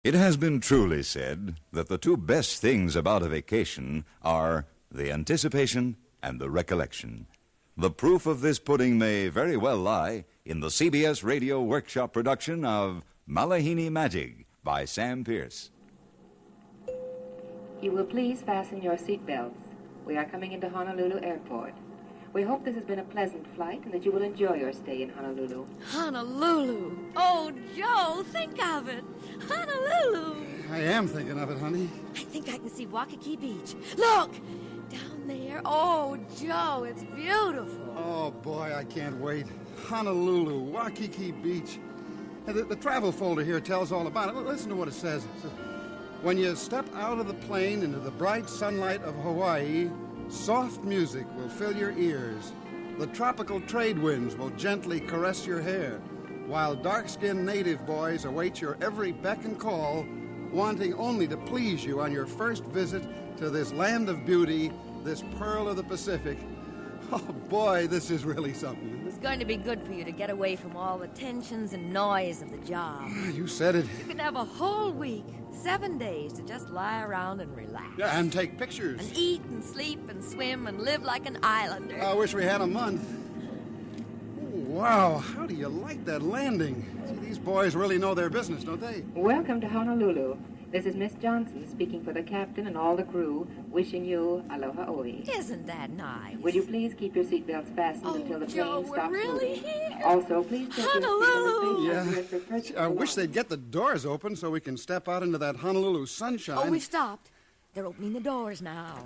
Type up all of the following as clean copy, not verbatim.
It has been truly said that the two best things about a vacation are the anticipation and the recollection. The proof of this pudding may very well lie in the CBS radio workshop production of Malihini Magic by Sam Pierce. You will please fasten your seatbelts. We are coming into Honolulu Airport. We hope this has been a pleasant flight and that you will enjoy your stay in Honolulu. Honolulu! Oh, Joe, think of it! Honolulu! I am thinking of it, honey. I think I can see Waikiki Beach. Look! Down there. Oh, Joe, it's beautiful. Oh, boy, I can't wait. Honolulu, Waikiki Beach. The travel folder here tells all about it. Listen to what it says. It says, when you step out of the plane into the bright sunlight of Hawaii, soft music will fill your ears. The tropical trade winds will gently caress your hair, while dark-skinned native boys await your every beck and call, wanting only to please you on your first visit to this land of beauty, this pearl of the Pacific. Oh, boy, this is really something. It's going to be good for you to get away from all the tensions and noise of the job. You said it. You can have a whole week, 7 days, to just lie around and relax. Yeah, and take pictures. And eat and sleep and swim and live like an islander. I wish we had a month. Oh, wow, how do you like that landing? See, these boys really know their business, don't they? Welcome to Honolulu. This is Miss Johnson speaking for the captain and all the crew, wishing you aloha oi. Isn't that nice? Will you please keep your seatbelts fastened until the Joe, plane we're stops really moving? here. Also, please check Honolulu. your Yeah. seatbelt. I wish they'd get the doors open so we can step out into that Honolulu sunshine. Oh, we've stopped. They're opening the doors now.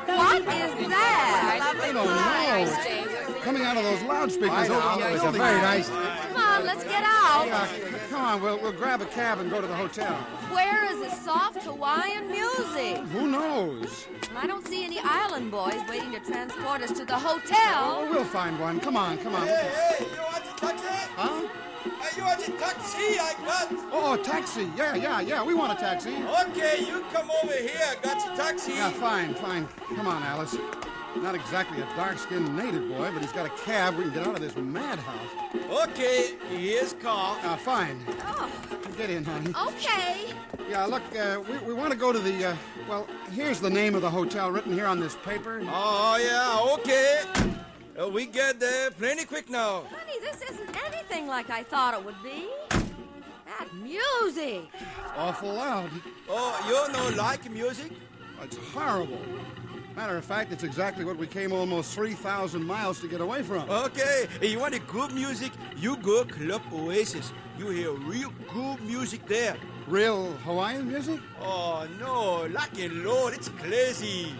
What is that? I don't know. Coming out of those loudspeakers over the building. Very nice. Come on, let's get out. Yeah, come on, we'll grab a cab and go to the hotel. Where is the soft Hawaiian music? Who knows? I don't see any island boys waiting to transport us to the Oh, hotel. we'll find one. Come on. Hey, you want a taxi? Huh? Hey, you want a taxi? I got. Oh, a taxi. Yeah. We want a taxi. Okay, you come over here. I got a taxi. Yeah, fine. Come on, Alice. Not exactly a dark-skinned native boy, but he's got a cab. We can get out of this madhouse. Okay, here's car. Fine. Oh, Get in, honey. okay. Yeah, look, we want to go to the, well, here's the name of the hotel written here on this paper. Oh, yeah, okay. We get there plenty quick now. Honey, this isn't anything like I thought it would be. That music. Awful loud. Oh, you don't like music? It's horrible. Matter of fact, it's exactly what we came almost 3,000 miles to get away from. Okay, you want a good music? You go Club Oasis. You hear real good music there. Real Hawaiian music? Oh, no, lucky Lord, it's crazy.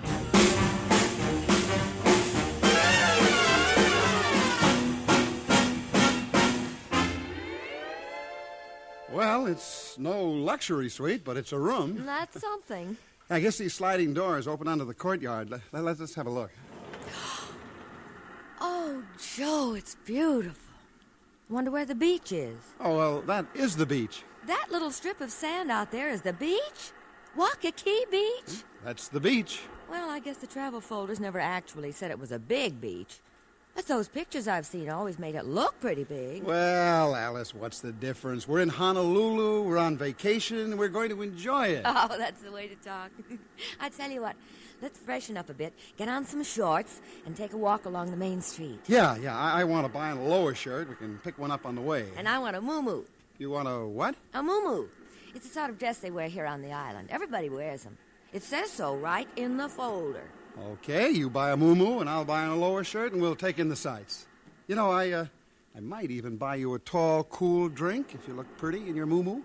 Well, it's no luxury suite, but it's a room. That's something. I guess these sliding doors open onto the courtyard. Let's have a look. Oh, Joe, it's beautiful. Wonder where the beach is. Oh, well, that is the beach. That little strip of sand out there is the beach? Waikiki Beach? That's the beach. Well, I guess the travel folders never actually said it was a big beach. But those pictures I've seen always made it look pretty big. Well, Alice, what's the difference? We're in Honolulu, we're on vacation, we're going to enjoy it. Oh, that's the way to talk. I tell you what, let's freshen up a bit, get on some shorts, and take a walk along the main street. Yeah, I want to buy a lower shirt. We can pick one up on the way. And I want a muumuu. You want a what? A muumuu. It's the sort of dress they wear here on the island. Everybody wears them. It says so right in the folder. Okay, you buy a muumuu and I'll buy a lower shirt and we'll take in the sights. You know, I might even buy you a tall, cool drink if you look pretty in your muumuu.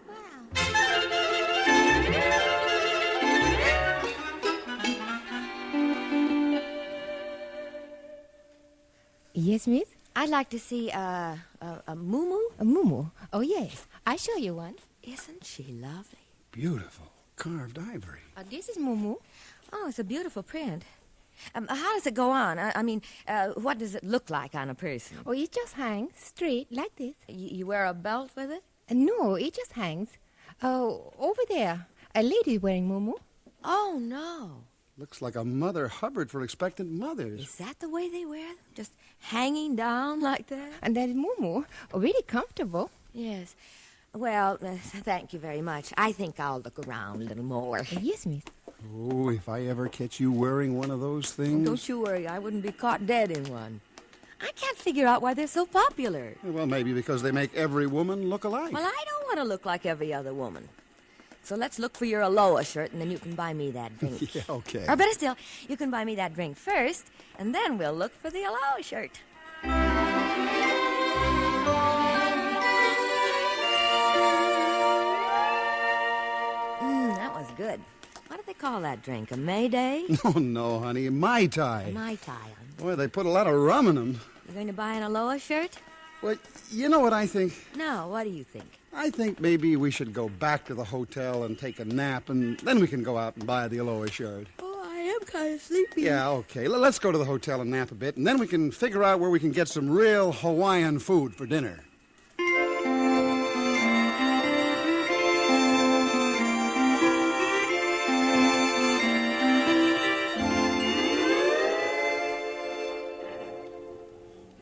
Yes, miss? I'd like to see a muumuu. A muumuu? Oh, yes. I'll show you one. Isn't she lovely? Beautiful. Carved ivory. This is muumuu. Oh, it's a beautiful print. How does it go on? I mean, what does it look like on a person? Oh, it just hangs straight like this. You wear a belt with it? No, it just hangs. Oh, over there. A lady wearing muumuu. Oh, no. Looks like a Mother Hubbard for expectant mothers. Is that the way they wear them? Just hanging down like that? And that is Moo really comfortable. Yes. Well, thank you very much. I think I'll look around a little more. Yes, miss. Oh, if I ever catch you wearing one of those things. Don't you worry, I wouldn't be caught dead in one. I can't figure out why they're so popular. Well, maybe because they make every woman look alike. Well, I don't want to look like every other woman. So let's look for your Aloha shirt, and then you can buy me that drink. Yeah, okay. Or better still, you can buy me that drink first, and then we'll look for the Aloha shirt. That was good. What do they call that drink? A Mayday? Oh, no, honey. Mai Tai. Mai Tai. Boy, they put a lot of rum in them. You going to buy an Aloha shirt? Well, you know what I think? No, what do you think? I think maybe we should go back to the hotel and take a nap, and then we can go out and buy the Aloha shirt. Oh, I am kind of sleepy. Yeah, okay. Let's go to the hotel and nap a bit, and then we can figure out where we can get some real Hawaiian food for dinner.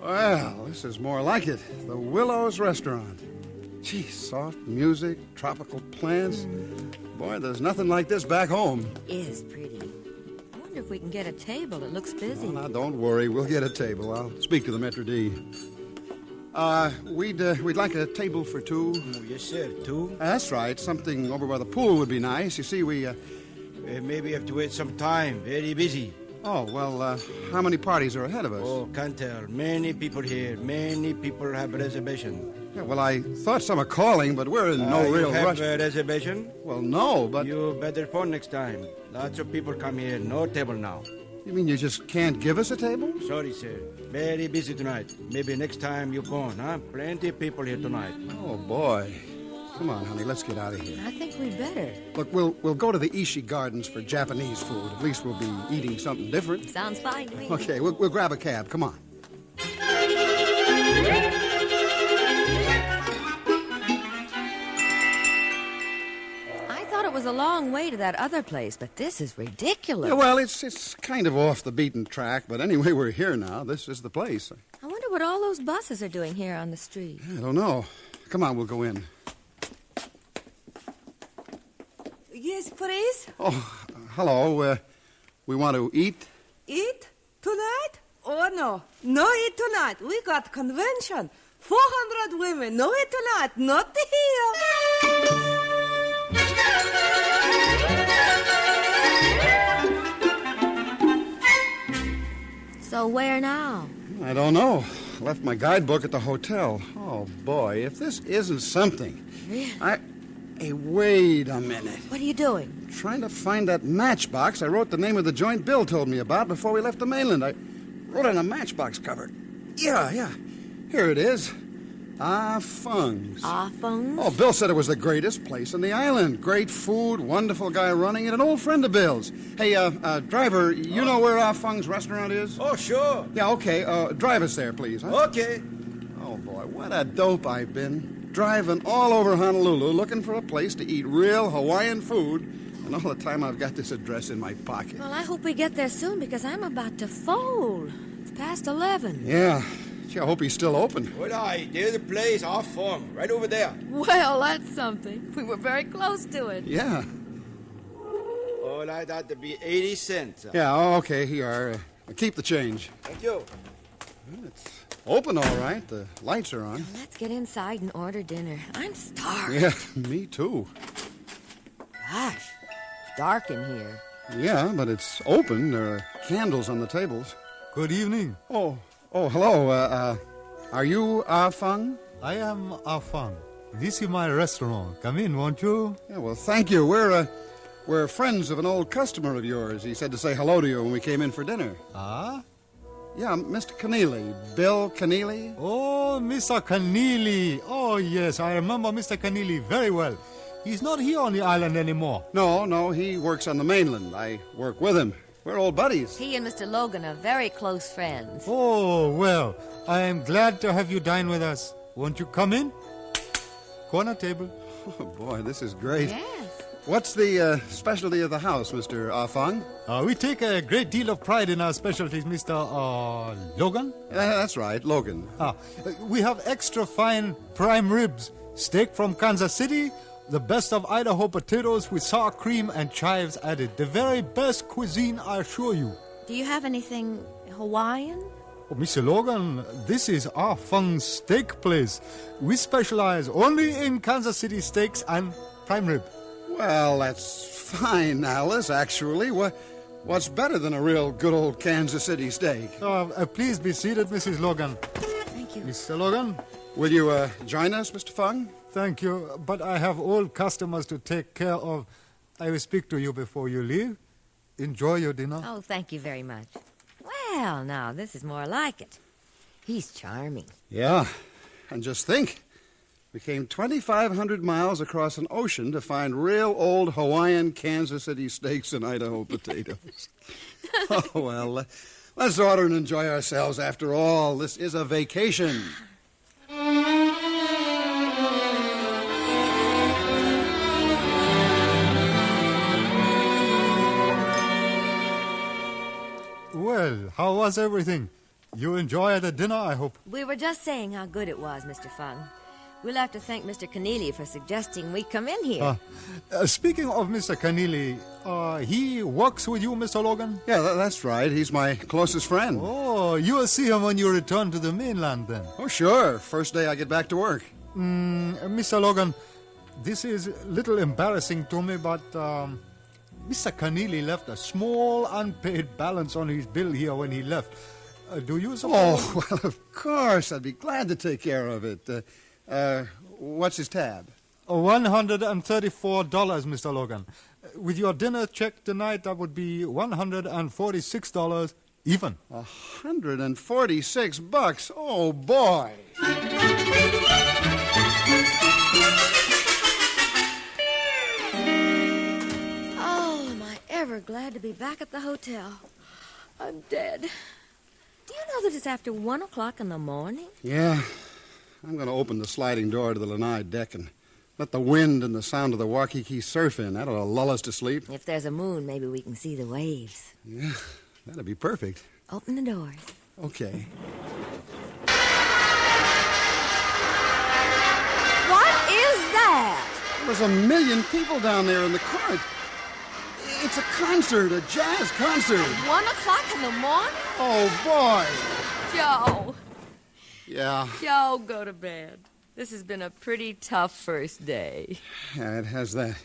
Well, this is more like it. The Willows Restaurant. Gee, soft music, tropical plants. Boy, there's nothing like this back home. Is pretty. I wonder if we can get a table. It looks busy. Oh, now, don't worry. We'll get a table. I'll speak to the Maitre d'. We'd like a table for two. Oh, yes, sir. 2? That's right. Something over by the pool would be nice. You see, we, Maybe have to wait some time. Very busy. Oh, well, how many parties are ahead of us? Oh, can't tell. Many people here. Many people have reservation. Yeah, well, I thought some are calling, but we're in no real you have rush. a reservation? Well, no, but... You better phone next time. Lots of people come here. No table now. You mean you just can't give us a table? Sorry, sir. Very busy tonight. Maybe next time you phone, huh? Plenty of people here tonight. Oh, boy. Come on, honey, let's get out of here. I think we better. Look, we'll go to the Ishii Gardens for Japanese food. At least we'll be eating something different. Sounds fine to me. Okay, we'll grab a cab. Come on. I thought it was a long way to that other place, but this is ridiculous. Yeah, well, it's kind of off the beaten track, but anyway, we're here now. This is the place. I wonder what all those buses are doing here on the street. I don't know. Come on, we'll go in. Yes, please. Oh, hello. We want to eat? Eat tonight? Oh, no. No eat tonight. We got convention. 400 women. No eat tonight. Not here. So where now? I don't know. Left my guidebook at the hotel. Oh, boy, if this isn't something. Hey, wait a minute. What are you doing? Trying to find that matchbox I wrote the name of the joint Bill told me about before we left the mainland. I wrote on a matchbox cover. Yeah. Here it is. Ah Fung's. Ah Fung's? Oh, Bill said it was the greatest place on the island. Great food, wonderful guy running it, an old friend of Bill's. Hey, driver, you know where Ah Fung's restaurant is? Oh, sure. Yeah, okay. Drive us there, please. Huh? Okay. Oh, boy, what a dope I've been. Driving all over Honolulu looking for a place to eat real Hawaiian food, and all the time I've got this address in my pocket. Well, I hope we get there soon because I'm about to fold. It's past 11. Yeah. Gee, I hope he's still open. Well, there's the place off farm, right over there. Well, that's something. We were very close to it. Yeah. All right, that'd be 80 cents. Yeah, oh, okay, here are. Keep the change. Thank you. It's open all right. The lights are on. Let's get inside and order dinner. I'm starved. Yeah, me too. Gosh, it's dark in here. Yeah, but it's open. There are candles on the tables. Good evening. Oh, hello. Are you Ah Fung? I am Afang. This is my restaurant. Come in, won't you? Yeah, well, thank you. We're friends of an old customer of yours. He said to say hello to you when we came in for dinner. Ah? Yeah, Mr. Keneally. Bill Keneally. Oh, Mr. Keneally. Oh, yes, I remember Mr. Keneally very well. He's not here on the island anymore. No, he works on the mainland. I work with him. We're old buddies. He and Mr. Logan are very close friends. Oh, well, I am glad to have you dine with us. Won't you come in? Corner table. Oh, boy, this is great. Yes. What's the specialty of the house, Mr. Fung? We take a great deal of pride in our specialties, Mr. Logan. That's right, Logan. We have extra fine prime ribs, steak from Kansas City, the best of Idaho potatoes with sour cream and chives added. The very best cuisine, I assure you. Do you have anything Hawaiian? Oh, Mr. Logan, this is our Fung steak place. We specialize only in Kansas City steaks and prime rib. Well, that's fine, Alice, actually. What's better than a real good old Kansas City steak? Please be seated, Mrs. Logan. Thank you. Mr. Logan? Will you join us, Mr. Fung? Thank you, but I have old customers to take care of. I will speak to you before you leave. Enjoy your dinner. Oh, thank you very much. Well, now, this is more like it. He's charming. Yeah, and just think. We came 2,500 miles across an ocean to find real old Hawaiian Kansas City steaks and Idaho potatoes. Oh, well, let's order and enjoy ourselves after all. This is a vacation. Well, how was everything? You enjoyed the dinner, I hope. We were just saying how good it was, Mr. Fung. We'll have to thank Mr. Keneally for suggesting we come in here. Speaking of Mr. Keneally, he works with you, Mr. Logan? Yeah, that's right. He's my closest friend. Oh, you'll see him when you return to the mainland, then. Oh, sure. First day I get back to work. Mr. Logan, this is a little embarrassing to me, but Mr. Keneally left a small unpaid balance on his bill here when he left. Do you suppose? Oh, well, of course. I'd be glad to take care of it. What's his tab? $134, Mr. Logan. With your dinner check tonight, that would be $146 even. $146? Oh, boy. Oh, am I ever glad to be back at the hotel. I'm dead. Do you know that it's after 1 o'clock in the morning? Yeah. I'm going to open the sliding door to the lanai deck and let the wind and the sound of the Waikiki surf in. That'll lull us to sleep. If there's a moon, maybe we can see the waves. Yeah, that'd be perfect. Open the doors. Okay. What is that? There's 1 million people down there in the court. It's a concert, a jazz concert. 1 o'clock in the morning? Oh, boy. Joe. Yeah. Joe, go to bed. This has been a pretty tough first day. Yeah, it has that.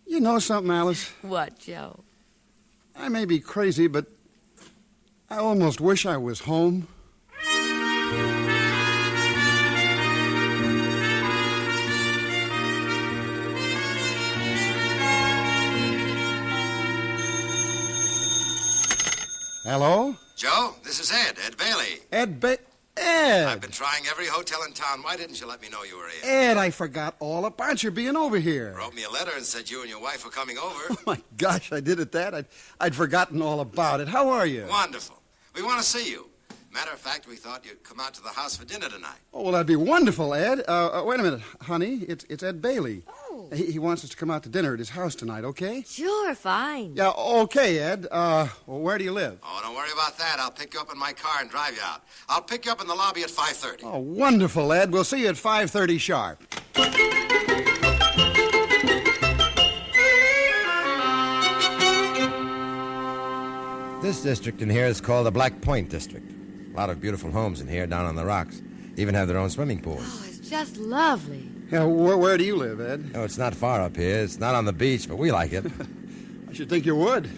You know something, Alice? What, Joe? I may be crazy, but I almost wish I was home. Hello? Joe, this is Ed Bailey. Ed. I've been trying every hotel in town. Why didn't you let me know you were here? Ed, I forgot all about your being over here. Wrote me a letter and said you and your wife were coming over. Oh, my gosh, I did at that. I'd forgotten all about it. How are you? Wonderful. We want to see you. Matter of fact, we thought you'd come out to the house for dinner tonight. Oh, well, that'd be wonderful, Ed. Wait a minute, honey. It's Ed Bailey. Oh. He wants us to come out to dinner at his house tonight, okay? Sure, fine. Yeah, okay, Ed. Well, where do you live? Oh, don't worry about that. I'll pick you up in my car and drive you out. I'll pick you up in the lobby at 5:30. Oh, wonderful, Ed. We'll see you at 5:30 sharp. This district in here is called the Black Point District. A lot of beautiful homes in here down on the rocks. Even have their own swimming pools. Oh, it's just lovely. Yeah, where do you live, Ed? Oh, it's not far up here. It's not on the beach, but we like it. I should think you would.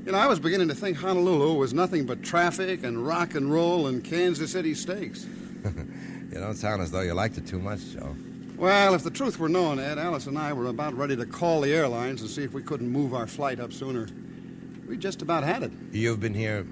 You know, I was beginning to think Honolulu was nothing but traffic and rock and roll and Kansas City steaks. You don't sound as though you liked it too much, Joe. Well, if the truth were known, Ed, Alice and I were about ready to call the airlines and see if we couldn't move our flight up sooner. We just about had it. You've been here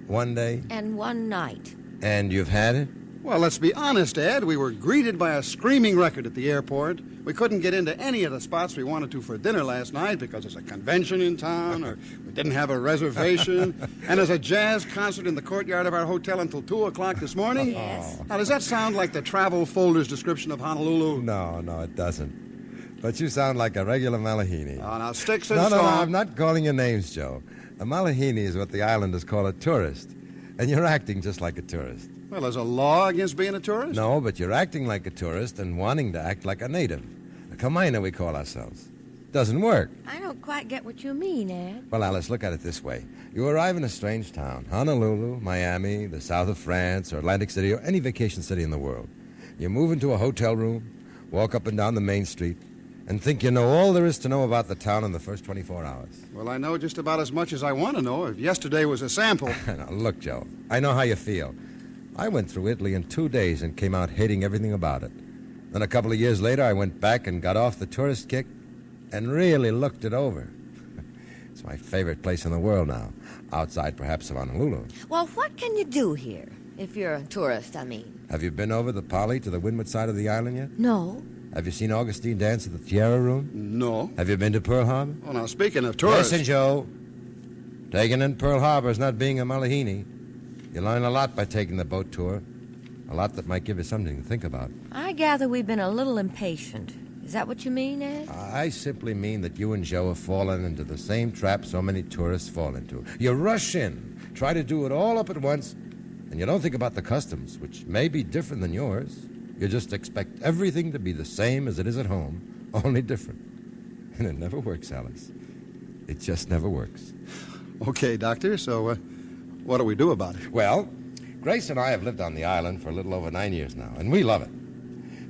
one day? And one night. And you've had it? Well, let's be honest, Ed. We were greeted by a screaming record at the airport. We couldn't get into any of the spots we wanted to for dinner last night because there's a convention in town or we didn't have a reservation. And there's a jazz concert in the courtyard of our hotel until 2 o'clock this morning. Yes. Now, does that sound like the travel folder's description of Honolulu? No, it doesn't. But you sound like a regular Malihini. Oh, now, sticks and No, stones. I'm not calling you names, Joe. A Malihini is what the islanders call a tourist. And you're acting just like a tourist. Well, there's a law against being a tourist? No, but you're acting like a tourist and wanting to act like a native. A Kamina, we call ourselves. Doesn't work. I don't quite get what you mean, Ed. Well, Alice, look at it this way. You arrive in a strange town, Honolulu, Miami, the south of France, or Atlantic City, or any vacation city in the world. You move into a hotel room, walk up and down the main street, and think you know all there is to know about the town in the first 24 hours. Well, I know just about as much as I want to know. If yesterday was a sample. Now, look, Joe, I know how you feel. I went through Italy in 2 days and came out hating everything about it. Then a couple of years later, I went back and got off the tourist kick and really looked it over. It's my favorite place in the world now, outside perhaps of Honolulu. Well, what can you do here, if you're a tourist, I mean? Have you been over the Pali to the windward side of the island yet? No. Have you seen Augustine dance at the Tierra Room? No. Have you been to Pearl Harbor? Well, now, speaking of tourists... Listen, Joe. Taking in Pearl Harbor is not being a Malihini. You learn a lot by taking the boat tour. A lot that might give you something to think about. I gather we've been a little impatient. Is that what you mean, Ed? I simply mean that you and Joe have fallen into the same trap so many tourists fall into. You rush in, try to do it all up at once, and you don't think about the customs, which may be different than yours. You just expect everything to be the same as it is at home, only different. And it never works, Alice. It just never works. Okay, Doctor, so what do we do about it? Well, Grace and I have lived on the island for a little over 9 years now, and we love it.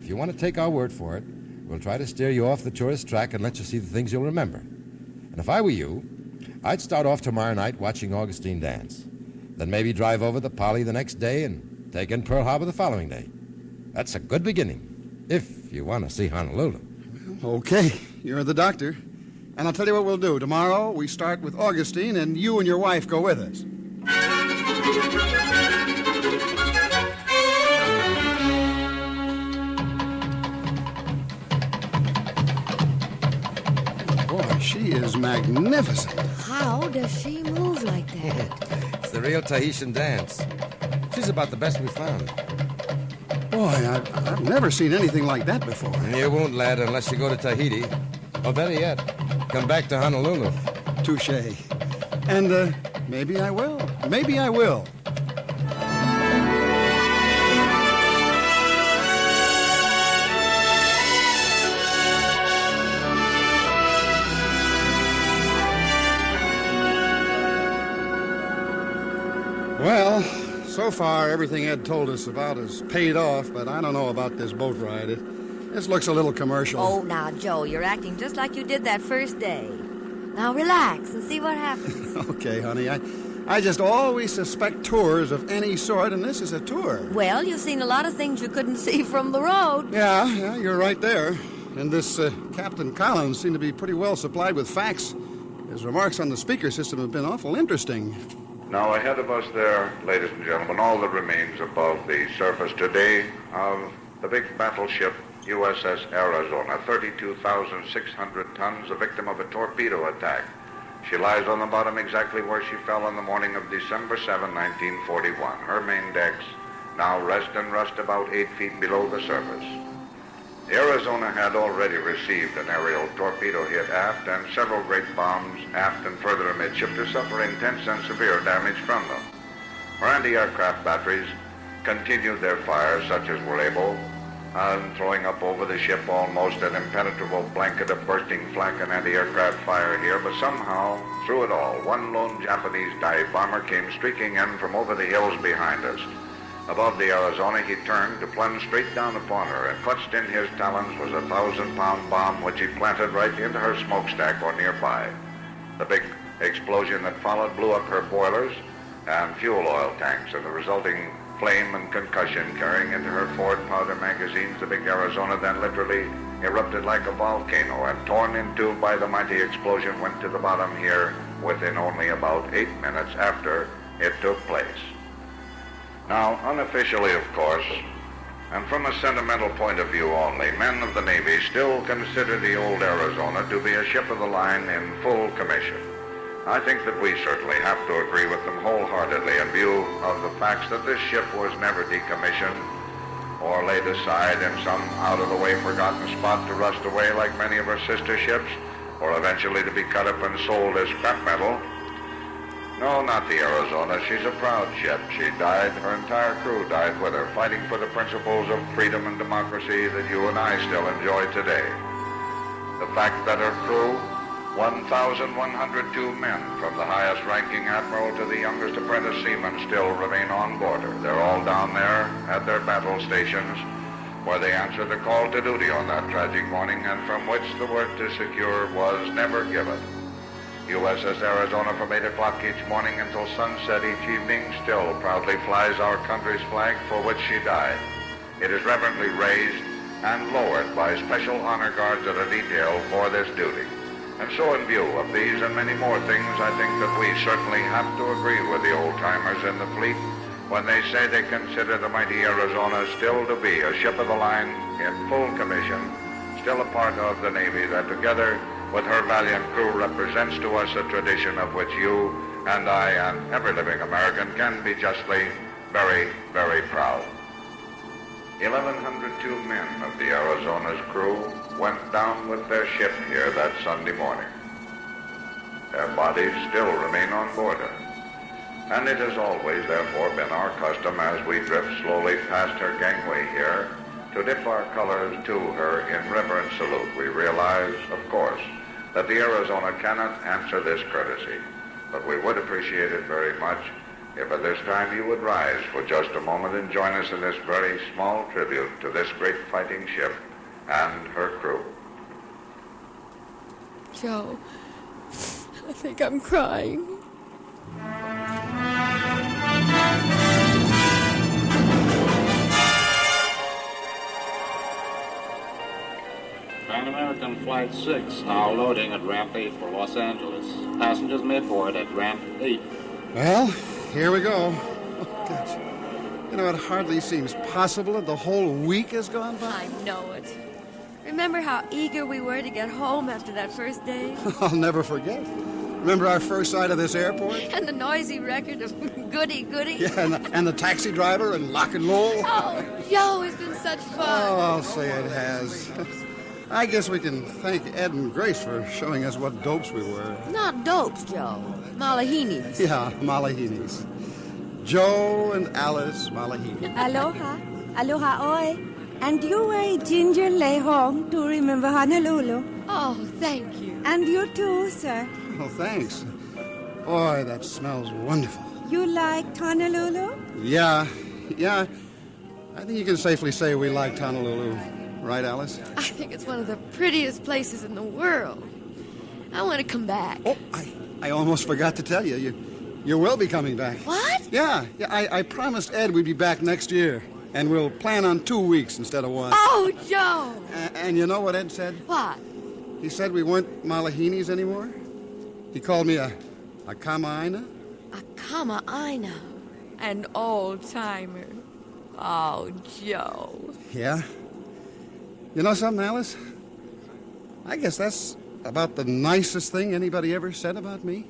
If you want to take our word for it, we'll try to steer you off the tourist track and let you see the things you'll remember. And if I were you, I'd start off tomorrow night watching Augustine dance. Then maybe drive over the Pali the next day and take in Pearl Harbor the following day. That's a good beginning, if you want to see Honolulu. Okay, you're the doctor. And I'll tell you what we'll do. Tomorrow we start with Augustine, and you and your wife go with us. Boy, she is magnificent. How does she move like that? It's the real Tahitian dance. She's about the best we've found. Boy, I've never seen anything like that before. You won't, lad, unless you go to Tahiti. Or better yet, come back to Honolulu. Touché. And maybe I will. Maybe I will. Well, so far everything Ed told us about is paid off, but I don't know about this boat ride. This looks a little commercial. Oh, now, Joe, you're acting just like you did that first day. Now relax and see what happens. Okay, honey. I just always suspect tours of any sort, and this is a tour. Well, you've seen a lot of things you couldn't see from the road. Yeah, you're right there. And this Captain Collins seemed to be pretty well supplied with facts. His remarks on the speaker system have been awful interesting. Now, ahead of us there, ladies and gentlemen, all that remains above the surface today of the big battleship USS Arizona, 32,600 tons, a victim of a torpedo attack. She lies on the bottom exactly where she fell on the morning of December 7, 1941. Her main decks now rest and rust about 8 feet below the surface. The Arizona had already received an aerial torpedo hit aft and several great bombs aft and further amidship to suffer intense and severe damage from them. Her anti-aircraft batteries continued their fire such as were able, and throwing up over the ship almost an impenetrable blanket of bursting flak and anti-aircraft fire here, but somehow, through it all, one lone Japanese dive bomber came streaking in from over the hills behind us. Above the Arizona, he turned to plunge straight down upon her, and clutched in his talons was a 1,000-pound bomb which he planted right into her smokestack or nearby. The big explosion that followed blew up her boilers and fuel oil tanks, and the resulting flame and concussion carrying into her forward powder magazines, the big Arizona then literally erupted like a volcano, and torn in two by the mighty explosion went to the bottom here within only about 8 minutes after it took place. Now, unofficially, of course, and from a sentimental point of view only, men of the Navy still consider the old Arizona to be a ship of the line in full commission. I think that we certainly have to agree with them wholeheartedly in view of the facts that this ship was never decommissioned or laid aside in some out-of-the-way forgotten spot to rust away like many of her sister ships, or eventually to be cut up and sold as scrap metal. No, not the Arizona. She's a proud ship. She died, her entire crew died with her, fighting for the principles of freedom and democracy that you and I still enjoy today. The fact that her crew, 1,102 men, from the highest-ranking admiral to the youngest apprentice seaman, still remain on board her. They're all down there at their battle stations, where they answered the call to duty on that tragic morning, and from which the word to secure was never given. USS Arizona from 8 o'clock each morning until sunset each evening still proudly flies our country's flag for which she died. It is reverently raised and lowered by special honor guards that are detailed for this duty. And so in view of these and many more things, I think that we certainly have to agree with the old-timers in the fleet when they say they consider the mighty Arizona still to be a ship of the line in full commission, still a part of the Navy that together with her valiant crew represents to us a tradition of which you and I and every living American can be justly very, very proud. 1,102 men of the Arizona's crew went down with their ship here that Sunday morning. Their bodies still remain on board her. And it has always, therefore, been our custom as we drift slowly past her gangway here to dip our colors to her in reverent salute. We realize, of course, that the Arizona cannot answer this courtesy, but we would appreciate it very much if at this time you would rise for just a moment and join us in this very small tribute to this great fighting ship and her crew. Joe, I think I'm crying. Pan American Flight 6 now loading at ramp 8 for Los Angeles. Passengers midboard at ramp 8. Well, here we go. Oh, gosh. You know, it hardly seems possible that the whole week has gone by. I know it. Remember how eager we were to get home after that first day? I'll never forget. Remember our first sight of this airport? And the noisy record of goody. Yeah, and the taxi driver and lock and roll. Oh, Joe, it's been such fun. Oh, I'll say it has. I guess we can thank Ed and Grace for showing us what dopes we were. Not dopes, Joe. Malihinis. Yeah, Malihinis. Joe and Alice Malihini. Aloha. Aloha oi. And you a ginger lay home to remember Honolulu. Oh, thank you. And you too, sir. Oh, thanks. Boy, that smells wonderful. You liked Honolulu? Yeah. I think you can safely say we liked Honolulu. Right, Alice? I think it's one of the prettiest places in the world. I want to come back. Oh, I almost forgot to tell you. You will be coming back. What? Yeah, I promised Ed we'd be back next year. And we'll plan on 2 weeks instead of 1. Oh, Joe! And you know what Ed said? What? He said we weren't Malihinis anymore. He called me a Kama'aina. A Kama'aina. An old-timer. Oh, Joe. Yeah? You know something, Alice? I guess that's about the nicest thing anybody ever said about me.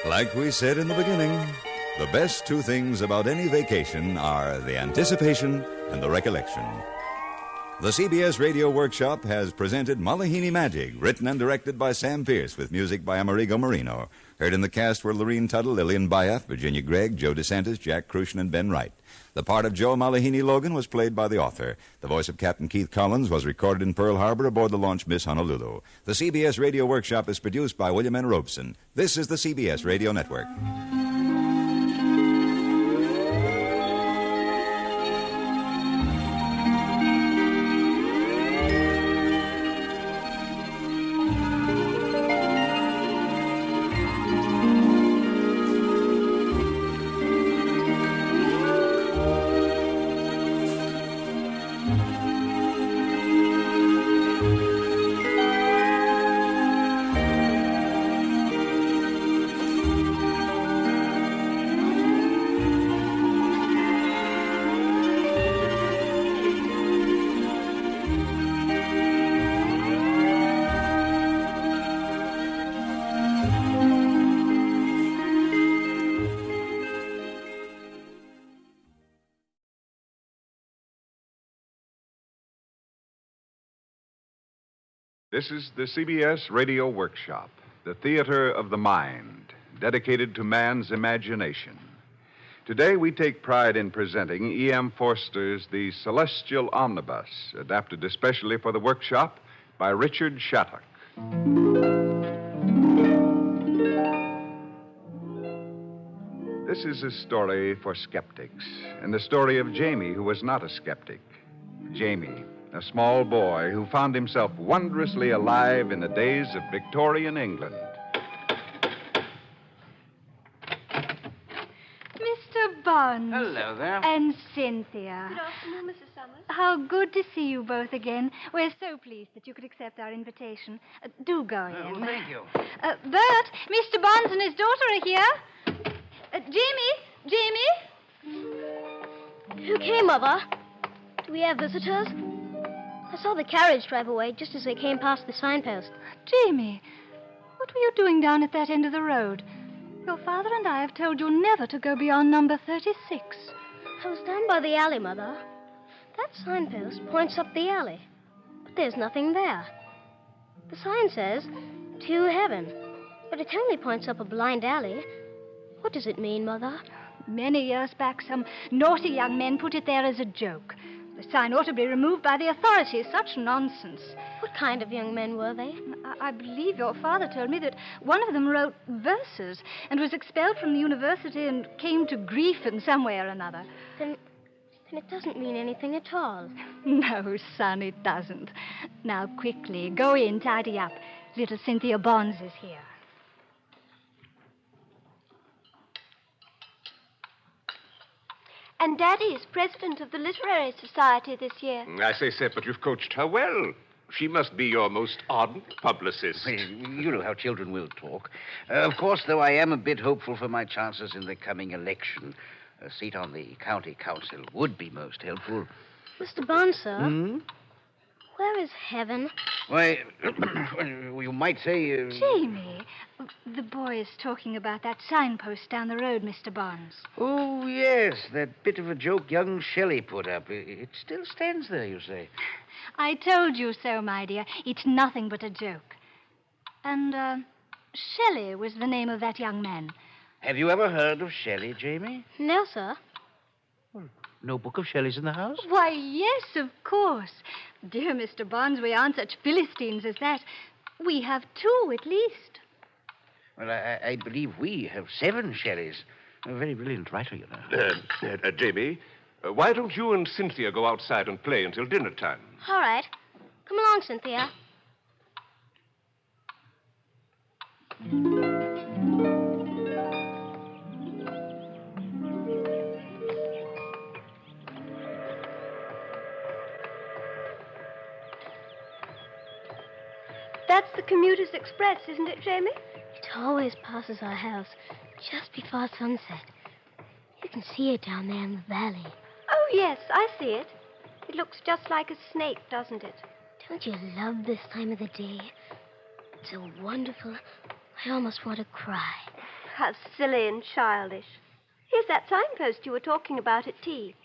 Like we said in the beginning, the best 2 things about any vacation are the anticipation and the recollection. The CBS Radio Workshop has presented Malihini Magic, written and directed by Sam Pierce, with music by Amerigo Marino. Heard in the cast were Lorene Tuttle, Lillian Bayef, Virginia Gregg, Joe DeSantis, Jack Crucian, and Ben Wright. The part of Joe Malihini Logan was played by the author. The voice of Captain Keith Collins was recorded in Pearl Harbor aboard the launch Miss Honolulu. The CBS Radio Workshop is produced by William N. Robeson. This is the CBS Radio Network. This is the CBS Radio Workshop, the theater of the mind, dedicated to man's imagination. Today we take pride in presenting E.M. Forster's The Celestial Omnibus, adapted especially for the workshop by Richard Shattuck. This is a story for skeptics, and the story of Jamie, who was not a skeptic. Jamie, a small boy who found himself wondrously alive in the days of Victorian England. Mr. Bond. Hello there. And Cynthia. Good afternoon, Mrs. Summers. How good to see you both again. We're so pleased that you could accept our invitation. Do go in. Well, thank you. Bert, Mr. Bonds and his daughter are here. Jamie? Okay, Mother. Do we have visitors? I saw the carriage drive away just as they came past the signpost. Jamie, what were you doing down at that end of the road? Your father and I have told you never to go beyond number 36. I was down by the alley, Mother. That signpost points up the alley, but there's nothing there. The sign says, to heaven, but it only points up a blind alley. What does it mean, Mother? Many years back, some naughty young men put it there as a joke. The sign ought to be removed by the authorities. Such nonsense. What kind of young men were they? I believe your father told me that one of them wrote verses and was expelled from the university and came to grief in some way or another. Then it doesn't mean anything at all. No, son, it doesn't. Now, quickly, go in, tidy up. Little Cynthia Bonds is here. And Daddy is president of the Literary Society this year. I say, Seth, but you've coached her well. She must be your most ardent publicist. Well, you know how children will talk. Of course, though, I am a bit hopeful for my chances in the coming election. A seat on the county council would be most helpful. Mr. Bond, sir. Hmm? Where is heaven? Why, you might say... Jamie, the boy is talking about that signpost down the road, Mr. Bonds. Oh, yes, that bit of a joke young Shelley put up. It still stands there, you say. I told you so, my dear. It's nothing but a joke. And, Shelley was the name of that young man. Have you ever heard of Shelley, Jamie? No, sir. No book of Shelley's in the house? Why, yes, of course. Dear Mr. Bonds, we aren't such Philistines as that. We have 2, at least. Well, I believe we have 7 Shelleys. A very brilliant writer, you know. Jamie, why don't you and Cynthia go outside and play until dinner time? All right. Come along, Cynthia. That's the Commuter's Express, isn't it, Jamie? It always passes our house just before sunset. You can see it down there in the valley. Oh, yes, I see it. It looks just like a snake, doesn't it? Don't you love this time of the day? It's so wonderful. I almost want to cry. How silly and childish. Here's that signpost you were talking about at tea.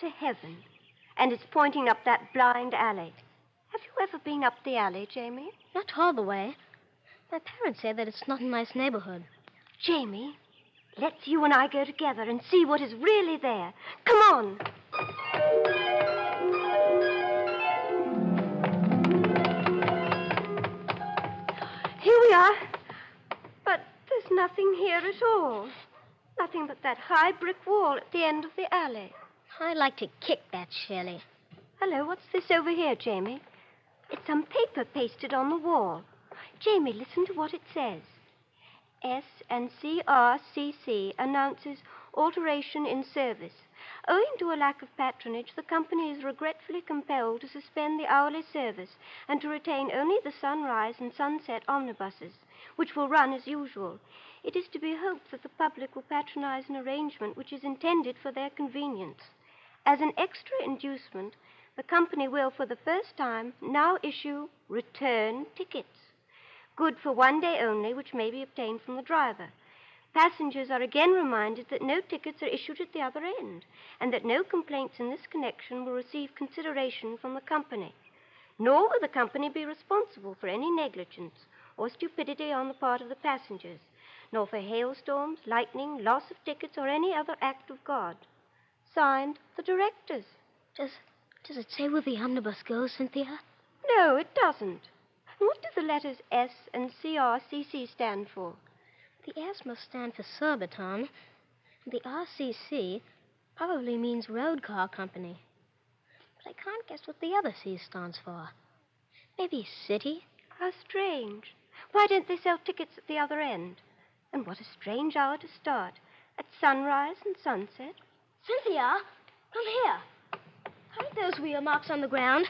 To heaven. And it's pointing up that blind alley. Have you ever been up the alley, Jamie? Not all the way. My parents say that it's not a nice neighborhood. Jamie, let's you and I go together and see what is really there. Come on. Here we are. But there's nothing here at all. Nothing but that high brick wall at the end of the alley. I'd like to kick that Shelley. Hello, what's this over here, Jamie? It's some paper pasted on the wall. Jamie, listen to what it says. S&CRCC announces alteration in service. Owing to a lack of patronage, the company is regretfully compelled to suspend the hourly service and to retain only the sunrise and sunset omnibuses, which will run as usual. It is to be hoped that the public will patronize an arrangement which is intended for their convenience. As an extra inducement, the company will, for the first time, now issue return tickets. Good for 1 day only, which may be obtained from the driver. Passengers are again reminded that no tickets are issued at the other end, and that no complaints in this connection will receive consideration from the company. Nor will the company be responsible for any negligence or stupidity on the part of the passengers, nor for hailstorms, lightning, loss of tickets, or any other act of God. Signed, the directors. Does it say where the omnibus goes, Cynthia? No, it doesn't. What do the letters S and CRCC stand for? The S must stand for Surbiton. The RCC probably means Road Car Company. But I can't guess what the other C stands for. Maybe City? How strange. Why don't they sell tickets at the other end? And what a strange hour to start. At sunrise and sunset. Cynthia, come here. Aren't those wheel marks on the ground?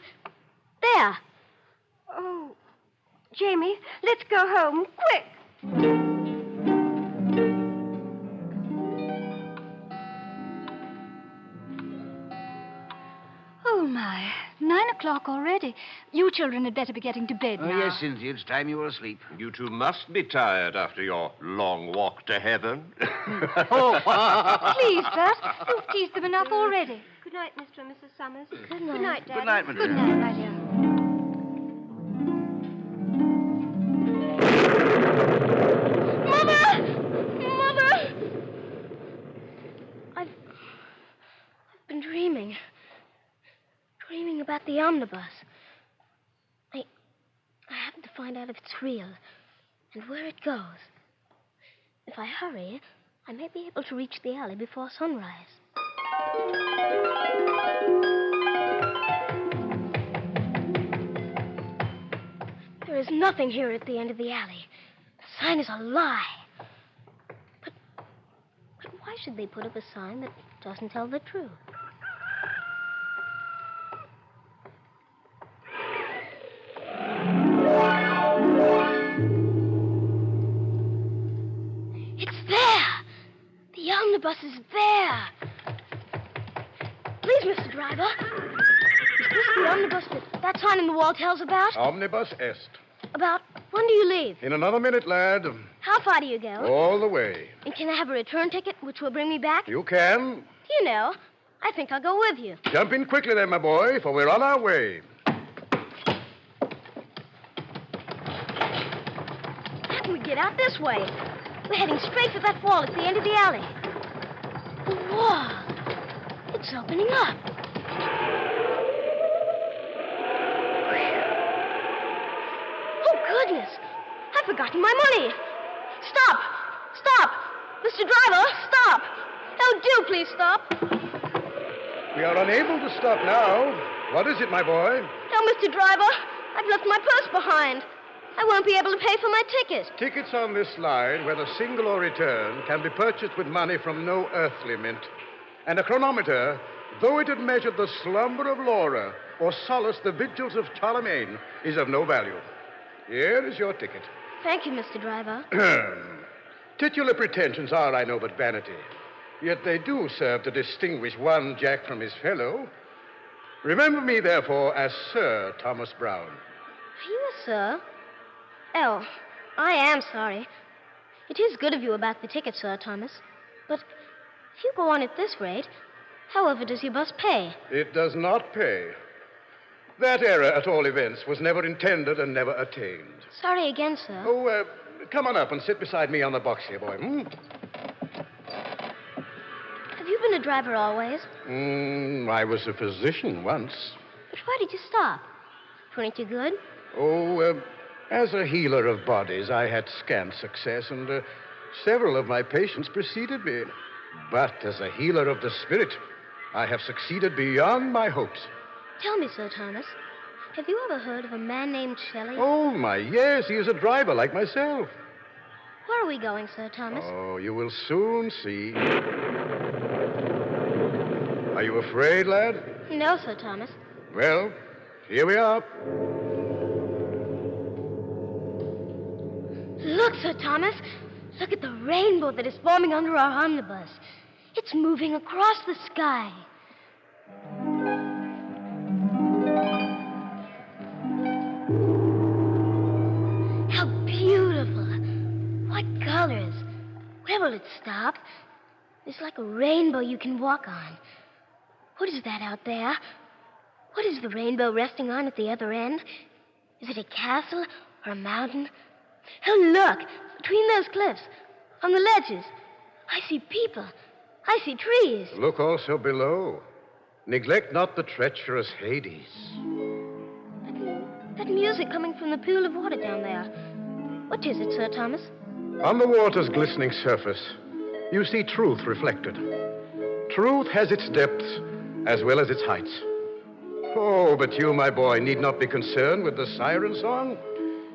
There. Oh, Jamie, let's go home, quick. Oh, my. 9 o'clock already. You children had better be getting to bed now. Oh, yes, Cynthia, it's time you were asleep. You two must be tired after your long walk to heaven. Please, Bert, you've teased them enough already. Good night, Mr. and Mrs. Summers. Good night. Good night, Daddy. Good night, my dear. Good night, my dear. Mother! I've been dreaming about the omnibus. I happen to find out if it's real and where it goes. If I hurry, I may be able to reach the alley before sunrise. There is nothing here at the end of the alley. The sign is a lie. But why should they put up a sign that doesn't tell the truth? It's there! The omnibus is there! Please, Mr. Driver. Is this the omnibus that sign in the wall tells about? Omnibus est. About when do you leave? In another minute, lad. How far do you go? All the way. And can I have a return ticket which will bring me back? You can. You know, I think I'll go with you. Jump in quickly then, my boy, for we're on our way. How can we get out this way? We're heading straight for that wall at the end of the alley. The wall. It's opening up. Oh, goodness. I've forgotten my money. Stop! Stop! Mr. Driver, stop! Oh, do please stop. We are unable to stop now. What is it, my boy? Oh, Mr. Driver, I've left my purse behind. I won't be able to pay for my ticket. Tickets on this line, whether single or return, can be purchased with money from no earthly mint. And a chronometer, though it had measured the slumber of Laura or solaced the vigils of Charlemagne, is of no value. Here is your ticket. Thank you, Mr. Driver. Titular pretensions are, I know, but vanity. Yet they do serve to distinguish one Jack from his fellow. Remember me, therefore, as Sir Thomas Brown. Are you a sir? Oh, I am sorry. It is good of you about the ticket, Sir Thomas. But if you go on at this rate, however does your bus pay? It does not pay. That error, at all events, was never intended and never attained. Sorry again, sir. Oh, come on up and sit beside me on the box here, boy. Have you been a driver always? I was a physician once. But why did you stop? Weren't you good? Oh, as a healer of bodies, I had scant success, and several of my patients preceded me. But as a healer of the spirit, I have succeeded beyond my hopes. Tell me, Sir Thomas, have you ever heard of a man named Shelley? Oh, my, yes, he is a driver like myself. Where are we going, Sir Thomas? Oh, you will soon see. Are you afraid, lad? No, Sir Thomas. Well, here we are. Look, Sir Thomas. Look at the rainbow that is forming under our omnibus. It's moving across the sky. How beautiful. What colors. Where will it stop? It's like a rainbow you can walk on. What is that out there? What is the rainbow resting on at the other end? Is it a castle or a mountain? Oh, look! Between those cliffs, on the ledges, I see people. I see trees. Look also below. Neglect not the treacherous Hades. That music coming from the pool of water down there. What is it, Sir Thomas? On the water's glistening surface, you see truth reflected. Truth has its depths as well as its heights. Oh, but you, my boy, need not be concerned with the siren song.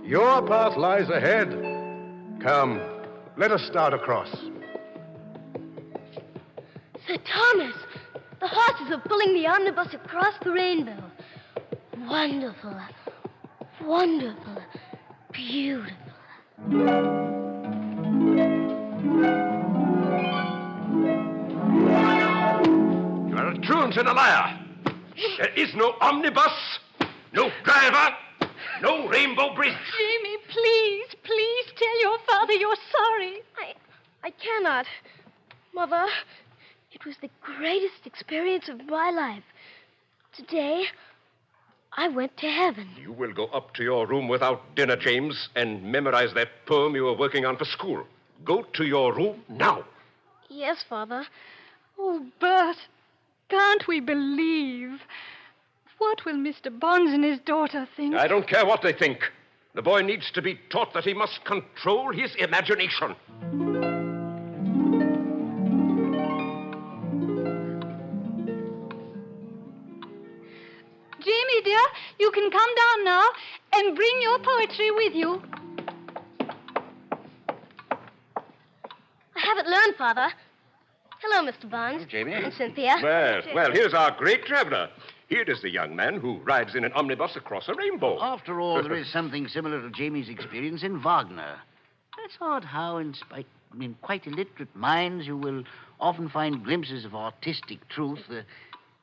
Your path lies ahead. Come, let us start across. Sir Thomas, the horses are pulling the omnibus across the rainbow. Wonderful, wonderful, beautiful. You are a truant and a liar. There is no omnibus, no driver, no rainbow bridge. Jamie, please tell your father you're sorry. I cannot. Mother, it was the greatest experience of my life. Today, I went to heaven. You will go up to your room without dinner, James, and memorize that poem you were working on for school. Go to your room now. Yes, Father. Oh, Bert, can't we believe? What will Mr. Bonds and his daughter think? I don't care what they think. The boy needs to be taught that he must control his imagination. Jamie, dear, you can come down now and bring your poetry with you. I haven't learned, Father. Hello, Mr. Bonds. Jamie. And Cynthia. Well, here's our great traveler. Here is the young man who rides in an omnibus across a rainbow. After all, there is something similar to Jamie's experience in Wagner. That's odd how, in quite illiterate minds, you will often find glimpses of artistic truth.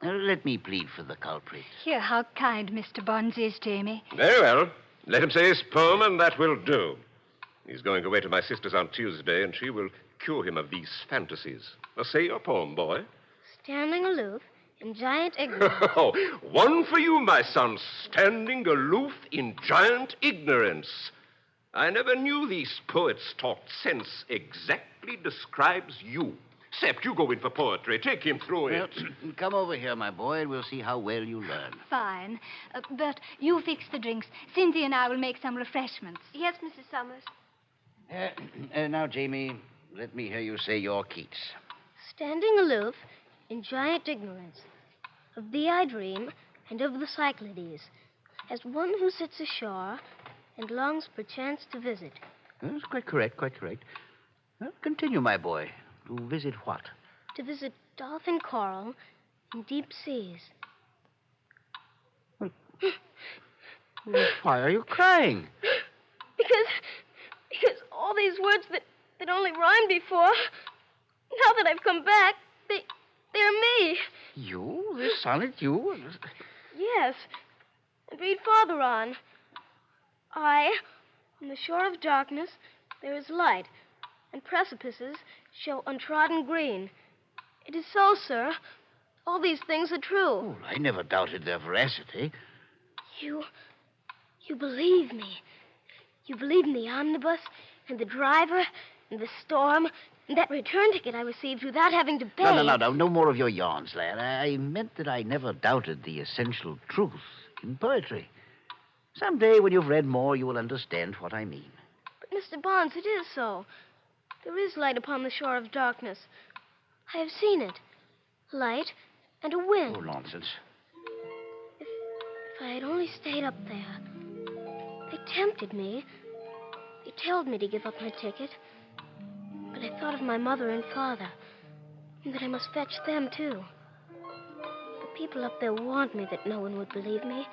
Let me plead for the culprit. Hear how kind Mr. Bonds is, Jamie. Very well. Let him say his poem, and that will do. He's going away to my sister's on Tuesday, and she will cure him of these fantasies. Now, say your poem, boy. Standing aloof in giant ignorance. Oh, one for you, my son. Standing aloof in giant ignorance. I never knew these poets taught sense exactly describes you. Except you go in for poetry. Take him through it. Come over here, my boy, and we'll see how well you learn. Fine. Bert, you fix the drinks. Cynthia and I will make some refreshments. Yes, Mrs. Summers. Now, Jamie, let me hear you say your Keats. Standing aloof in giant ignorance. Of thee I dream, and of the Cyclades, as one who sits ashore and longs perchance to visit. That's quite correct, quite correct. Well, continue, my boy. To visit what? To visit dolphin coral in deep seas. Why are you crying? Because all these words that only rhymed before, now that I've come back, they're me. You? This sonnet, you? Yes. And read farther on. On the shore of darkness, there is light, and precipices show untrodden green. It is so, sir. All these things are true. Oh, I never doubted their veracity. You believe me. You believe in the omnibus, and the driver, and the storm, and that return ticket I received without having to pay. No more of your yarns, lad. I meant that I never doubted the essential truth in poetry. Someday, when you've read more, you will understand what I mean. But, Mr. Bonds, it is so. There is light upon the shore of darkness. I have seen it. Light and a wind. Oh, nonsense. If I had only stayed up there. They tempted me. They told me to give up my ticket. But I thought of my mother and father, and that I must fetch them, too. The people up there warned me that no one would believe me.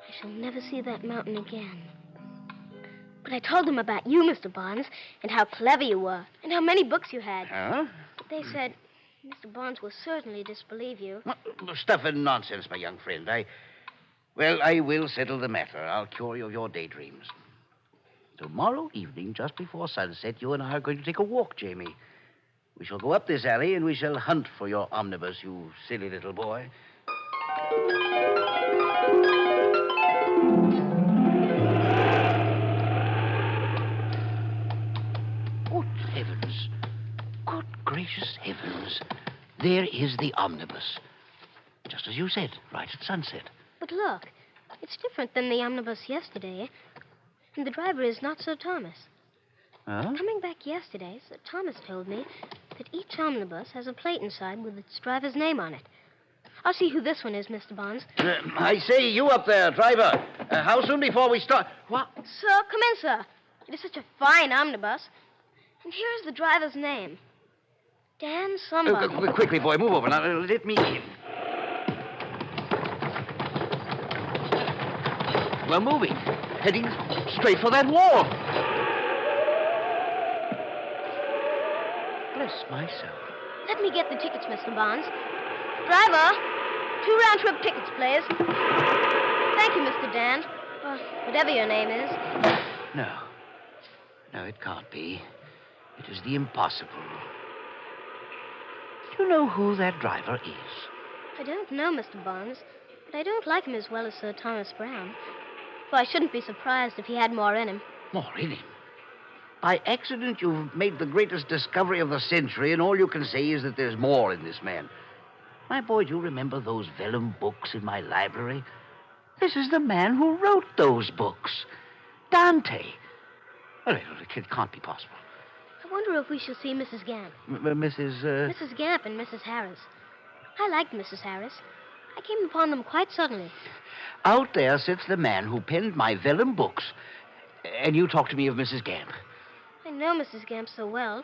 I shall never see that mountain again. But I told them about you, Mr. Bonds, and how clever you were, and how many books you had. Huh? But they said Mr. Bonds will certainly disbelieve you. Stuff and nonsense, my young friend. I will settle the matter. I'll cure you of your daydreams. Tomorrow evening, just before sunset, you and I are going to take a walk, Jamie. We shall go up this alley, and we shall hunt for your omnibus, you silly little boy. Good heavens. Good gracious heavens. There is the omnibus. Just as you said, right at sunset. But look, it's different than the omnibus yesterday. And the driver is not Sir Thomas. Huh? Coming back yesterday, Sir Thomas told me that each omnibus has a plate inside with its driver's name on it. I'll see who this one is, Mr. Bonds. I say, you up there, driver. How soon before we start? What? Sir, come in, sir. It is such a fine omnibus. And here's the driver's name. Dan somebody. Quickly, boy, move over. Now, let me in. We're moving. Heading straight for that wall. Bless myself. Let me get the tickets, Mr. Bonds. Driver, 2 round-trip tickets, please. Thank you, Mr. Dan. Or whatever your name is. No. No, it can't be. It is the impossible. Do you know who that driver is? I don't know, Mr. Bonds, but I don't like him as well as Sir Thomas Brown. So I shouldn't be surprised if he had more in him. More in him? By accident, you've made the greatest discovery of the century, and all you can say is that there's more in this man. My boy, do you remember those vellum books in my library? This is the man who wrote those books. Dante. Well, it can't be possible. I wonder if we shall see Mrs. Gamp. Mrs. Mrs. Gamp and Mrs. Harris. I liked Mrs. Harris. I came upon them quite suddenly. Out there sits the man who penned my vellum books. And you talk to me of Mrs. Gamp. I know Mrs. Gamp so well.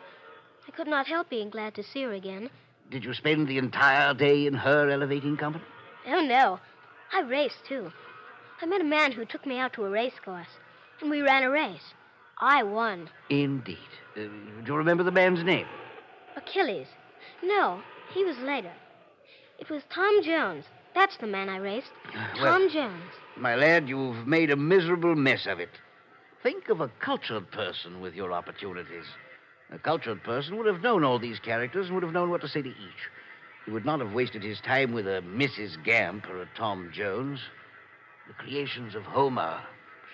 I could not help being glad to see her again. Did you spend the entire day in her elevating company? Oh, no. I raced, too. I met a man who took me out to a race course, and we ran a race. I won. Indeed. Do you remember the man's name? Achilles. No, he was later. It was Tom Jones. That's the man I raced. Tom Jones. My lad, you've made a miserable mess of it. Think of a cultured person with your opportunities. A cultured person would have known all these characters and would have known what to say to each. He would not have wasted his time with a Mrs. Gamp or a Tom Jones. The creations of Homer,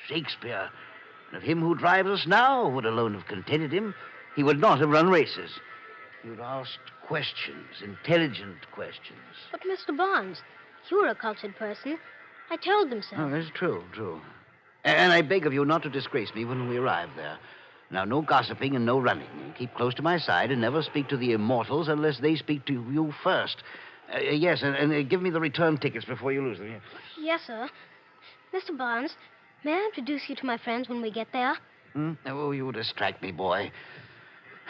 Shakespeare, and of him who drives us now would alone have contented him. He would not have run races. He would have asked questions, intelligent questions. But, Mr. Bonds, you're a cultured person. I told them so. Oh, that's true. And I beg of you not to disgrace me when we arrive there. Now, no gossiping and no running. Keep close to my side and never speak to the immortals unless they speak to you first. Yes, and give me the return tickets before you lose them. Yeah. Yes, sir. Mr. Bonds, may I introduce you to my friends when we get there? Oh, you distract me, boy.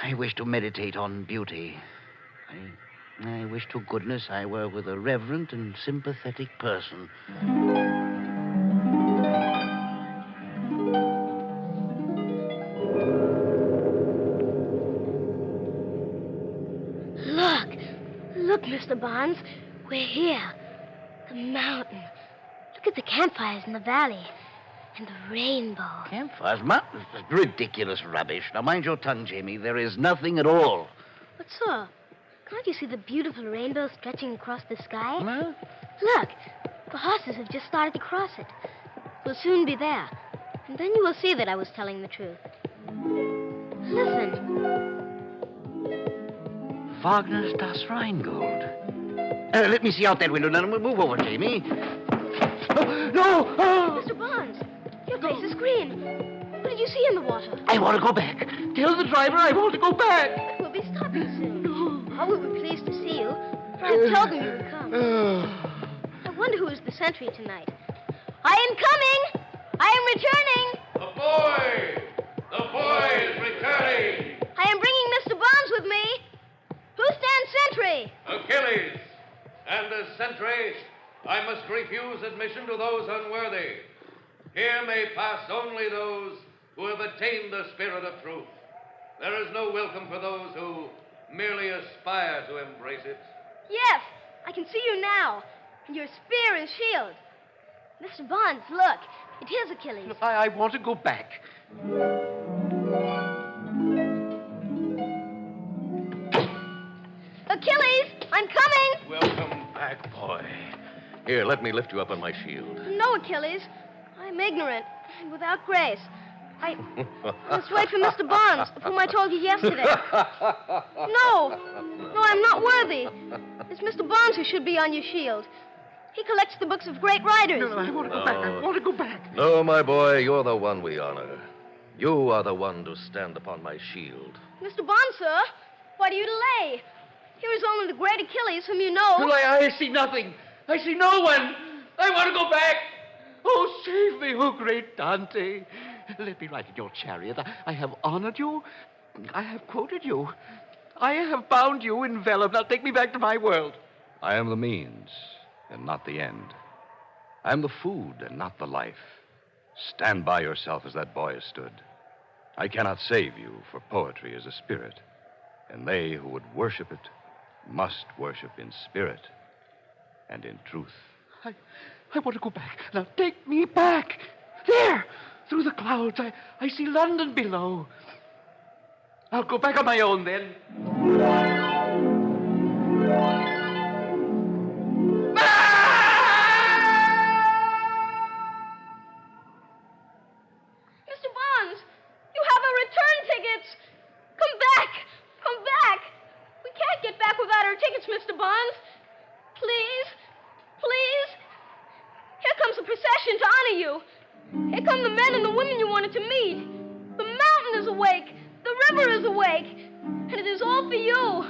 I wish to meditate on beauty. I wish to goodness I were with a reverent and sympathetic person. Look, Mr. Bonds. We're here. The mountain. Look at the campfires in the valley. And the rainbow. Campfires? Ridiculous rubbish. Now, mind your tongue, Jamie. There is nothing at all. But, sir, can't you see the beautiful rainbow stretching across the sky? Huh? Look, the horses have just started to cross it. We'll soon be there. And then you will see that I was telling the truth. Listen. Wagner's Das Rheingold. Let me see out that window. Now, move over, Jamie. No! Oh. Mr. Bonds, your face is green. What did you see in the water? I want to go back. Tell the driver I want to go back. But we'll be stopping soon. Oh, we were pleased to see you, for I told them you would come. I wonder who is the sentry tonight. I am coming! I am returning! The boy is returning! I am bringing Mr. Bonds with me. Who stands sentry? Achilles. And as sentry, I must refuse admission to those unworthy. Here may pass only those who have attained the spirit of truth. There is no welcome for those who merely aspire to embrace it. Yes, I can see you now. And your spear and shield. Mr. Bonds, look. It is Achilles. I want to go back. Achilles, I'm coming. Welcome back, boy. Here, let me lift you up on my shield. No, Achilles. I'm ignorant and without grace. I must wait for Mr. Barnes, of whom I told you yesterday. No, I'm not worthy. It's Mr. Barnes who should be on your shield. He collects the books of great writers. No, I want to go back. I want to go back. No, my boy, you're the one we honor. You are the one to stand upon my shield. Mr. Barnes, sir, why do you delay? Here is only the great Achilles, whom you know. I see nothing. I see no one. I want to go back. Oh, save me, oh, great Dante. Let me ride in your chariot. I have honored you. I have quoted you. I have bound you in vellum. Now take me back to my world. I am the means and not the end. I am the food and not the life. Stand by yourself as that boy has stood. I cannot save you, for poetry is a spirit, and they who would worship it must worship in spirit and in truth. I want to go back. Now take me back. There, through the clouds, I see London below. I'll go back on my own then. Mr. Barnes, you have a return ticket. Come back. We can't get back without our tickets, Mr. Barnes. Please. Here comes a procession to honor you. Here come the men and the women you wanted to meet. The mountain is awake. The river is awake. And it is all for you.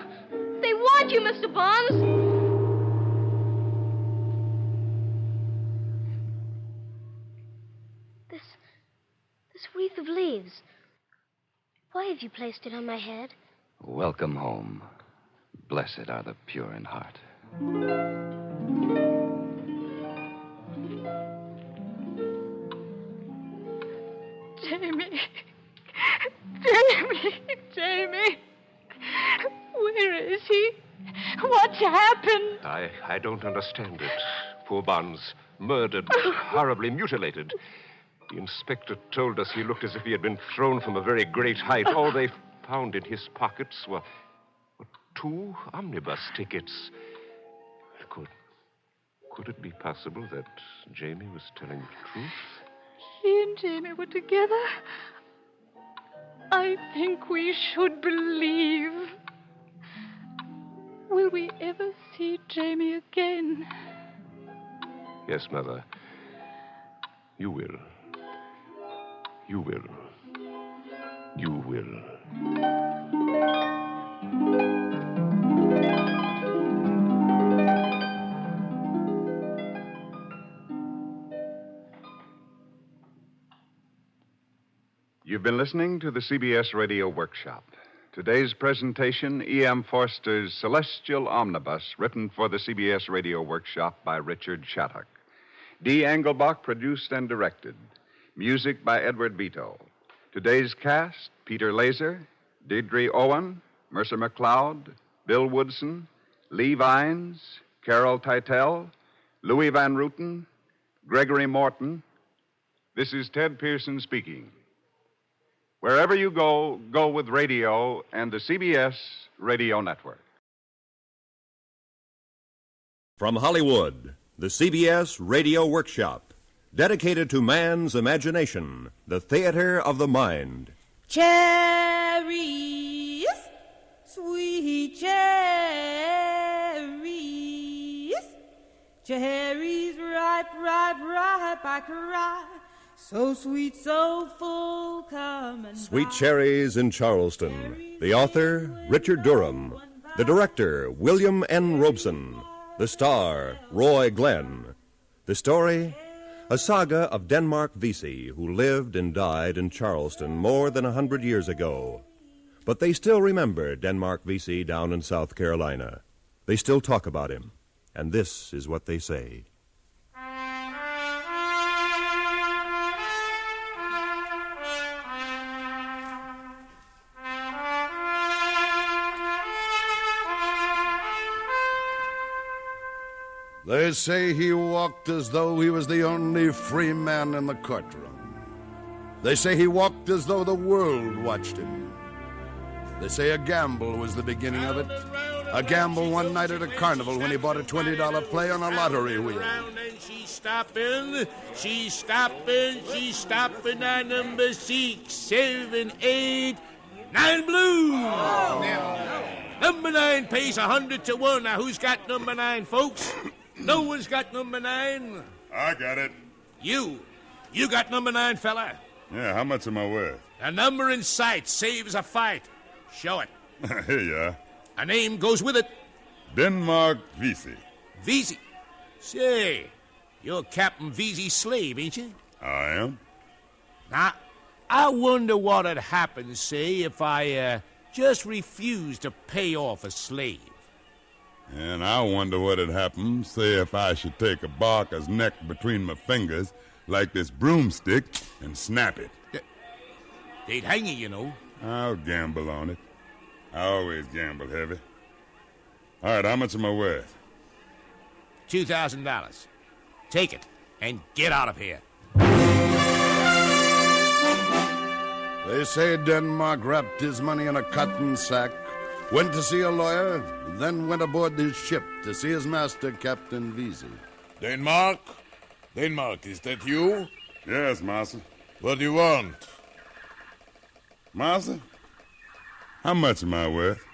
They want you, Mr. Barnes. This wreath of leaves. Why have you placed it on my head? Welcome home. Blessed are the pure in heart. Jamie. Where is he? What's happened? I don't understand it. Poor Barnes, murdered, horribly mutilated. The inspector told us he looked as if he had been thrown from a very great height. All they found in his pockets were 2 omnibus tickets. Could it be possible that Jamie was telling the truth? She and Jamie were together. I think we should believe. Will we ever see Jamie again? Yes, Mother. You will. You will. You will. You've been listening to the CBS Radio Workshop. Today's presentation, E.M. Forster's Celestial Omnibus, written for the CBS Radio Workshop by Richard Shattuck. D. Engelbach produced and directed. Music by Edward Vito. Today's cast, Peter Laser, Deirdre Owen, Mercer McLeod, Bill Woodson, Lee Vines, Carol Teitel, Louis Van Ruten, Gregory Morton. This is Ted Pearson speaking. Wherever you go, go with radio and the CBS Radio Network. From Hollywood, the CBS Radio Workshop, dedicated to man's imagination, the theater of the mind. Cherries, sweet cherries, cherries ripe, ripe, ripe, I cry. So sweet, so full, come and Sweet Cherries in Charleston. The author, Richard Durham. The director, William N. Robeson. The star, Roy Glenn. The story, a saga of Denmark Vesey, who lived and died in Charleston more than 100 years ago. But they still remember Denmark Vesey down in South Carolina. They still talk about him. And this is what they say. They say he walked as though he was the only free man in the courtroom. They say he walked as though the world watched him. They say a gamble was the beginning of it, A gamble one night at a carnival when he bought a $20 play on a lottery wheel. She's stopping at number 6, 7, 8, 9 blue. Number 9 pays 100 to 1. Now, who's got number 9, folks? No one's got number 9. I got it. You got number 9, fella. Yeah, how much am I worth? A number in sight saves a fight. Show it. Here you are. A name goes with it. Denmark Vesey. Vesey. Say, you're Captain Vesey's slave, ain't you? I am. Now, I wonder what'd happen, say, if I just refused to pay off a slave. And I wonder what'd happen, say, if I should take a barker's neck between my fingers like this broomstick and snap it. They'd hang you, know. I'll gamble on it. I always gamble heavy. All right, how much am I worth? $2,000. Take it and get out of here. They say Denmark wrapped his money in a cotton sack, went to see a lawyer, then went aboard his ship to see his master, Captain Vesey. Denmark? Denmark, is that you? Yes, master. What do you want? Master? How much am I worth?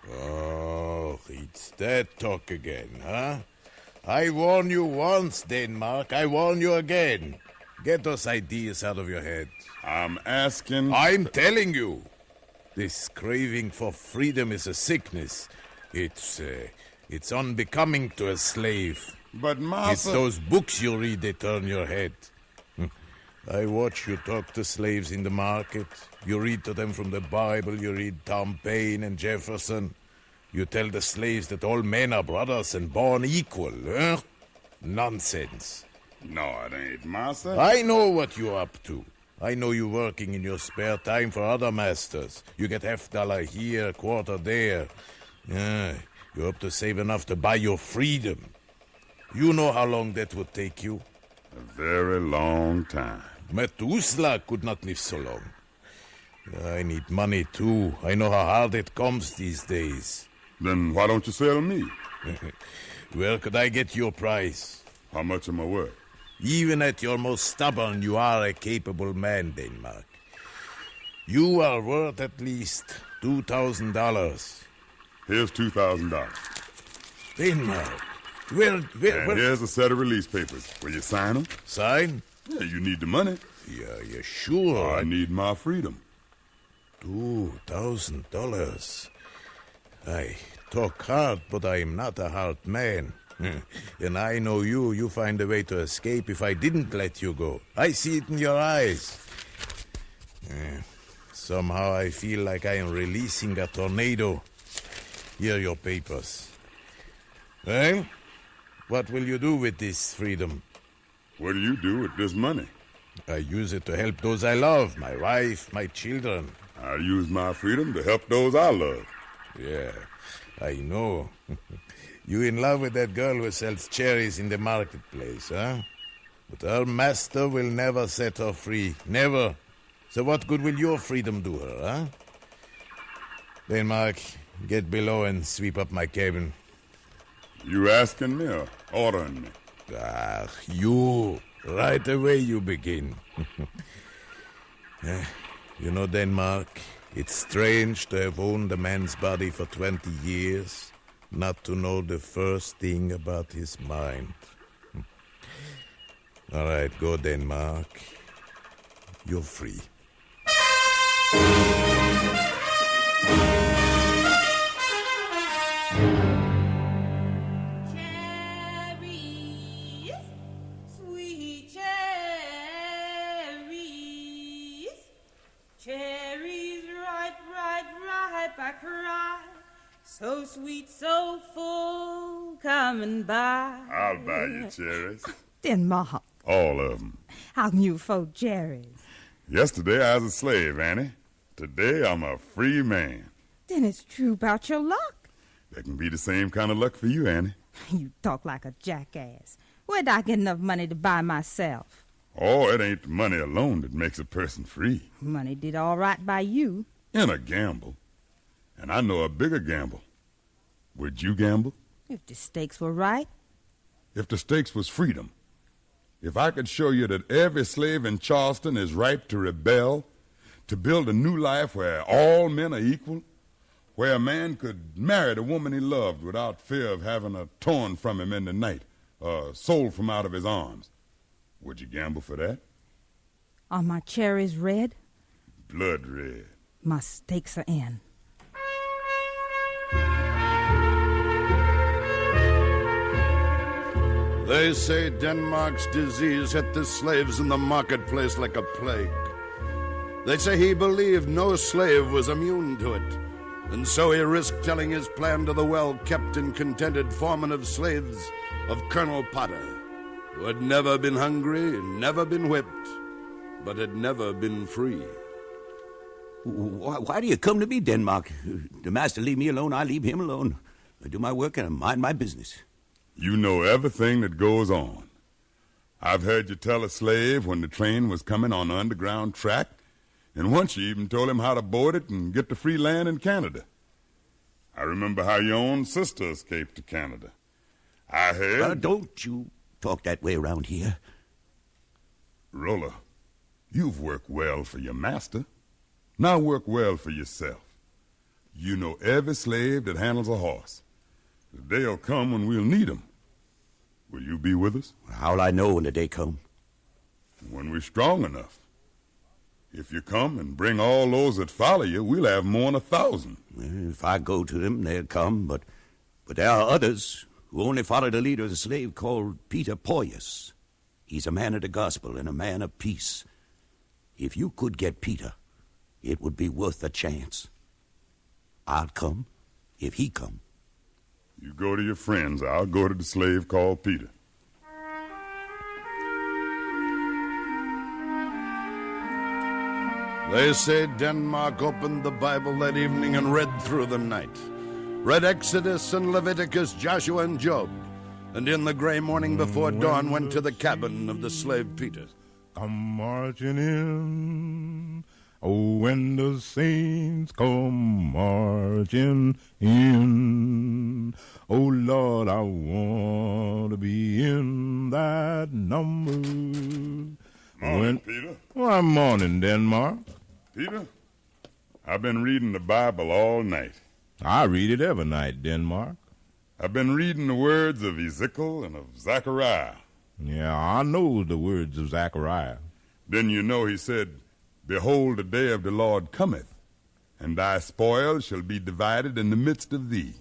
Oh, it's that talk again, huh? I warned you once, Denmark. I warn you again. Get those ideas out of your head. I'm asking... I'm telling you. This craving for freedom is a sickness. It's unbecoming to a slave. But, master... It's those books you read that turn your head. I watch you talk to slaves in the market. You read to them from the Bible. You read Tom Paine and Jefferson. You tell the slaves that all men are brothers and born equal, huh? Nonsense. No, it ain't, master. I know what you're up to. I know you working in your spare time for other masters. You get $50 here, $quarter there. Yeah, you hope to save enough to buy your freedom. You know how long that would take you? A very long time. Methuselah could not live so long. I need money, too. I know how hard it comes these days. Then why don't you sell me? Where could I get your price? How much am I worth? Even at your most stubborn, you are a capable man, Denmark. You are worth at least $2,000. Here's $2,000. Denmark, where... And here's a set of release papers. Will you sign them? Sign? Yeah, you need the money. Yeah, you sure? I need my freedom. $2,000. I talk hard, but I am not a hard man. And I know you find a way to escape if I didn't let you go. I see it in your eyes. Somehow I feel like I am releasing a tornado. Here are your papers. Well, what will you do with this freedom? What do you do with this money? I use it to help those I love, my wife, my children. I use my freedom to help those I love. Yeah, I know. You in love with that girl who sells cherries in the marketplace, huh? But her master will never set her free. Never. So what good will your freedom do her, huh? Denmark, get below and sweep up my cabin. You asking me or ordering me? You. Right away you begin. You know, Denmark, it's strange to have owned a man's body for 20 years, not to know the first thing about his mind. All right, go, Denmark. You're free. Cherries ripe, I cry. So sweet, so full, coming by. I'll buy you cherries. Denmark. All of them. How new folk cherries. Yesterday I was a slave, Annie. Today I'm a free man. Then it's true about your luck. That can be the same kind of luck for you, Annie. You talk like a jackass. Where'd I get enough money to buy myself? Oh, it ain't the money alone that makes a person free. Money did all right by you. In a gamble. And I know a bigger gamble. Would you gamble? If the stakes were right. If the stakes was freedom. If I could show you that every slave in Charleston is ripe to rebel, to build a new life where all men are equal, where a man could marry the woman he loved without fear of having her torn from him in the night or sold from out of his arms, would you gamble for that? Are my cherries red? Blood red. My stakes are in. They say Denmark's disease hit the slaves in the marketplace like a plague. They say he believed no slave was immune to it, and so he risked telling his plan to the well-kept and contented foreman of slaves of Colonel Potter, who had never been hungry, never been whipped, but had never been free. Why do you come to me, Denmark? The master leave me alone, I leave him alone. I do my work and I mind my business. You know everything that goes on. I've heard you tell a slave when the train was coming on the underground track, and once you even told him how to board it and get to free land in Canada. I remember how your own sister escaped to Canada. I heard... Don't you talk that way around here. Roller, you've worked well for your master. Now work well for yourself. You know every slave that handles a horse. The day'll come when we'll need 'em. Will you be with us? How'll I know when the day come? When we're strong enough. If you come and bring all those that follow you, we'll have more than 1,000. If I go to them, they'll come, but there are others who only follow the leader of the slave called Peter Poyas. He's a man of the gospel and a man of peace. If you could get Peter, it would be worth a chance. I'll come if he come. You go to your friends. I'll go to the slave called Peter. They say Denmark opened the Bible that evening and read through the night. Read Exodus and Leviticus, Joshua and Job. And in the gray morning before dawn went to the cabin of the slave Peter. Come marching in. Oh, when the saints come marching in. Oh, Lord, I want to be in that number. Morning, Peter. Why, morning, Denmark. Peter, I've been reading the Bible all night. I read it every night, Denmark. I've been reading the words of Ezekiel and of Zechariah. Yeah, I know the words of Zechariah. Then you know he said, Behold, the day of the Lord cometh, and thy spoil shall be divided in the midst of thee.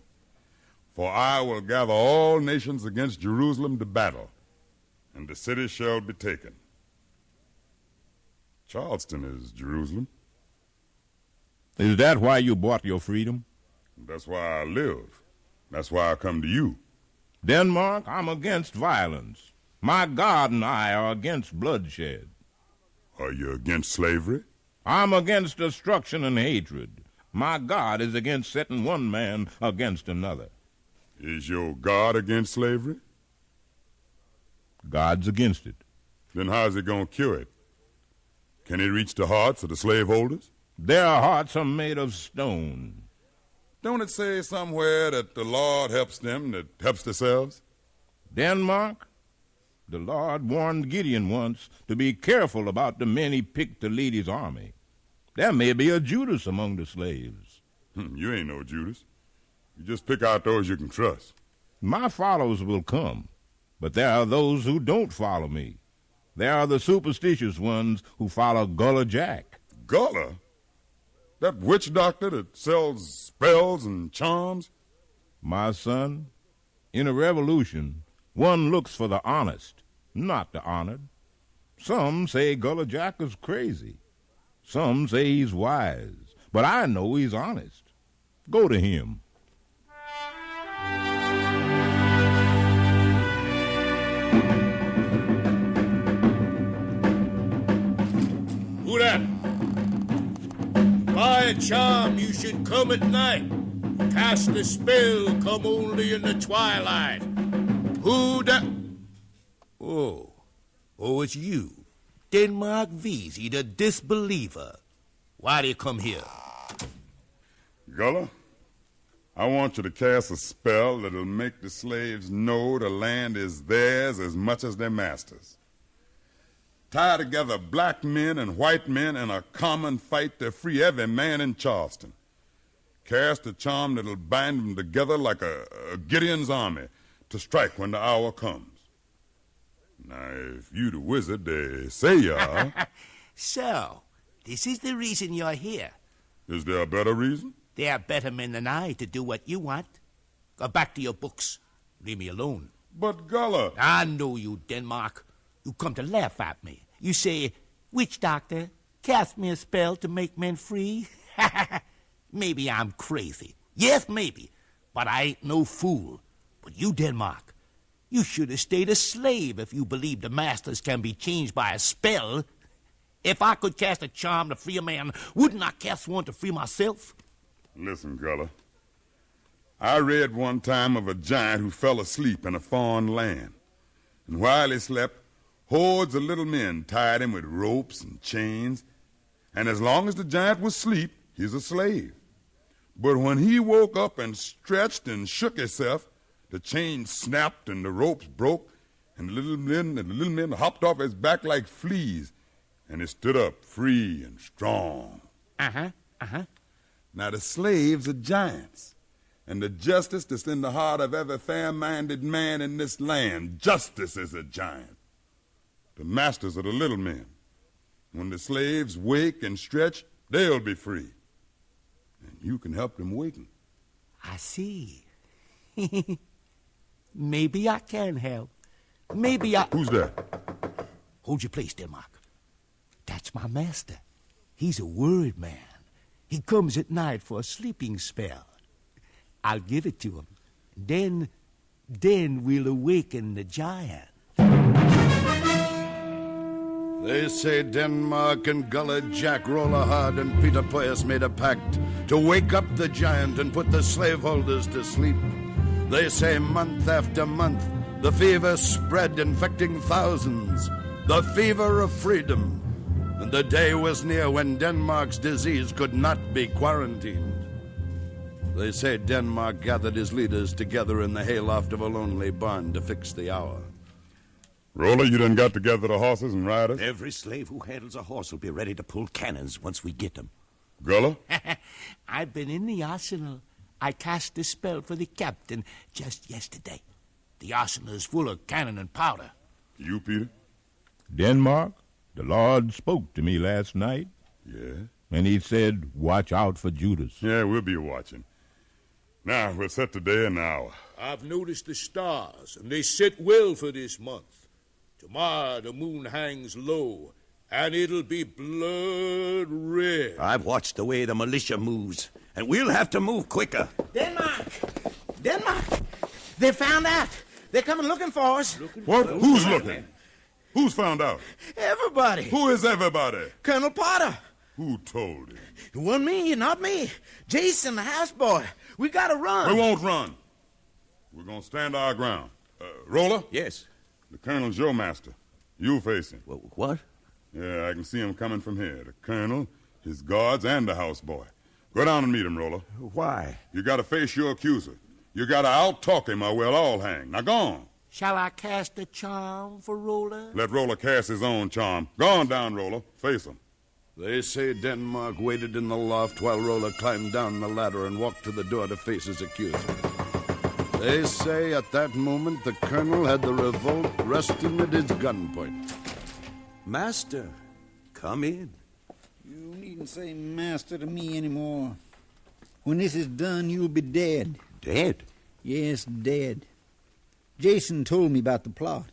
For I will gather all nations against Jerusalem to battle, and the city shall be taken. Charleston is Jerusalem. Is that why you bought your freedom? That's why I live. That's why I come to you. Denmark, I'm against violence. My God and I are against bloodshed. Are you against slavery? I'm against destruction and hatred. My God is against setting one man against another. Is your God against slavery? God's against it. Then how's he going to cure it? Can he reach the hearts of the slaveholders? Their hearts are made of stone. Don't it say somewhere that the Lord helps them that helps themselves? Denmark, the Lord warned Gideon once to be careful about the men he picked to lead his army. There may be a Judas among the slaves. You ain't no Judas. You just pick out those you can trust. My followers will come, but there are those who don't follow me. There are the superstitious ones who follow Gullah Jack. Gullah? That witch doctor that sells spells and charms? My son, in a revolution, one looks for the honest, not the honored. Some say Gullah Jack is crazy. Some say he's wise, but I know he's honest. Go to him. Who that? By a charm, you should come at night. Cast a spell, come only in the twilight. Who that? Oh, it's you. Denmark Vesey, the disbeliever. Why do you come here? Gullah, I want you to cast a spell that'll make the slaves know the land is theirs as much as their masters. Tie together black men and white men in a common fight to free every man in Charleston. Cast a charm that'll bind them together like a Gideon's army to strike when the hour comes. Now, if you the wizard they say you are... So, this is the reason you're here. Is there a better reason? There are better men than I to do what you want. Go back to your books. Leave me alone. But, Gullah... I know you, Denmark. You come to laugh at me. You say, witch doctor, cast me a spell to make men free. Maybe I'm crazy. Yes, maybe. But I ain't no fool. But you, Denmark, you should have stayed a slave if you believe the masters can be changed by a spell. If I could cast a charm to free a man, wouldn't I cast one to free myself? Listen, Gullah. I read one time of a giant who fell asleep in a foreign land. And while he slept, hordes of little men tied him with ropes and chains. And as long as the giant was asleep, he's a slave. But when he woke up and stretched and shook himself, the chains snapped and the ropes broke, and the little men hopped off his back like fleas, and he stood up free and strong. Now the slaves are giants, and the justice that's in the heart of every fair-minded man in this land, justice is a giant. The masters are the little men. When the slaves wake and stretch, they'll be free. And you can help them waken. I see. Maybe I can help. Maybe I... Who's that? Hold your place, Denmark. That's my master. He's a word man. He comes at night for a sleeping spell. I'll give it to him. Then we'll awaken the giant. They say Denmark and Gullah Jack Rollerhard and Peter Poyas made a pact to wake up the giant and put the slaveholders to sleep. They say month after month the fever spread, infecting thousands. The fever of freedom. And the day was near when Denmark's disease could not be quarantined. They say Denmark gathered his leaders together in the hayloft of a lonely barn to fix the hour. Roller, you done got together the horses and riders? Every slave who handles a horse will be ready to pull cannons once we get them. Gullah? I've been in the arsenal. I cast a spell for the captain just yesterday. The arsenal is full of cannon and powder. You, Peter? Denmark, the Lord spoke to me last night. Yeah? And he said, watch out for Judas. Yeah, we'll be watching. Now, we'll set the day and hour. I've noticed the stars, and they sit well for this month. Tomorrow the moon hangs low, and it'll be blood red. I've watched the way the militia moves, and we'll have to move quicker. Denmark! They found out. They're coming looking for us. What? Who's looking? Who's found out? Everybody. Who is everybody? Colonel Potter. Who told him? It wasn't me, not me. Jason, the houseboy. We gotta run. We won't run. We're gonna stand our ground. Roller? Yes? The colonel's your master. You face him. What? Yeah, I can see him coming from here. The colonel, his guards, and the houseboy. Go down and meet him, Roller. Why? You gotta face your accuser. You gotta out-talk him or we'll all hang. Now go on. Shall I cast a charm for Roller? Let Roller cast his own charm. Go on down, Roller. Face him. They say Denmark waited in the loft while Roller climbed down the ladder and walked to the door to face his accuser. They say at that moment the colonel had the revolt resting at his gunpoint. Master, come in. You needn't say master to me anymore. When this is done, you'll be dead. Dead? Yes, dead. Jason told me about the plot.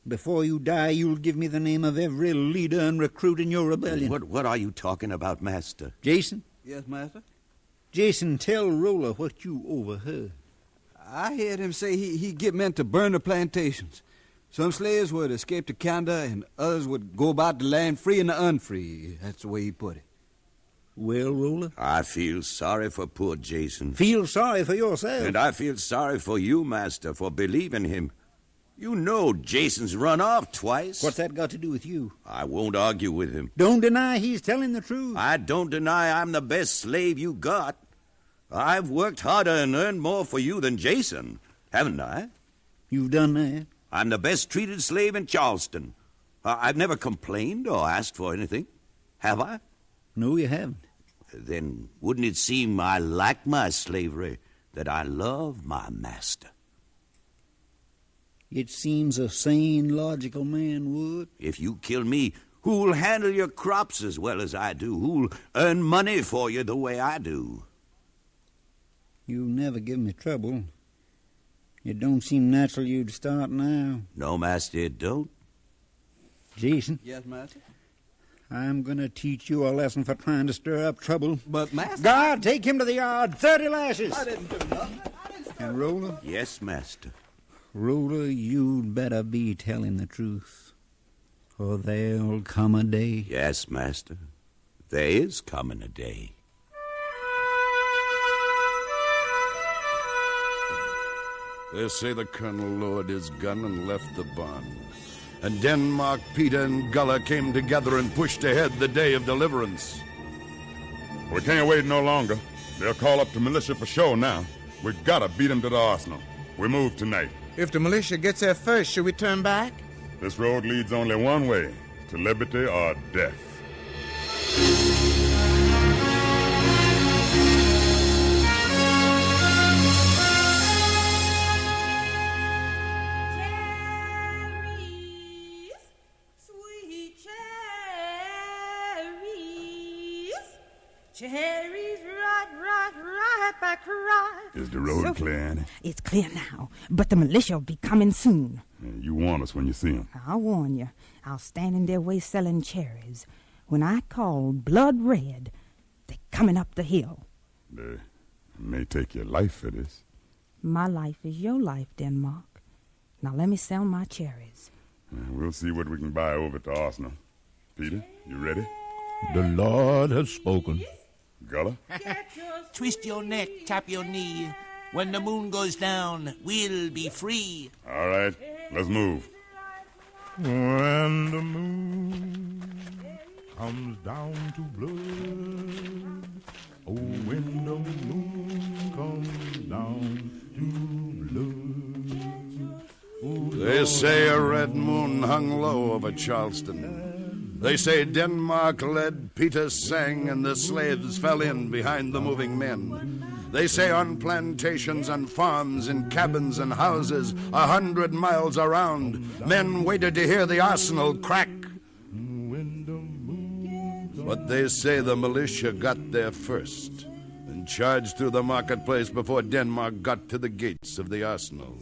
Before you die, you'll give me the name of every leader and recruit in your rebellion. What are you talking about, Master? Jason? Yes, Master? Jason, tell Roller what you overheard. I heard him say he'd get men to burn the plantations. Some slaves would escape to Canada, and others would go about the land free and the unfree. That's the way he put it. Well, Roller? I feel sorry for poor Jason. Feel sorry for yourself. And I feel sorry for you, Master, for believing him. You know Jason's run off twice. What's that got to do with you? I won't argue with him. Don't deny he's telling the truth. I don't deny I'm the best slave you got. I've worked harder and earned more for you than Jason, haven't I? You've done that? I'm the best treated slave in Charleston. I've never complained or asked for anything, have I? No, you haven't. Then wouldn't it seem I like my slavery, that I love my master? It seems a sane, logical man would. If you kill me, who'll handle your crops as well as I do? Who'll earn money for you the way I do? You never give me trouble. It don't seem natural you'd start now. No, master, it don't. Jason? Yes, master? I'm going to teach you a lesson for trying to stir up trouble. But, master... Guard, take him to the yard. 30 lashes. I didn't do nothing. And Roller? Yes, master. Roller, you'd better be telling the truth, or there'll come a day. Yes, master. There is coming a day. They say the colonel lowered his gun and left the barn. And Denmark, Peter, and Gullah came together and pushed ahead the day of deliverance. We can't wait no longer. They'll call up the militia for sure now. We gotta beat them to the arsenal. We move tonight. If the militia gets there first, should we turn back? This road leads only one way, to liberty or death. Cherries, right back, right. Is the road clear, Annie? It's clear now, but the militia will be coming soon. You warn us when you see them. I'll warn you. I'll stand in their way selling cherries. When I call blood red, they're coming up the hill. They may take your life for this. My life is your life, Denmark. Now let me sell my cherries. We'll see what we can buy over at the arsenal. Peter, you ready? The Lord has spoken. Gullah? Twist your neck, tap your knee. When the moon goes down, we'll be free. All right, let's move. When the moon comes down to blood, oh, when the moon comes down to blood. They say a red moon hung low over Charleston. They say Denmark led, Peter sang, and the slaves fell in behind the moving men. They say on plantations and farms, in cabins and houses, 100 miles around, men waited to hear the arsenal crack. But they say the militia got there first and charged through the marketplace before Denmark got to the gates of the arsenal.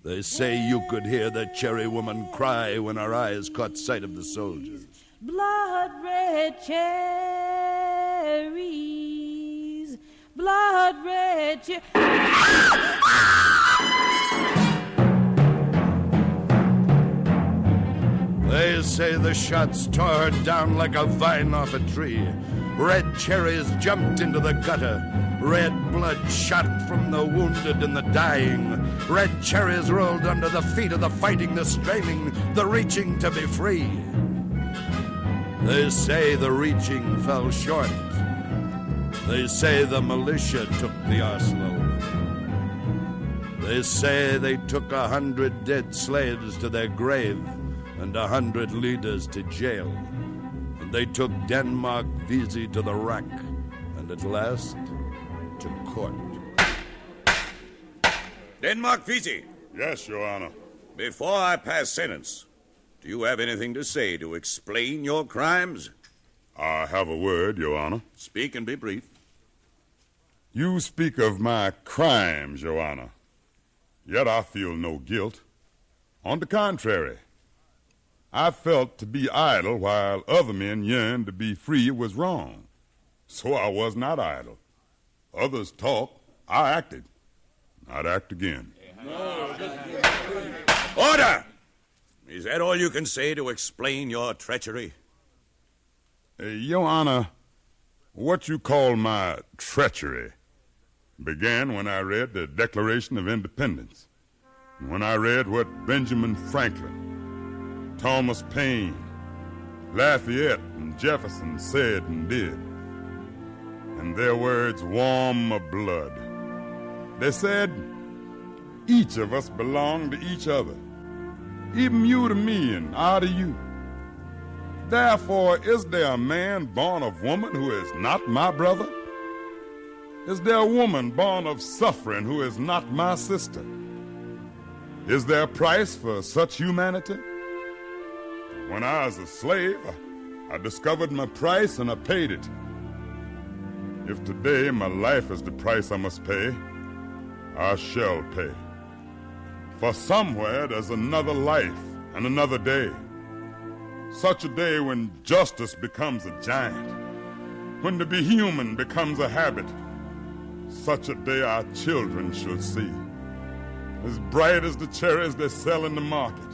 They say you could hear the cherry woman cry when her eyes caught sight of the soldiers. Blood red cherries, blood red cherries. They say the shots tore her down like a vine off a tree. Red cherries jumped into the gutter. Red blood shot from the wounded and the dying. Red cherries rolled under the feet of the fighting, the straining, the reaching to be free. They say the reaching fell short. They say the militia took the arsenal. They say they took 100 dead slaves to their grave and 100 leaders to jail. And they took Denmark Vesey to the rack, and at last to court. Denmark Vesey. Yes, Your Honor. Before I pass sentence, do you have anything to say to explain your crimes? I have a word, Your Honor. Speak and be brief. You speak of my crimes, Your Honor. Yet I feel no guilt. On the contrary, I felt to be idle while other men yearned to be free was wrong. So I was not idle. Others talked, I acted. I'd act again. Order! Is that all you can say to explain your treachery? Your Honor, what you call my treachery began when I read the Declaration of Independence, when I read what Benjamin Franklin, Thomas Paine, Lafayette, and Jefferson said and did. and their words warm my blood. They said, each of us belong to each other, even you to me and I to you. Therefore, is there a man born of woman who is not my brother? Is there a woman born of suffering who is not my sister? Is there a price for such humanity? When I was a slave, I discovered my price and I paid it. If today my life is the price I must pay, I shall pay. For somewhere there's another life and another day. Such a day when justice becomes a giant, when to be human becomes a habit. Such a day our children shall see, as bright as the cherries they sell in the market,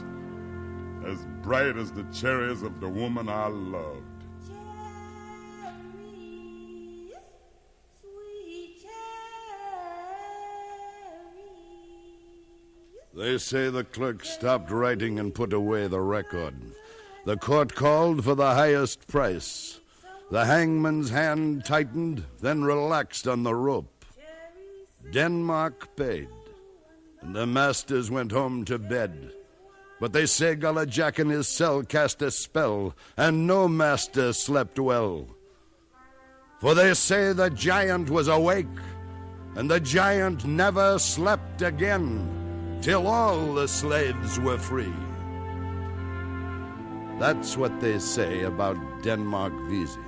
as bright as the cherries of the woman I loved. They say the clerk stopped writing and put away the record. The court called for the highest price. The hangman's hand tightened, then relaxed on the rope. Denmark paid, and the masters went home to bed. But they say Gullah Jack in his cell cast a spell, and no master slept well. For they say the giant was awake, and the giant never slept again, till all the slaves were free. That's what they say about Denmark Vesey.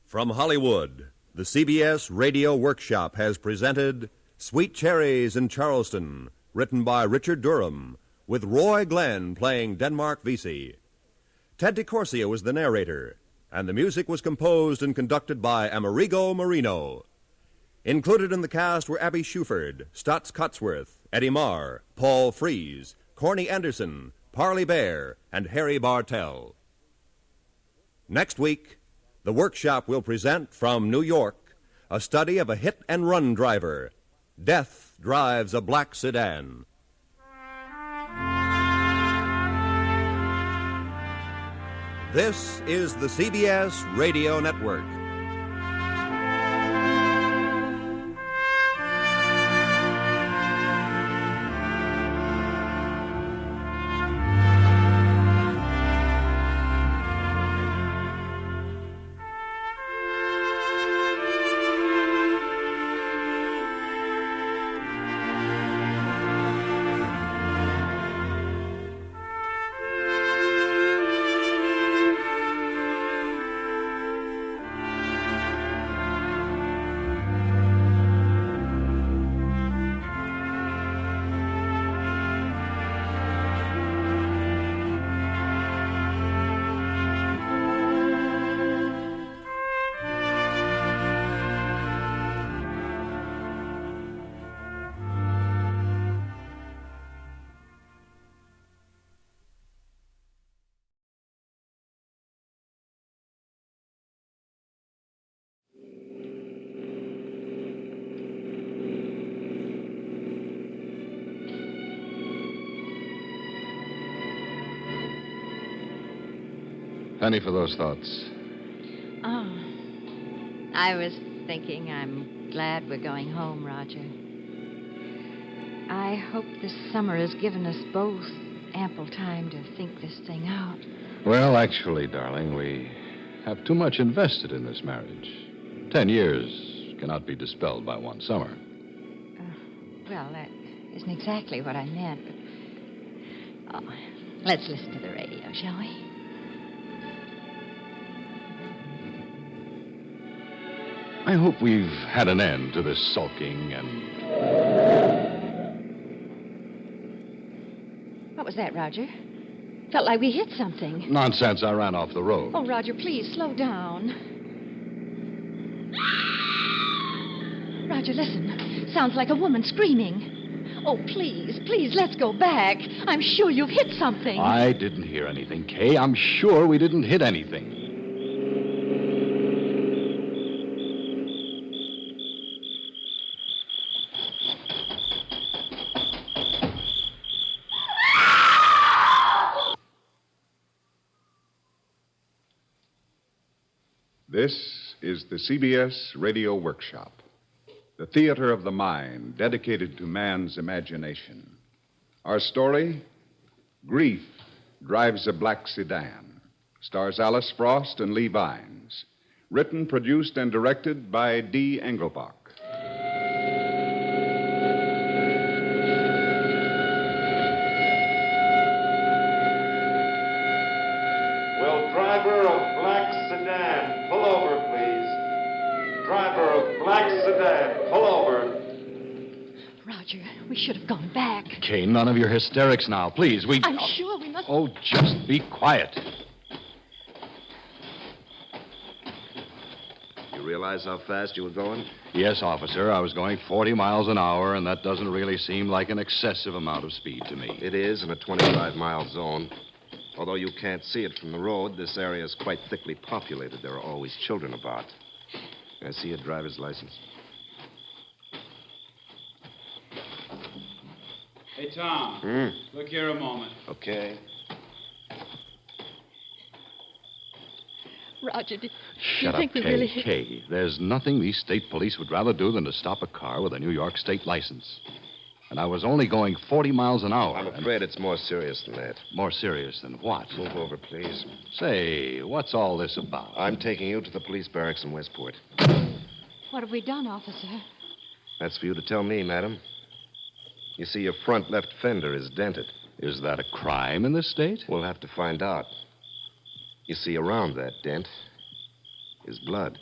From Hollywood, the CBS Radio Workshop has presented Sweet Cherries in Charleston, written by Richard Durham, with Roy Glenn playing Denmark Vesey. Ted DeCorsia was the narrator, and the music was composed and conducted by Amerigo Marino. Included in the cast were Abby Shuford, Stotts Cotsworth, Eddie Marr, Paul Frees, Corny Anderson, Parley Bear, and Harry Bartell. Next week, the Workshop will present from New York a study of a hit-and-run driver. Death drives a black sedan. This is the CBS Radio Network. Penny for those thoughts. Oh, I was thinking I'm glad we're going home, Roger. I hope this summer has given us both ample time to think this thing out. Well, actually, darling, we have too much invested in this marriage. 10 years cannot be dispelled by one summer. Well, that isn't exactly what I meant, but... Oh, let's listen to the radio, shall we? I hope we've had an end to this sulking and... What was that, Roger? Felt like we hit something. Nonsense, I ran off the road. Oh, Roger, please, slow down. Roger, listen. Sounds like a woman screaming. Oh, please, please, let's go back. I'm sure you've hit something. I didn't hear anything, Kay. I'm sure we didn't hit anything. This is the CBS Radio Workshop, the theater of the mind dedicated to man's imagination. Our story, Grief Drives a Black Sedan, stars Alice Frost and Lee Vines. Written, produced, and directed by D. Engelbach. Will driver of black sedan pull over, please? Driver of black sedan, pull over. Roger, we should have gone back. Kay, none of your hysterics now. Please, I'm sure we must... Oh, just be quiet. You realize how fast you were going? Yes, officer, I was going 40 miles an hour, and that doesn't really seem like an excessive amount of speed to me. It is in a 25-mile zone. Although you can't see it from the road, this area is quite thickly populated. There are always children about. Can I see your driver's license? Hey, Tom. Look here a moment. Okay. Roger, do you Shut think up, we Kay. really... Kay, there's nothing these state police would rather do than to stop a car with a New York state license. And I was only going 40 miles an hour. I'm afraid it's more serious than that. More serious than what? Move over, please. Say, what's all this about? I'm taking you to the police barracks in Westport. What have we done, officer? That's for you to tell me, madam. You see, your front left fender is dented. Is that a crime in this state? We'll have to find out. You see, around that dent is blood.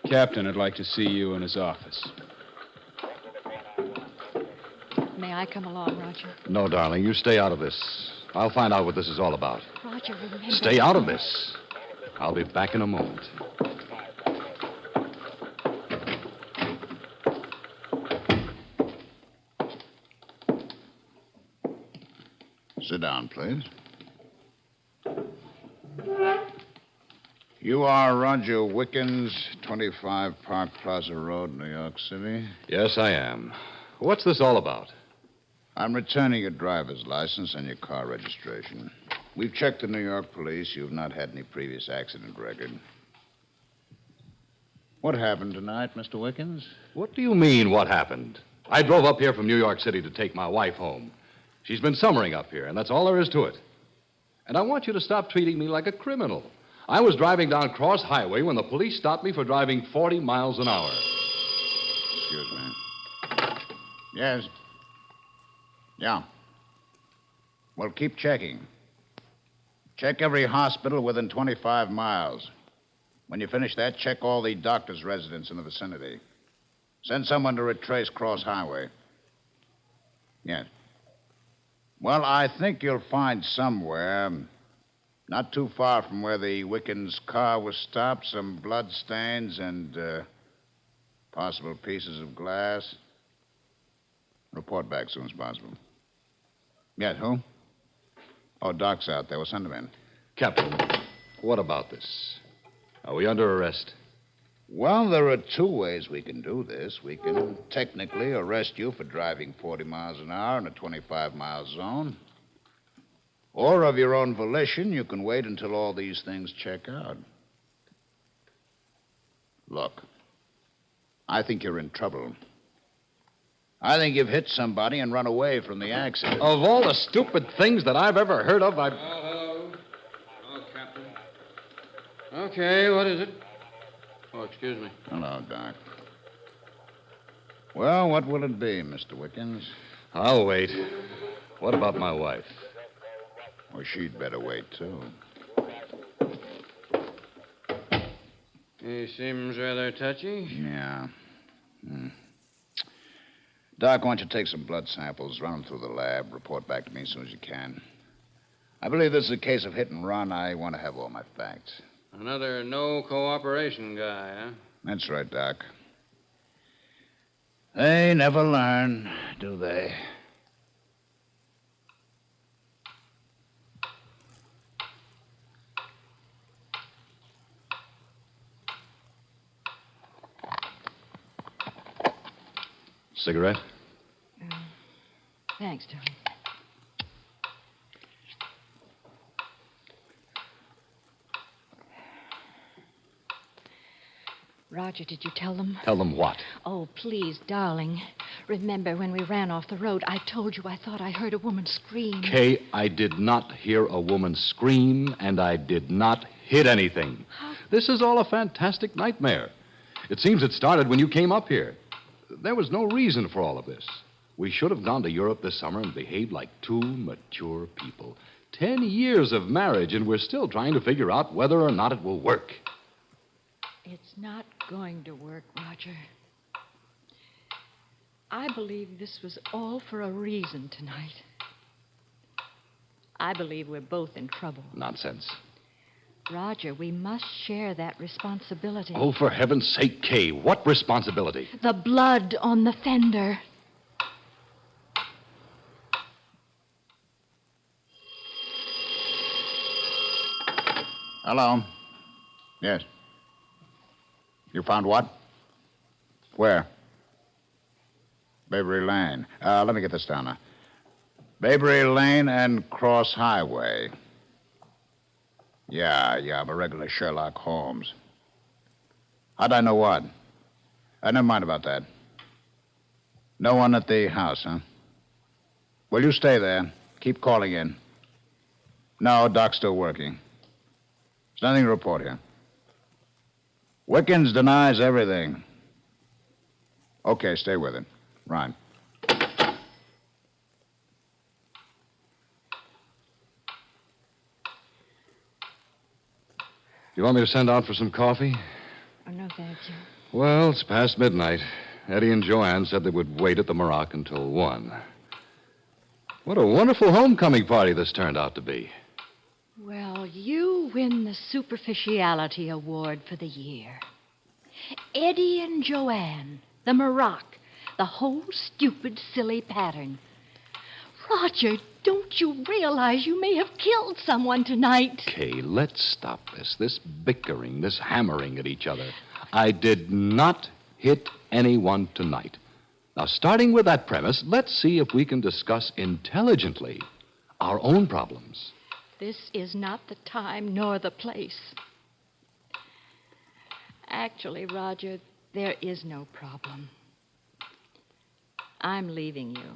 Captain, I'd like to see you in his office. May I come along, Roger? No, darling, you stay out of this. I'll find out what this is all about. Roger, remember... Stay out of this. I'll be back in a moment. Sit down, please. You are Roger Wickens, 25 Park Plaza Road, New York City? Yes, I am. What's this all about? I'm returning your driver's license and your car registration. We've checked the New York police. You've not had any previous accident record. What happened tonight, Mr. Wickens? What do you mean, what happened? I drove up here from New York City to take my wife home. She's been summering up here, and that's all there is to it. And I want you to stop treating me like a criminal. I was driving down Cross Highway when the police stopped me for driving 40 miles an hour. Excuse me. Yes. Yeah. Well, keep checking. Check every hospital within 25 miles. When you finish that, check all the doctor's residence in the vicinity. Send someone to retrace Cross Highway. Yes. Well, I think you'll find somewhere, not too far from where the Wickens' car was stopped, some blood stains and possible pieces of glass. Report back as soon as possible. Yes, who? Oh, Doc's out there. We'll send him in. Captain, what about this? Are we under arrest? Well, there are two ways we can do this. We can technically arrest you for driving 40 miles an hour in a 25-mile zone. Or of your own volition, you can wait until all these things check out. Look, I think you're in trouble. I think you've hit somebody and run away from the accident. Of all the stupid things that I've ever heard of, Hello. Hello, Captain. Okay, what is it? Oh, excuse me. Hello, Doc. Well, what will it be, Mr. Wickens? I'll wait. What about my wife? Well, she'd better wait, too. He seems rather touchy. Yeah. Doc, why don't you take some blood samples, run them through the lab, report back to me as soon as you can. I believe this is a case of hit and run. I want to have all my facts. Another no cooperation guy, huh? That's right, Doc. They never learn, do they? Cigarette? Thanks, darling. Roger, did you tell them? Tell them what? Oh, please, darling. Remember when we ran off the road, I told you I thought I heard a woman scream. Kay, I did not hear a woman scream, and I did not hit anything. This is all a fantastic nightmare. It seems it started when you came up here. There was no reason for all of this. We should have gone to Europe this summer and behaved like two mature people. 10 years of marriage, and we're still trying to figure out whether or not it will work. It's not going to work, Roger. I believe this was all for a reason tonight. I believe we're both in trouble. Nonsense. Roger, we must share that responsibility. Oh, for heaven's sake, Kay, what responsibility? The blood on the fender. Hello. Yes. You found what? Where? Bayberry Lane. Let me get this down now. Bayberry Lane and Cross Highway. Yeah, I'm a regular Sherlock Holmes. How'd I know what? Never mind about that. No one at the house, huh? Well, you stay there. Keep calling in. No, Doc's still working. There's nothing to report here. Wickens denies everything. Okay, stay with it. Right. You want me to send out for some coffee? Oh, no, thank you. Well, it's past midnight. Eddie and Joanne said they would wait at the Maroc until 1. What a wonderful homecoming party this turned out to be. Well, you win the Superficiality Award for the year. Eddie and Joanne, the Maroc, the whole stupid, silly pattern. Roger, don't you realize you may have killed someone tonight? Kay, let's stop this bickering, this hammering at each other. I did not hit anyone tonight. Now, starting with that premise, let's see if we can discuss intelligently our own problems. This is not the time nor the place. Actually, Roger, there is no problem. I'm leaving you.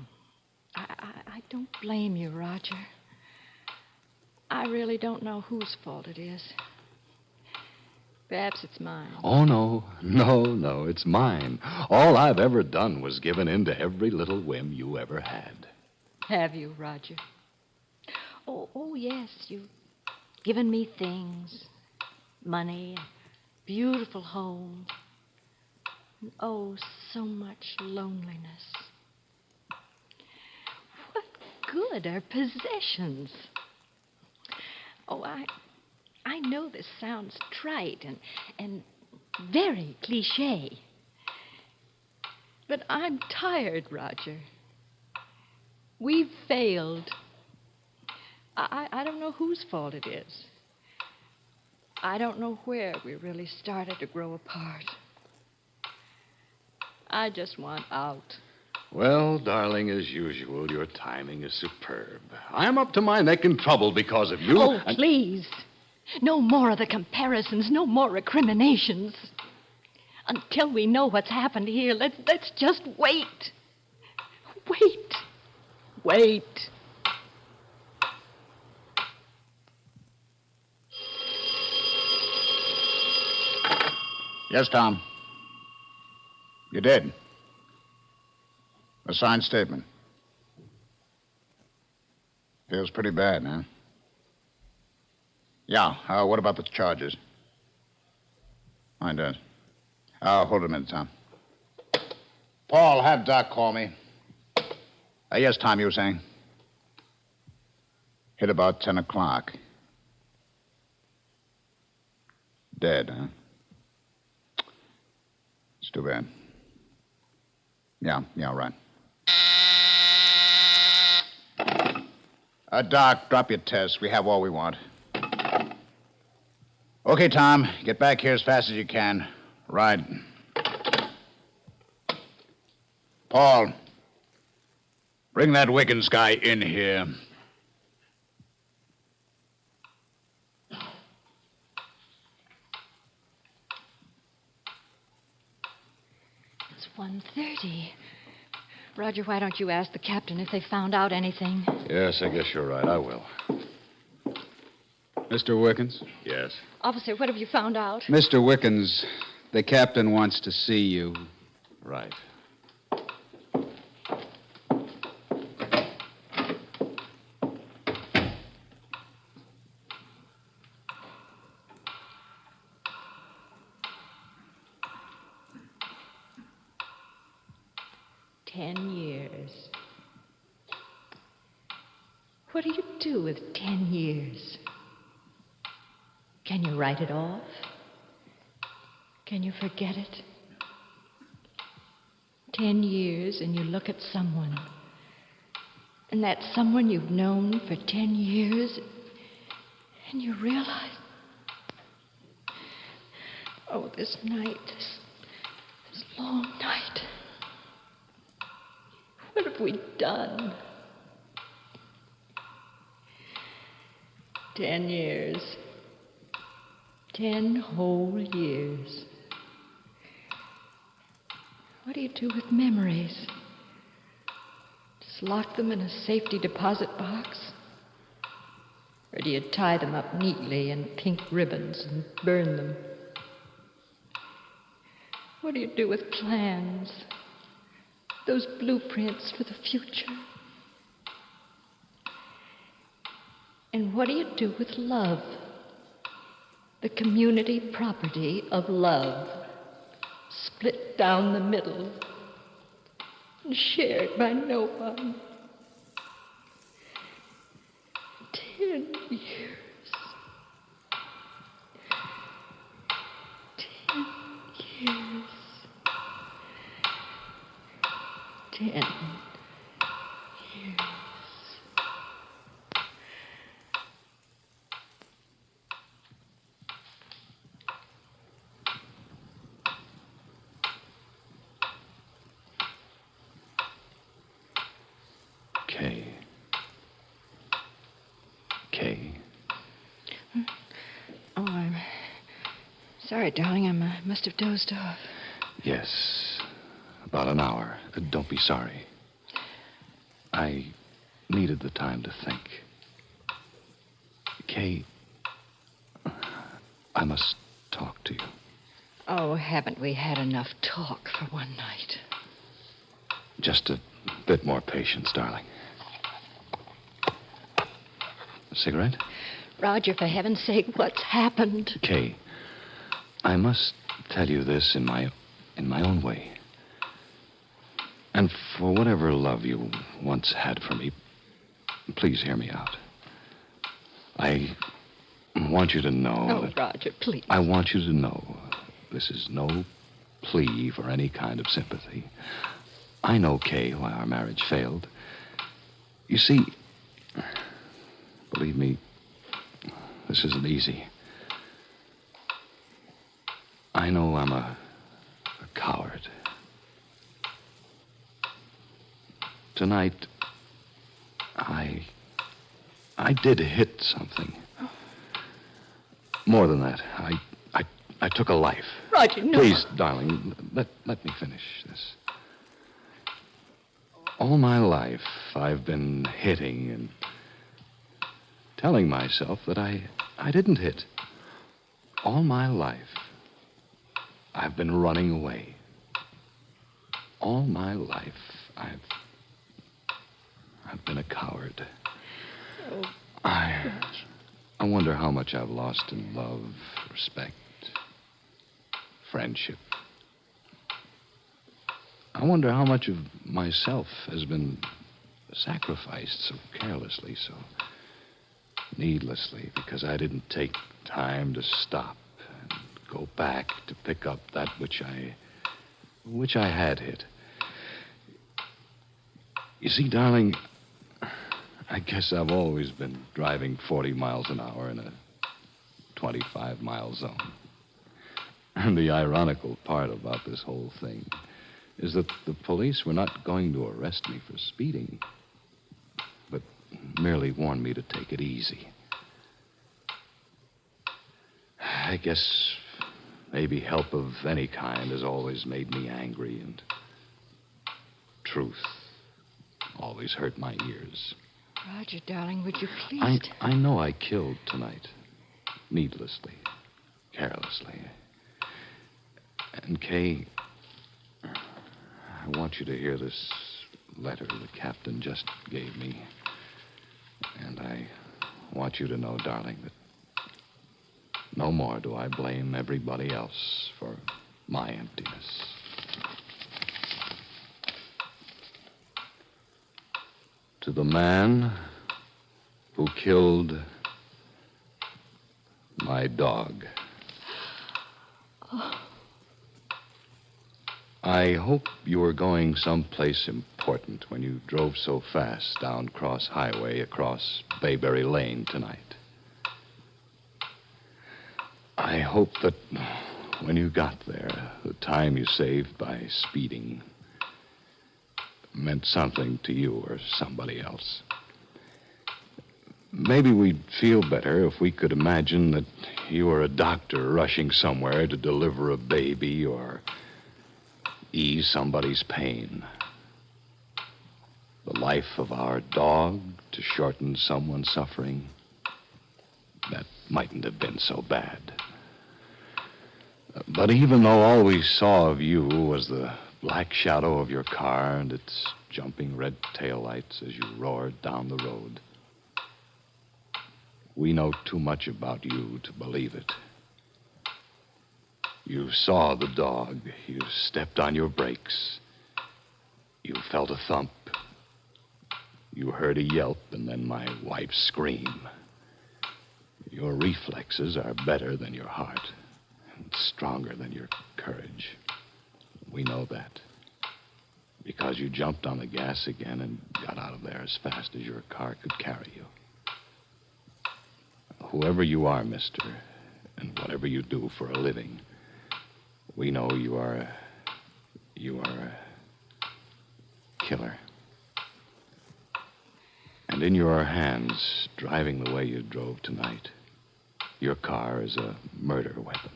I don't blame you, Roger. I really don't know whose fault it is. Perhaps it's mine. Oh, no, it's mine. All I've ever done was given in to every little whim you ever had. Have you, Roger? Oh, yes, you've given me things, money, a beautiful home, and oh, so much loneliness. What good are possessions? Oh, I know this sounds trite and very cliché, but I'm tired, Roger. We've failed. I don't know whose fault it is. I don't know where we really started to grow apart. I just want out. Well, darling, as usual, your timing is superb. I'm up to my neck in trouble because of you. Oh, please. No more of the comparisons, no more recriminations. Until we know what's happened here, let's just wait. Wait. Yes, Tom. You did. A signed statement. Feels pretty bad, huh? Yeah, what about the charges? Mine does. Hold a minute, Tom. Paul, have Doc call me. Yes, Tom, you were saying? Hit about 10 o'clock. Dead, huh? It's too bad. Yeah, right. Doc, drop your test. We have all we want. Okay, Tom, get back here as fast as you can. Right. Paul, bring that Wiggins guy in here. It's 1:30. Roger, why don't you ask the captain if they found out anything? Yes, I guess you're right. I will. Mr. Wickens? Yes. Officer, what have you found out? Mr. Wickens, the captain wants to see you. Right. What do you do with 10 years? Can you write it off? Can you forget it? 10 years and you look at someone, and that someone you've known for 10 years, and you realize, oh, this night, this long night, what have we done? 10 years. 10 whole years. What do you do with memories? Just lock them in a safety deposit box? Or do you tie them up neatly in pink ribbons and burn them? What do you do with plans? Those blueprints for the future? And what do you do with love? The community property of love, split down the middle and shared by no one. 10 years. 10 years. 10 years. Oh, I'm sorry, darling. I must have dozed off. Yes, about an hour. Don't be sorry. I needed the time to think. Kay, I must talk to you. Oh, haven't we had enough talk for one night? Just a bit more patience, darling. A cigarette? Roger, for heaven's sake, what's happened? Kay, I must tell you this in my own way. And for whatever love you once had for me, please hear me out. I want you to know Oh, Roger, please. I want you to know this is no plea for any kind of sympathy. I know, Kay, why our marriage failed. You see, believe me, this isn't easy. I know I'm a coward. Tonight, I did hit something. More than that, I took a life. Roger, no. Please, darling, let me finish this. All my life, I've been hitting and telling myself that I didn't hit. All my life, I've been running away. All my life, I've been a coward. Oh, I wonder how much I've lost in love, respect, friendship. I wonder how much of myself has been sacrificed so carelessly, so needlessly, because I didn't take time to stop and go back to pick up that which I had hit. You see, darling, I guess I've always been driving 40 miles an hour in a 25-mile zone. And the ironical part about this whole thing is that the police were not going to arrest me for speeding, but merely warned me to take it easy. I guess maybe help of any kind has always made me angry, and truth always hurt my ears. Roger, darling, would you please... I know I killed tonight. Needlessly. Carelessly. And, Kay, I want you to hear this letter the captain just gave me. And I want you to know, darling, that no more do I blame everybody else for my emptiness. To the man who killed my dog. Oh. I hope you were going someplace important when you drove so fast down Cross Highway across Bayberry Lane tonight. I hope that when you got there, the time you saved by speeding meant something to you or somebody else. Maybe we'd feel better if we could imagine that you were a doctor rushing somewhere to deliver a baby or ease somebody's pain. The life of our dog to shorten someone's suffering, that mightn't have been so bad. But even though all we saw of you was the black shadow of your car and its jumping red taillights as you roared down the road, we know too much about you to believe it. You saw the dog. You stepped on your brakes. You felt a thump. You heard a yelp and then my wife's scream. Your reflexes are better than your heart and stronger than your courage. We know that because you jumped on the gas again and got out of there as fast as your car could carry you. Whoever you are, mister, and whatever you do for a living, we know you are a killer. And in your hands, driving the way you drove tonight, your car is a murder weapon.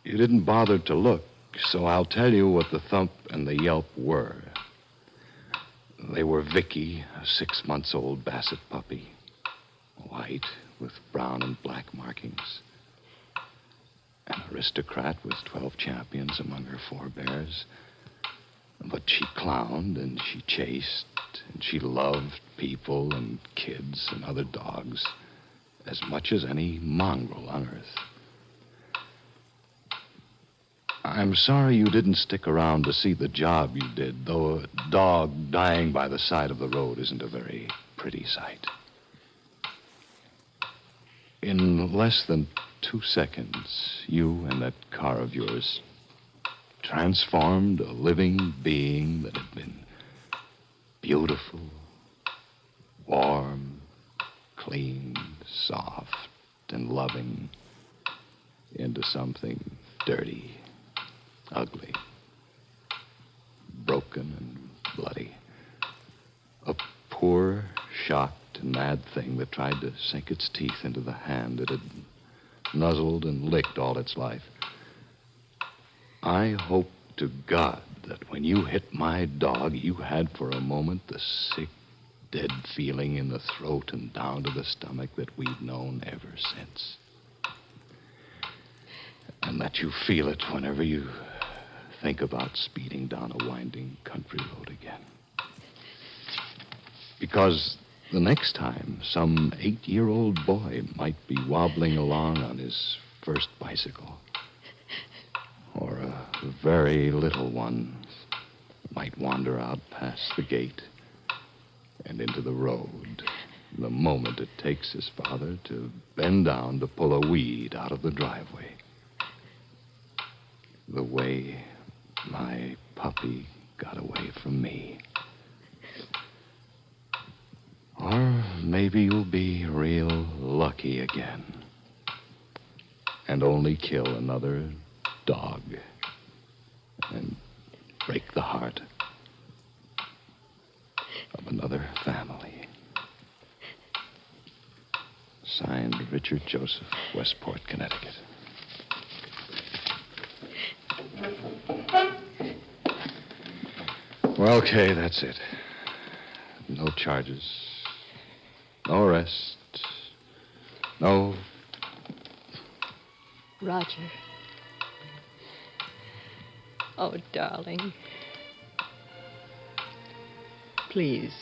You didn't bother to look, so I'll tell you what the thump and the yelp were. They were Vicky, a 6-month-old Basset puppy, white with brown and black markings. An aristocrat with 12 champions among her forebears. But she clowned and she chased and she loved people and kids and other dogs as much as any mongrel on earth. I'm sorry you didn't stick around to see the job you did, though a dog dying by the side of the road isn't a very pretty sight. In less than 2 seconds, you and that car of yours transformed a living being that had been beautiful, warm, clean, soft, and loving into something dirty, ugly, broken and bloody. A poor, shocked, and mad thing that tried to sink its teeth into the hand it had nuzzled and licked all its life. I hope to God that when you hit my dog, you had for a moment the sick, dead feeling in the throat and down to the stomach that we've known ever since. And that you feel it whenever you think about speeding down a winding country road again. Because the next time, some 8-year-old boy might be wobbling along on his first bicycle. Or a very little one might wander out past the gate and into the road the moment it takes his father to bend down to pull a weed out of the driveway. The way my puppy got away from me. Or maybe you'll be real lucky again and only kill another dog and break the heart of another family. Signed, Richard Joseph, Westport, Connecticut. Well, okay, that's it. No charges. No arrest. No. Roger. Oh, darling. Please.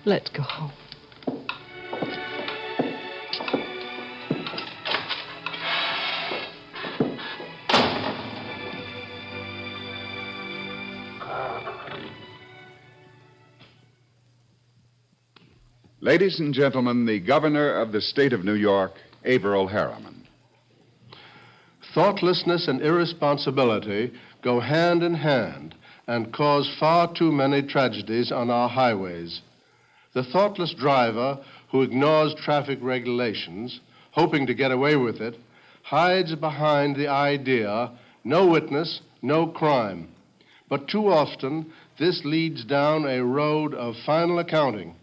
Let's go home. Ladies and gentlemen, the governor of the state of New York, Averill Harriman. Thoughtlessness and irresponsibility go hand in hand and cause far too many tragedies on our highways. The thoughtless driver who ignores traffic regulations, hoping to get away with it, hides behind the idea, no witness, no crime. But too often, this leads down a road of final accounting.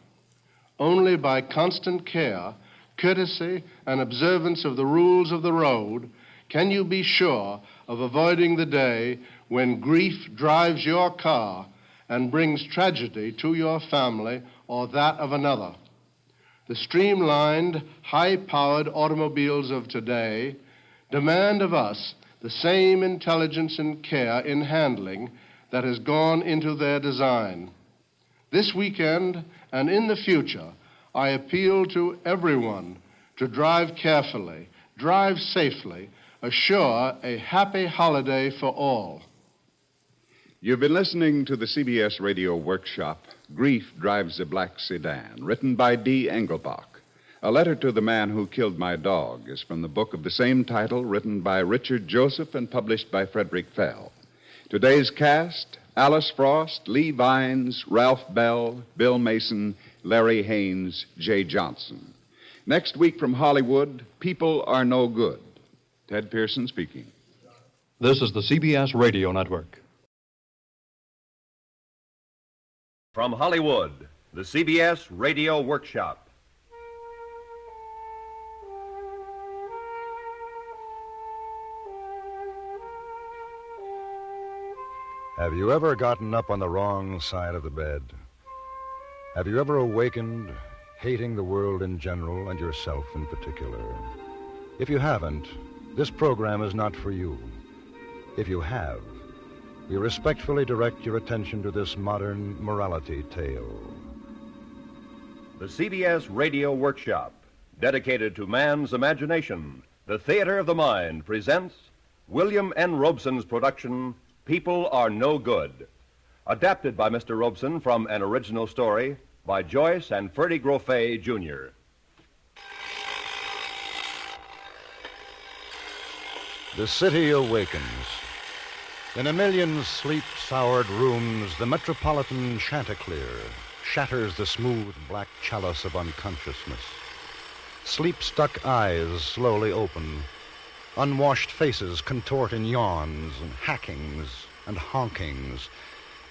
Only by constant care, courtesy, and observance of the rules of the road can you be sure of avoiding the day when grief drives your car and brings tragedy to your family or that of another. The streamlined, high-powered automobiles of today demand of us the same intelligence and care in handling that has gone into their design. This weekend and in the future, I appeal to everyone to drive carefully, drive safely, assure a happy holiday for all. You've been listening to the CBS Radio Workshop, Grief Drives a Black Sedan, written by D. Engelbach. A Letter to the Man Who Killed My Dog is from the book of the same title, written by Richard Joseph and published by Frederick Fell. Today's cast: Alice Frost, Lee Vines, Ralph Bell, Bill Mason, Larry Haynes, Jay Johnson. Next week from Hollywood, People Are No Good. Ted Pearson speaking. This is the CBS Radio Network. From Hollywood, the CBS Radio Workshop. Have you ever gotten up on the wrong side of the bed? Have you ever awakened hating the world in general and yourself in particular? If you haven't, this program is not for you. If you have, we respectfully direct your attention to this modern morality tale. The CBS Radio Workshop, dedicated to man's imagination, the theater of the mind, presents William N. Robeson's production, People Are No Good, adapted by Mr. Robeson from an original story by Joyce and Ferdy Grofé, Jr. The city awakens. In a million sleep-soured rooms, the metropolitan chanticleer shatters the smooth black chalice of unconsciousness. Sleep-stuck eyes slowly open. Unwashed faces contort in yawns and hackings and honkings,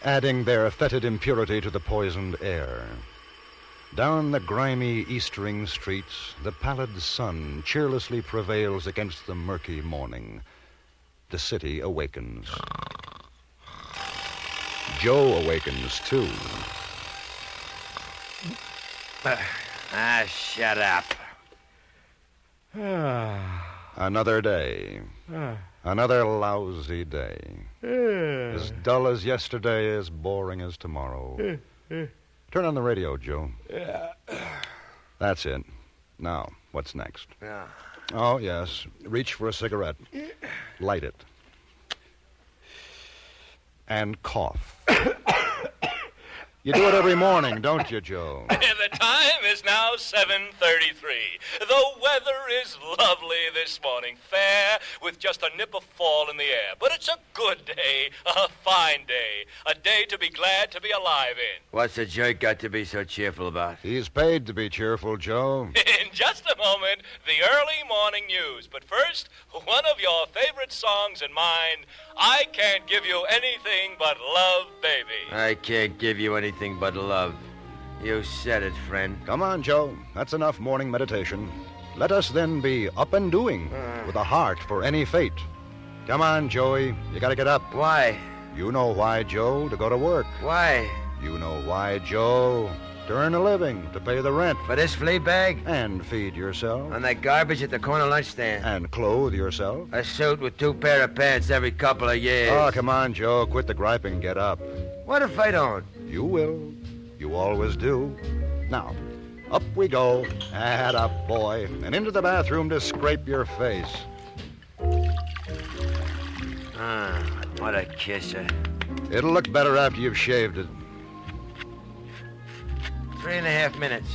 adding their fetid impurity to the poisoned air. Down the grimy eastering streets, the pallid sun cheerlessly prevails against the murky morning. The city awakens. Joe awakens, too. Shut up. Another day. Another lousy day. As dull as yesterday, as boring as tomorrow. Turn on the radio, Joe. That's it. Now, what's next? Oh, yes. Reach for a cigarette. Light it. and cough. You do it every morning, don't you, Joe? The time is now 7:33. The weather is lovely this morning, fair, with just a nip of fall in the air. But it's a good day, a fine day, a day to be glad to be alive in. What's the jerk got to be so cheerful about? He's paid to be cheerful, Joe. In just a moment, the early morning news. But first, one of your favorite songs and mine, I Can't Give You Anything But Love, Baby. I can't give you anything but love. You said it, friend. Come on, Joe. That's enough morning meditation. Let us then be up and doing, with a heart for any fate. Come on, Joey. You gotta get up. Why? You know why, Joe, to go to work. Why? You know why, Joe, to earn a living, to pay the rent. For this flea bag? And feed yourself. On that garbage at the corner lunch stand. And clothe yourself. A suit with 2 pair of pants every couple of years. Oh, come on, Joe. Quit the griping and get up. What if I don't? You will. You always do. Now, up we go. Add up, boy. And into the bathroom to scrape your face. What a kisser. It'll look better after you've shaved it. 3.5 minutes.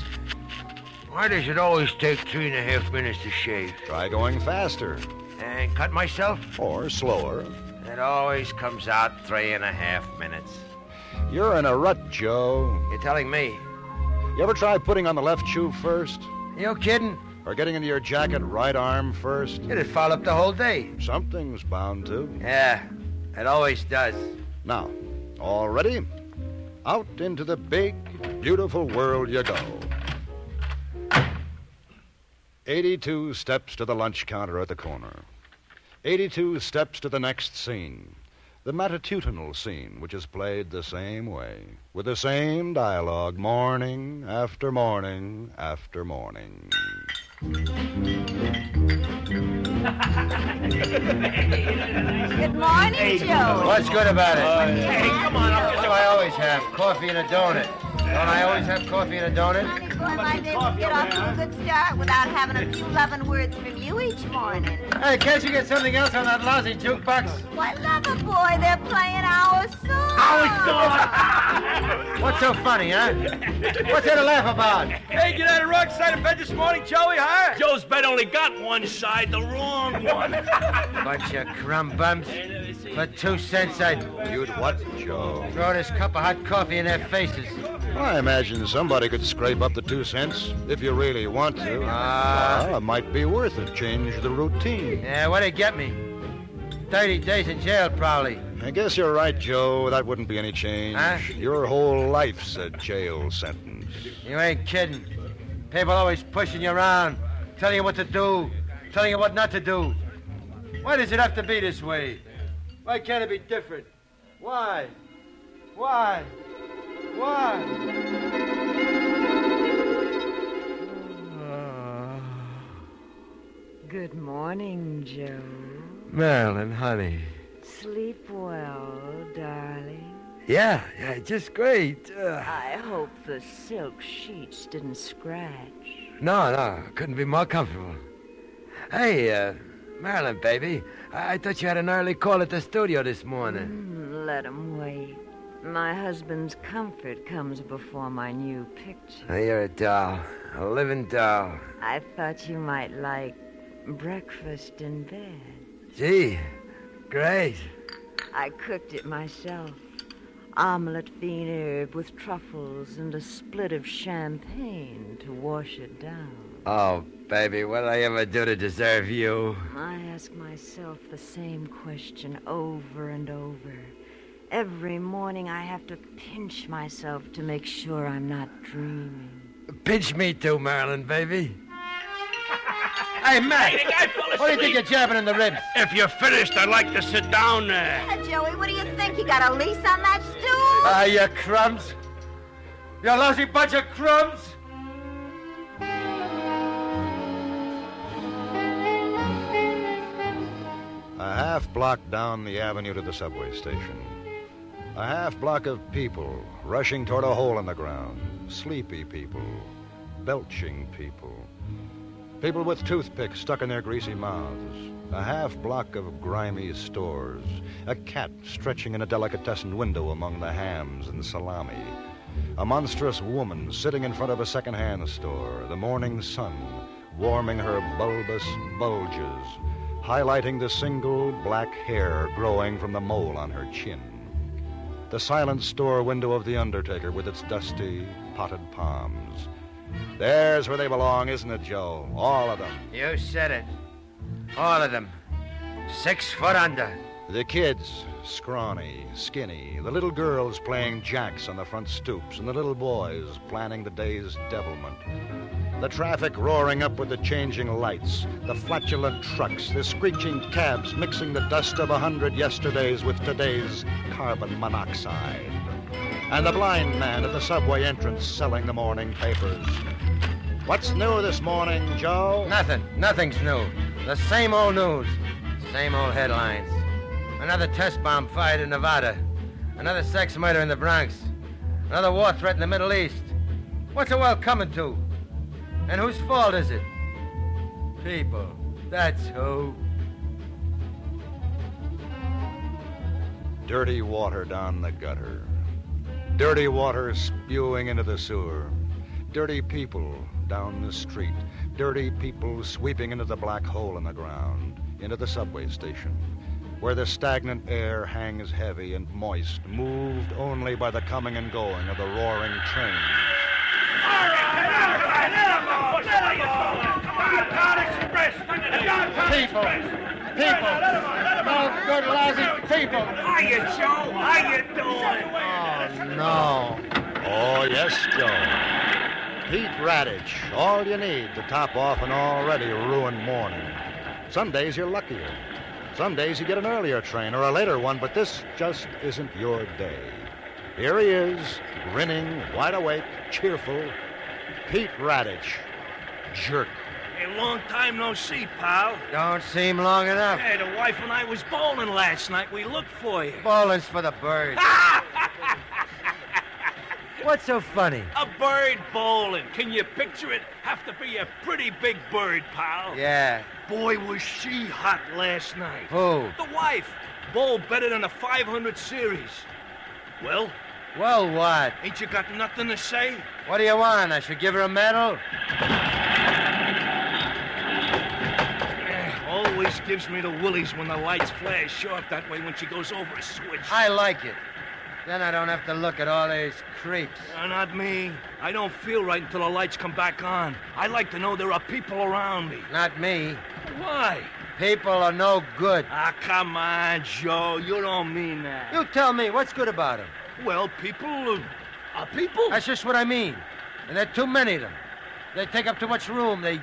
Why does it always take 3.5 minutes to shave? Try going faster. And cut myself? Or slower. It always comes out 3.5 minutes. You're in a rut, Joe. You're telling me? You ever try putting on the left shoe first? You kidding? Or getting into your jacket right arm first? It'd fall up the whole day. Something's bound to. Yeah, it always does. Now, all ready? Out into the big, beautiful world you go. 82 steps to the lunch counter at the corner. 82 steps to the next scene. The matutinal scene, which is played the same way, with the same dialogue, morning after morning after morning. Good morning, Joe. What's good about it? Hey, come on. That's what I always have, coffee and a donut. Don't I always have coffee and a donut? Well, my day would get off to a good start without having a few loving words from you each morning. Hey, can't you get something else on that lousy jukebox? Why, lover boy, they're playing our song. Our song? What's so funny, huh? What's there to laugh about? Hey, get out of the wrong side of bed this morning, Joey, huh? Joe's bed only got one side, the wrong one. Bunch of crumb bums. For 2 cents, You'd what, Joe? Throw this cup of hot coffee in their faces. Well, I imagine somebody could scrape up the 2 cents if you really want to. Well, it might be worth it. Change the routine. Yeah, what'd it get me? 30 days in jail, probably. I guess you're right, Joe. That wouldn't be any change. Huh? Your whole life's a jail sentence. You ain't kidding. People always pushing you around, telling you what to do, telling you what not to do. Why does it have to be this way? Why can't it be different? Why? Why? Why? Good morning, Joe. Marilyn, honey. Sleep well, darling. Yeah, just great. I hope the silk sheets didn't scratch. No, couldn't be more comfortable. Hey, Marilyn, baby, I thought you had an early call at the studio this morning. Let him wait. My husband's comfort comes before my new picture. You're a doll, a living doll. I thought you might like breakfast in bed. Gee, great. I cooked it myself. Omelette fine herb with truffles and a split of champagne to wash it down. Oh, baby, what did I ever do to deserve you? I ask myself the same question over and over. Every morning I have to pinch myself to make sure I'm not dreaming. Pinch me too, Marilyn, baby. Hey, Matt, what do you think you're jabbing in the ribs? If you're finished, I'd like to sit down there. Yeah, Joey, what do you think? You got a lease on that stool? Ah, you crumbs. You lousy bunch of crumbs. A half block down the avenue to the subway station. A half block of people rushing toward a hole in the ground. Sleepy people. Belching people. People with toothpicks stuck in their greasy mouths. A half block of grimy stores. A cat stretching in a delicatessen window among the hams and salami. A monstrous woman sitting in front of a second-hand store. The morning sun warming her bulbous bulges, highlighting the single black hair growing from the mole on her chin. The silent store window of the undertaker with its dusty, potted palms. There's where they belong, isn't it, Joe? All of them. You said it. All of them. 6 foot under. The kids, scrawny, skinny. The little girls playing jacks on the front stoops, and the little boys planning the day's devilment. The traffic roaring up with the changing lights, the flatulent trucks, the screeching cabs mixing the dust of 100 yesterdays with today's carbon monoxide. And the blind man at the subway entrance selling the morning papers. What's new this morning, Joe? Nothing. Nothing's new. The same old news. Same old headlines. Another test bomb fired in Nevada. Another sex murder in the Bronx. Another war threat in the Middle East. What's the world coming to? And whose fault is it? People. That's who. Dirty water down the gutter. Dirty water spewing into the sewer. Dirty people down the street. Dirty people sweeping into the black hole in the ground. Into the subway station, where the stagnant air hangs heavy and moist, moved only by the coming and going of the roaring train. People. No good, lousy people. Hiya, Joe. How you doing? Oh, no. Oh, yes, Joe. Pete Radich, all you need to top off an already ruined morning. Some days you're luckier. Some days you get an earlier train or a later one, but this just isn't your day. Here he is, grinning, wide awake, cheerful. Pete Radich, jerk. Hey, long time no see, pal. Don't seem long enough. Hey, the wife and I was bowling last night. We looked for you. Bowling's for the birds. What's so funny? A bird bowling. Can you picture it? Have to be a pretty big bird, pal. Yeah. Boy, was she hot last night. Who? The wife. Bowled better than a 500 series. Well? Well, what? Ain't you got nothing to say? What do you want? I should give her a medal? Always gives me the willies when the lights flash sharp that way when she goes over a switch. I like it. Then I don't have to look at all these creeps. Not me. I don't feel right until the lights come back on. I like to know there are people around me. Not me. Why? People are no good. Ah, come on, Joe. You don't mean that. You tell me, what's good about them? Well, people are people. That's just what I mean. And there are too many of them. They take up too much room. They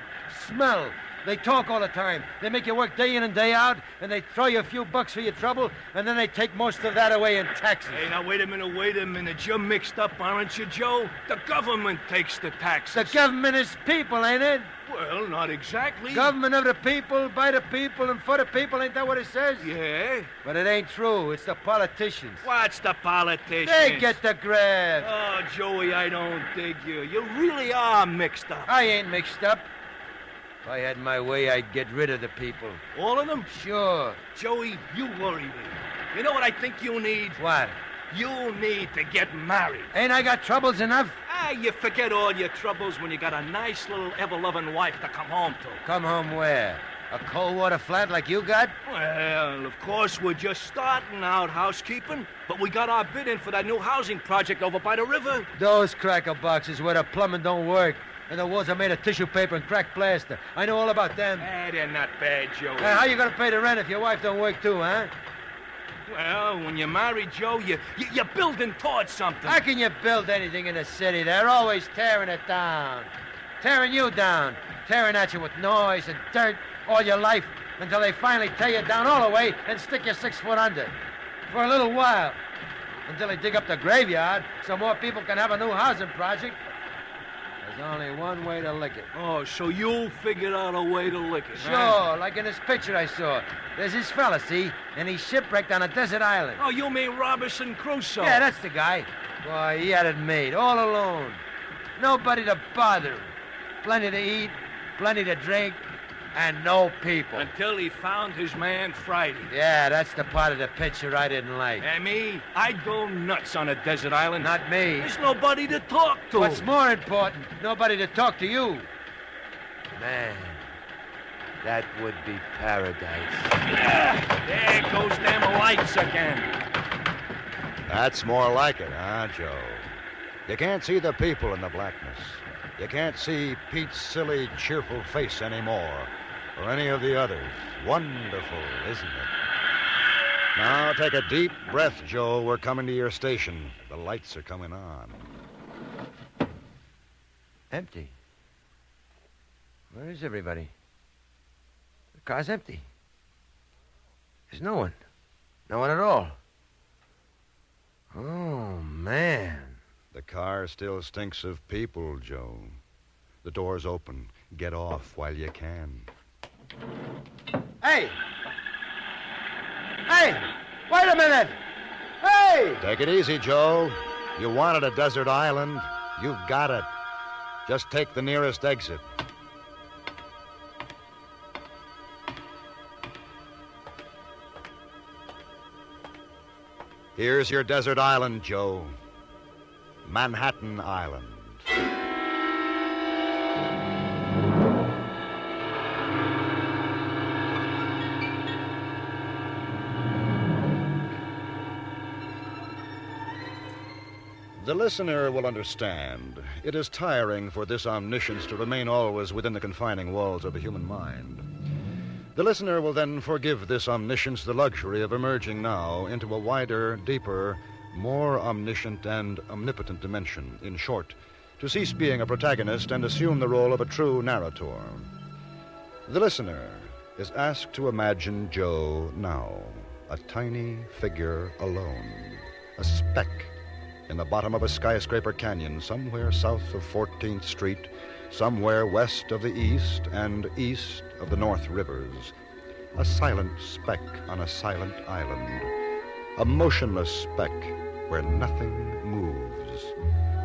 smell. They talk all the time. They make you work day in and day out, and they throw you a few bucks for your trouble, and then they take most of that away in taxes. Hey, now, wait a minute. You're mixed up, aren't you, Joe? The government takes the taxes. The government is people, ain't it? Well, not exactly. Government of the people, by the people, and for the people, ain't that what it says? Yeah. But it ain't true. It's the politicians. What's the politicians? They get the graft. Oh, Joey, I don't dig you. You really are mixed up. I ain't mixed up. If I had my way, I'd get rid of the people. All of them? Sure. Joey, you worry me. You know what I think you need? What? You need to get married. Ain't I got troubles enough? You forget all your troubles when you got a nice little ever-loving wife to come home to. Come home where? A cold water flat like you got? Well, of course, we're just starting out housekeeping, but we got our bid in for that new housing project over by the river. Those cracker boxes where the plumbing don't work. And the walls are made of tissue paper and cracked plaster. I know all about them. They're not bad, Joey. How you gonna pay the rent if your wife don't work too, huh? Well, when you're married, Joe, you're building towards something. How can you build anything in the city? They're always tearing it down. Tearing you down. Tearing at you with noise and dirt all your life until they finally tear you down all the way and stick you 6 foot under. For a little while. Until they dig up the graveyard so more people can have a new housing project. There's only one way to lick it. Oh, so you figured out a way to lick it, Sure, huh? like in this picture I saw. There's this fella, see? And he's shipwrecked on a desert island. Oh, you mean Robinson Crusoe? Yeah, that's the guy. Boy, he had it made, all alone. Nobody to bother him. Plenty to eat, plenty to drink, and no people. Until he found his man Friday. Yeah, that's the part of the picture I didn't like. And me, I'd go nuts on a desert island. Not me. There's nobody to talk to. What's more important, nobody to talk to you. Man, that would be paradise. There goes them lights again. That's more like it, huh, Joe? You can't see the people in the blackness. You can't see Pete's silly, cheerful face anymore, or any of the others. Wonderful, isn't it? Now, take a deep breath, Joe. We're coming to your station. The lights are coming on. Empty. Where is everybody? The car's empty. There's no one. No one at all. Oh, man. The car still stinks of people, Joe. The door's open. Get off while you can. Hey! Hey! Wait a minute! Hey! Take it easy, Joe. You wanted a desert island. You've got it. Just take the nearest exit. Here's your desert island, Joe. Manhattan Island. The listener will understand. It is tiring for this omniscience to remain always within the confining walls of a human mind. The listener will then forgive this omniscience the luxury of emerging now into a wider, deeper, more omniscient and omnipotent dimension. In short, to cease being a protagonist and assume the role of a true narrator. The listener is asked to imagine Joe now, a tiny figure alone, a speck in the bottom of a skyscraper canyon somewhere south of 14th Street, somewhere west of the east and east of the North Rivers. A silent speck on a silent island. A motionless speck where nothing moves.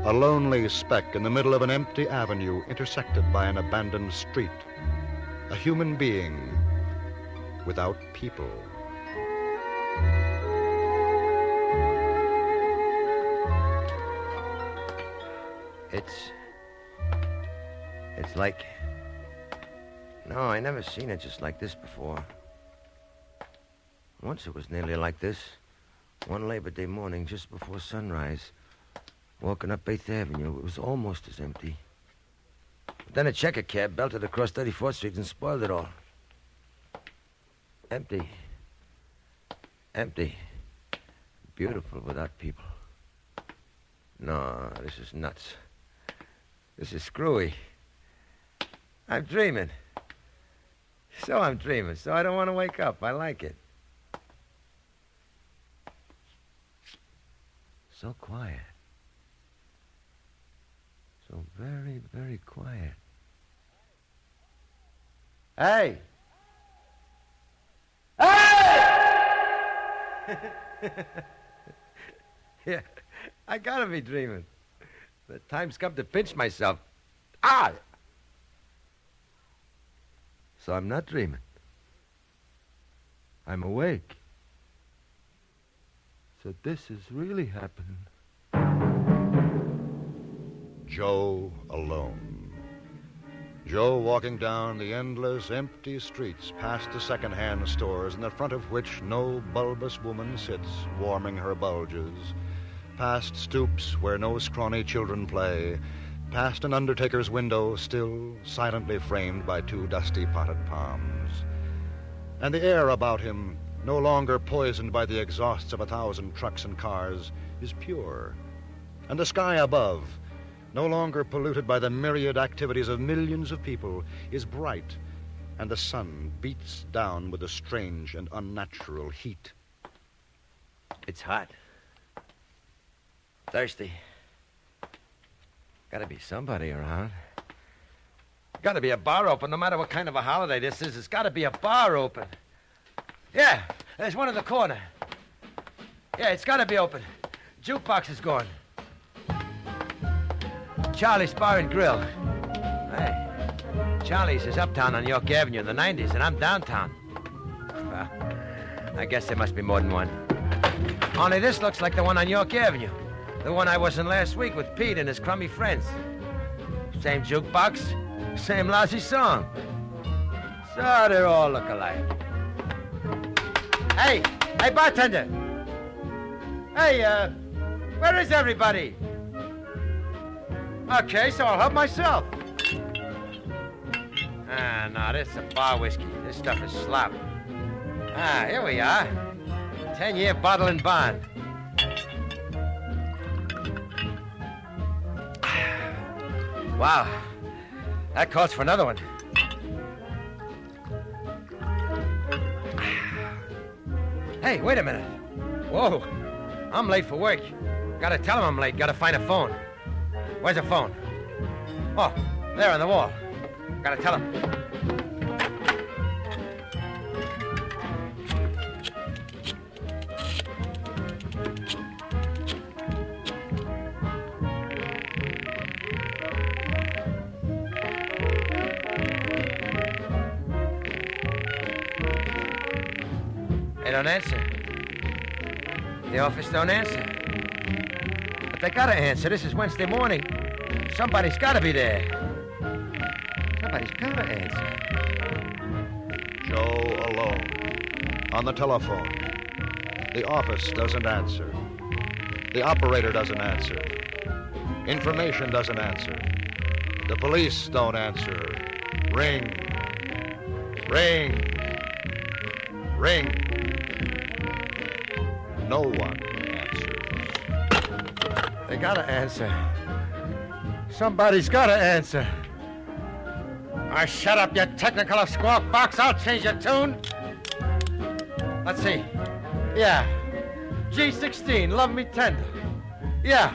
A lonely speck in the middle of an empty avenue intersected by an abandoned street. A human being without people. It's like... No, I never seen it just like this before. Once it was nearly like this. One Labor Day morning just before sunrise. Walking up 8th Avenue, it was almost as empty. But then a checker cab belted across 34th Street and spoiled it all. Empty. Empty. Beautiful without people. No, this is nuts. This is screwy. I'm dreaming. So I'm dreaming, so I don't want to wake up. I like it. So quiet. So very, very quiet. Hey! Hey! Yeah, I gotta be dreaming. The time's come to pinch myself. Ah! So I'm not dreaming. I'm awake. So this is really happening. Joe alone. Joe walking down the endless, empty streets past the second-hand stores in the front of which no bulbous woman sits warming her bulges, past stoops where no scrawny children play, past an undertaker's window still silently framed by 2 dusty potted palms. And the air about him, no longer poisoned by the exhausts of 1,000 trucks and cars, is pure. And the sky above, no longer polluted by the myriad activities of millions of people, is bright, and the sun beats down with a strange and unnatural heat. It's hot. Thirsty. Gotta be somebody around. Gotta be a bar open, no matter what kind of a holiday this is. There's gotta be a bar open. Yeah, there's one in the corner. Yeah, it's gotta be open. Jukebox is gone. Charlie's Bar and Grill. Hey, Charlie's is uptown on York Avenue in the 90s, and I'm downtown. Well, I guess there must be more than one. Only this looks like the one on York Avenue. The one I was in last week with Pete and his crummy friends. Same jukebox, same lousy song. So they all look alike. Hey, bartender. Hey, where is everybody? Okay, so I'll help myself. No, this is a bar whiskey. This stuff is slop. Here we are. 10-year bottle and bond. Wow. That calls for another one. Hey, wait a minute. Whoa. I'm late for work. Gotta tell him I'm late. Gotta find a phone. Where's the phone? Oh, there on the wall. Gotta tell him. They don't answer. The office don't answer. But they gotta answer. This is Wednesday morning. Somebody's gotta be there. Somebody's gotta answer. Joe alone. On the telephone. The office doesn't answer. The operator doesn't answer. Information doesn't answer. The police don't answer. Ring. Ring. Ring. No one answers. They gotta answer. Somebody's gotta answer. Shut up, you technicolor squawk box. I'll change your tune. Let's see. Yeah. G16, love me tender. Yeah.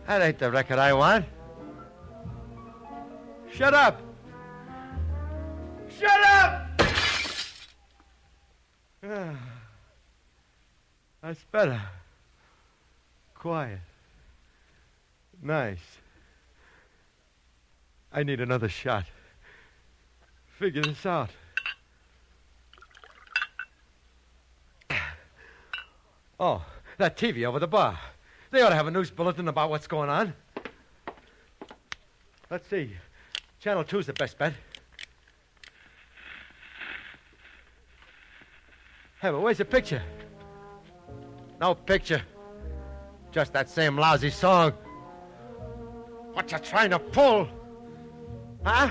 That ain't the record I want. Shut up! Shut up! That's better. Quiet. Nice. I need another shot. Figure this out. Oh, that TV over the bar. They ought to have a news bulletin about what's going on. Let's see. Channel 2's the best bet. Hey, but where's the picture? No picture. Just that same lousy song. What you trying to pull? Huh?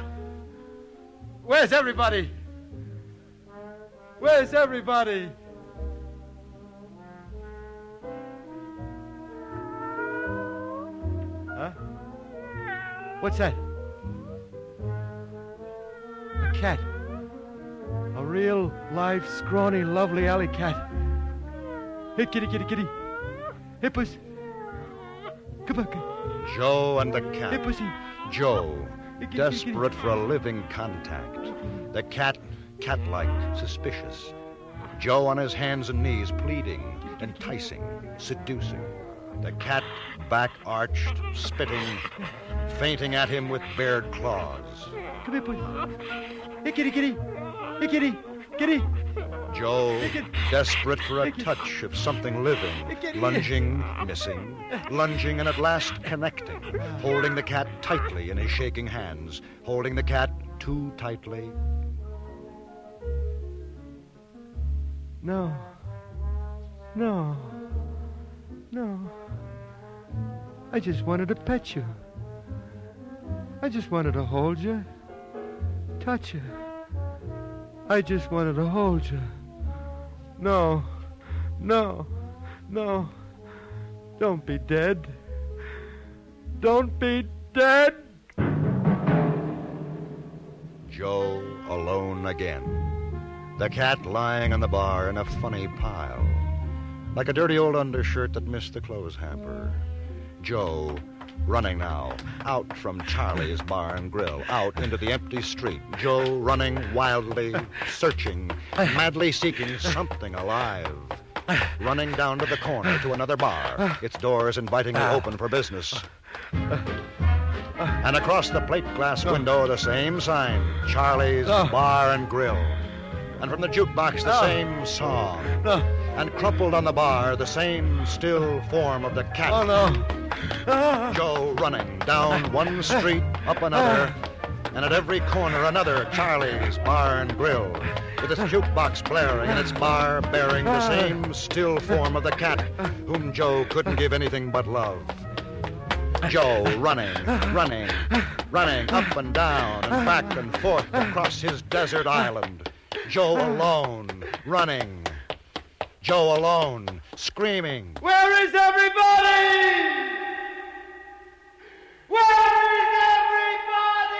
Where's everybody? Where's everybody? Huh? What's that? A cat. A real, live, scrawny, lovely alley cat. Hey, kitty, kitty, kitty. Hey, puss. Come on. Joe and the cat. Hey, pussy. Joe, desperate for a living contact. The cat, cat-like, suspicious. Joe on his hands and knees, pleading, enticing, seducing. The cat, back arched, spitting, fainting at him with bared claws. Come here, puss. Hey, kitty, kitty. Hey, kitty, kitty. Joe, desperate for a touch of something living, lunging, missing, lunging, and at last connecting, holding the cat tightly in his shaking hands, holding the cat too tightly. No. No. No. I just wanted to pet you. I just wanted to hold you, touch you. I just wanted to hold you. No, no, no. Don't be dead. Don't be dead. Joe alone again. The cat lying on the bar in a funny pile, like a dirty old undershirt that missed the clothes hamper. Joe, Running now, out from Charlie's Bar and Grill, out into the empty street. Joe running wildly, searching, madly seeking something alive. Running down to the corner to another bar, its doors invitingly open for business. And across the plate glass window, the same sign, Charlie's Bar and Grill. And from the jukebox, the same song. And crumpled on the bar, the same still form of the cat. Oh, no. Joe running down one street, up another, and at every corner another Charlie's Bar and Grill, with its jukebox blaring and its bar bearing the same still form of the cat, whom Joe couldn't give anything but love. Joe running, running, running up and down and back and forth across his desert island. Joe alone, running. Joe alone, screaming. Where is everybody? Where is everybody?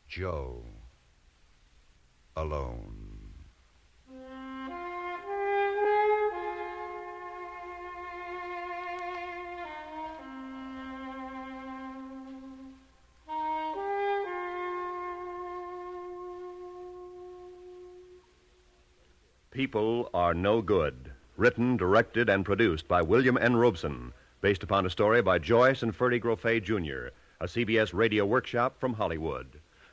Joe alone. People Are No Good. Written, directed, and produced by William N. Robeson. Based upon a story by Joyce and Ferdy Grofé, Jr., a CBS radio workshop from Hollywood.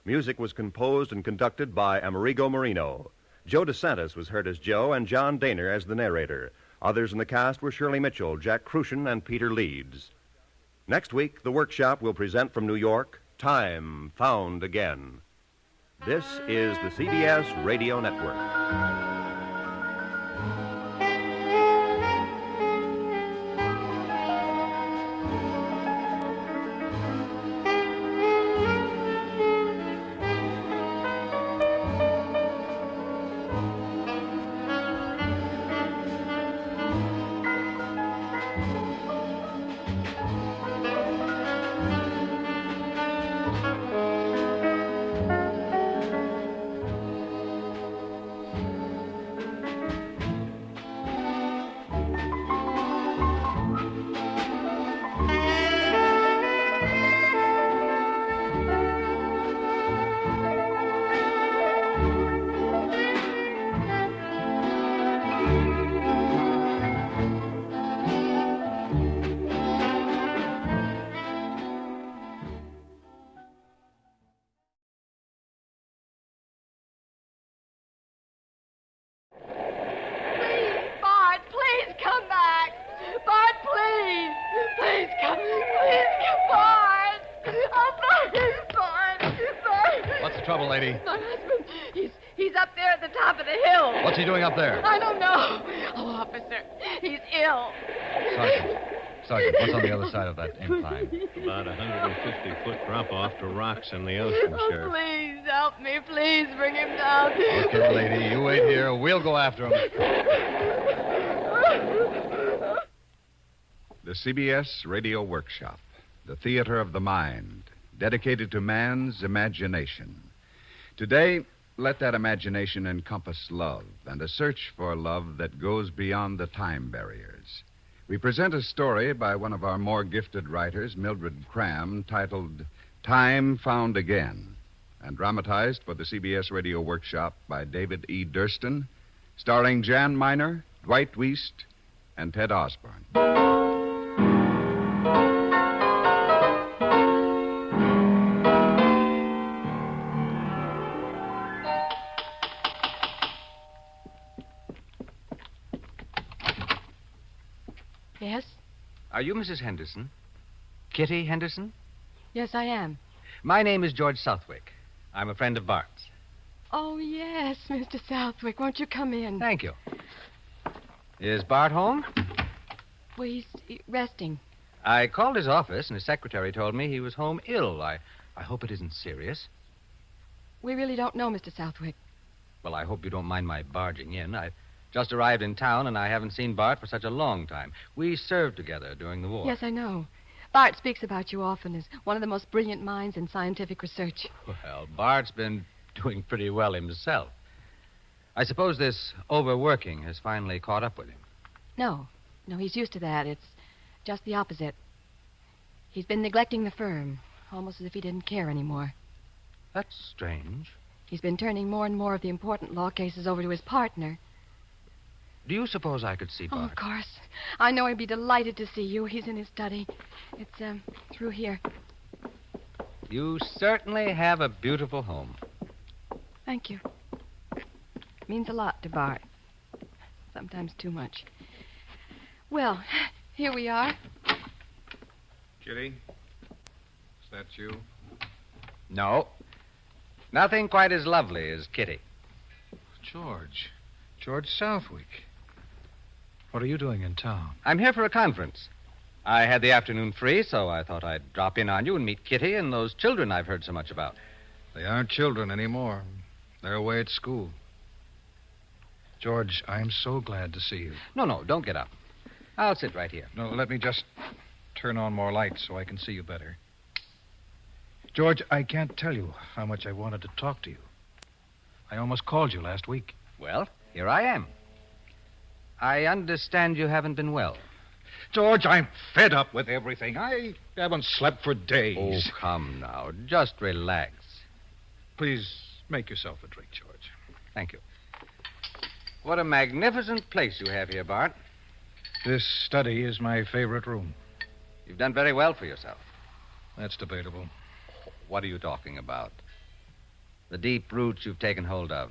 Music was composed and conducted by Amerigo Marino. Joe DeSantis was heard as Joe and John Daner as the narrator. Others in the cast were Shirley Mitchell, Jack Crucian, and Peter Leeds. Next week, the workshop will present from New York, Time Found Again. This is the CBS Radio Network. trouble, lady? My husband, he's up there at the top of the hill. What's he doing up there? I don't know. Oh, officer, he's ill. Sergeant, what's on the other side of that incline? About 150-foot drop-off to rocks in the ocean, Oh, Sheriff. please, help me. Please bring him down. Okay, lady, you wait here. We'll go after him. The CBS Radio Workshop, the theater of the mind, dedicated to man's imagination. Today, let that imagination encompass love and a search for love that goes beyond the time barriers. We present a story by one of our more gifted writers, Mildred Cram, titled Time Found Again, and dramatized for the CBS Radio Workshop by David E. Durston, starring Jan Miner, Dwight Wiest, and Ted Osborne. Yes? Are you Mrs. Henderson? Kitty Henderson? Yes, I am. My name is George Southwick. I'm a friend of Bart's. Oh, yes, Mr. Southwick. Won't you come in? Thank you. Is Bart home? Well, he's resting. I called his office, and his secretary told me he was home ill. I hope it isn't serious. We really don't know, Mr. Southwick. Well, I hope you don't mind my barging in. I've just arrived in town, and I haven't seen Bart for such a long time. We served together during the war. Yes, I know. Bart speaks about you often as one of the most brilliant minds in scientific research. Well, Bart's been doing pretty well himself. I suppose this overworking has finally caught up with him. No. No, he's used to that. It's just the opposite. He's been neglecting the firm, almost as if he didn't care anymore. That's strange. He's been turning more and more of the important law cases over to his partner. Do you suppose I could see Oh, Bart? of course. I know he'd be delighted to see you. He's in his study. It's, through here. You certainly have a beautiful home. Thank you. Means a lot to Bart. Sometimes too much. Well, here we are. Kitty, is that you? No. Nothing quite as lovely as Kitty. George Southwick. What are you doing in town? I'm here for a conference. I had the afternoon free, so I thought I'd drop in on you and meet Kitty and those children I've heard so much about. They aren't children anymore. They're away at school. George, I'm so glad to see you. No, don't get up. I'll sit right here. No, let me just turn on more light so I can see you better. George, I can't tell you how much I wanted to talk to you. I almost called you last week. Well, here I am. I understand you haven't been well. George, I'm fed up with everything. I haven't slept for days. Oh, come now. Just relax. Please make yourself a drink, George. Thank you. What a magnificent place you have here, Bart. This study is my favorite room. You've done very well for yourself. That's debatable. What are you talking about? The deep roots you've taken hold of.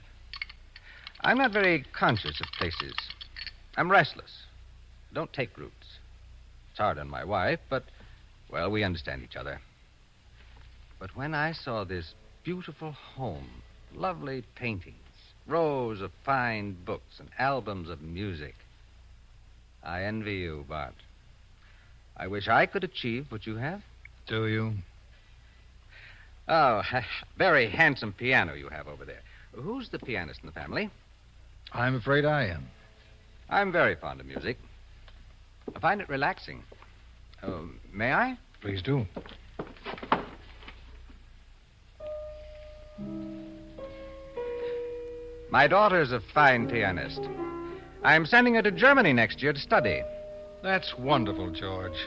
I'm not very conscious of places. I'm restless. I don't take roots. It's hard on my wife, but, well, we understand each other. But when I saw this beautiful home, lovely paintings, rows of fine books, and albums of music, I envy you, Bart. I wish I could achieve what you have. Do you? Oh, very handsome piano you have over there. Who's the pianist in the family? I'm afraid I am. I'm very fond of music. I find it relaxing. May I? Please do. My daughter's a fine pianist. I'm sending her to Germany next year to study. That's wonderful, George.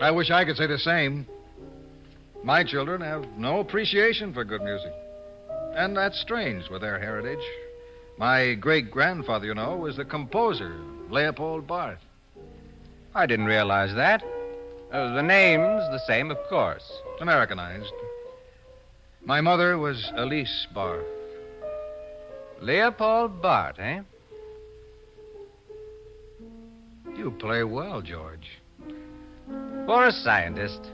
I wish I could say the same. My children have no appreciation for good music. And that's strange with their heritage. My great-grandfather, you know, was the composer, Leopold Barth. I didn't realize that. The name's the same, of course. Americanized. My mother was Elise Barth. Leopold Barth, eh? You play well, George. For a scientist.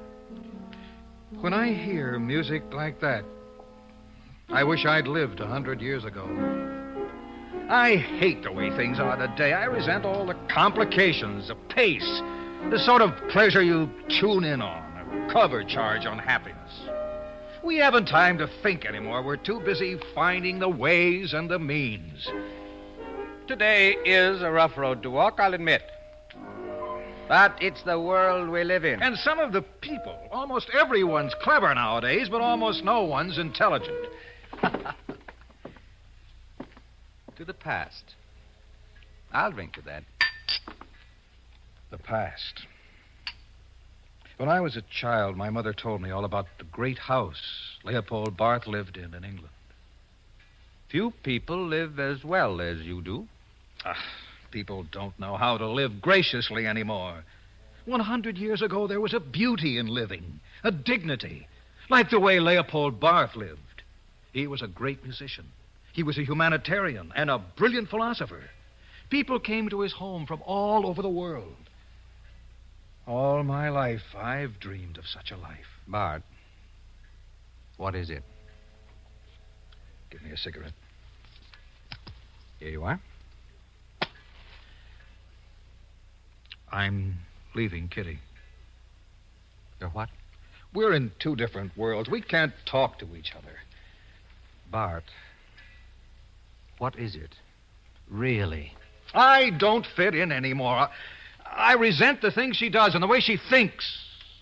When I hear music like that, I wish I'd lived 100 years ago. I hate the way things are today. I resent all the complications, the pace, the sort of pleasure you tune in on, a cover charge on happiness. We haven't time to think anymore. We're too busy finding the ways and the means. Today is a rough road to walk, I'll admit. But it's the world we live in. And some of the people, almost everyone's clever nowadays, but almost no one's intelligent. To the past. I'll drink to that. The past. When I was a child, my mother told me all about the great house Leopold Barth lived in England. Few people live as well as you do. People don't know how to live graciously anymore. 100 years ago, there was a beauty in living, a dignity, like the way Leopold Barth lived. He was a great musician. He was a humanitarian and a brilliant philosopher. People came to his home from all over the world. All my life, I've dreamed of such a life. Bart, what is it? Give me a cigarette. Here you are. I'm leaving Kitty. You're what? We're in two different worlds. We can't talk to each other. Bart, what is it? Really? I don't fit in anymore. I resent the things she does and the way she thinks.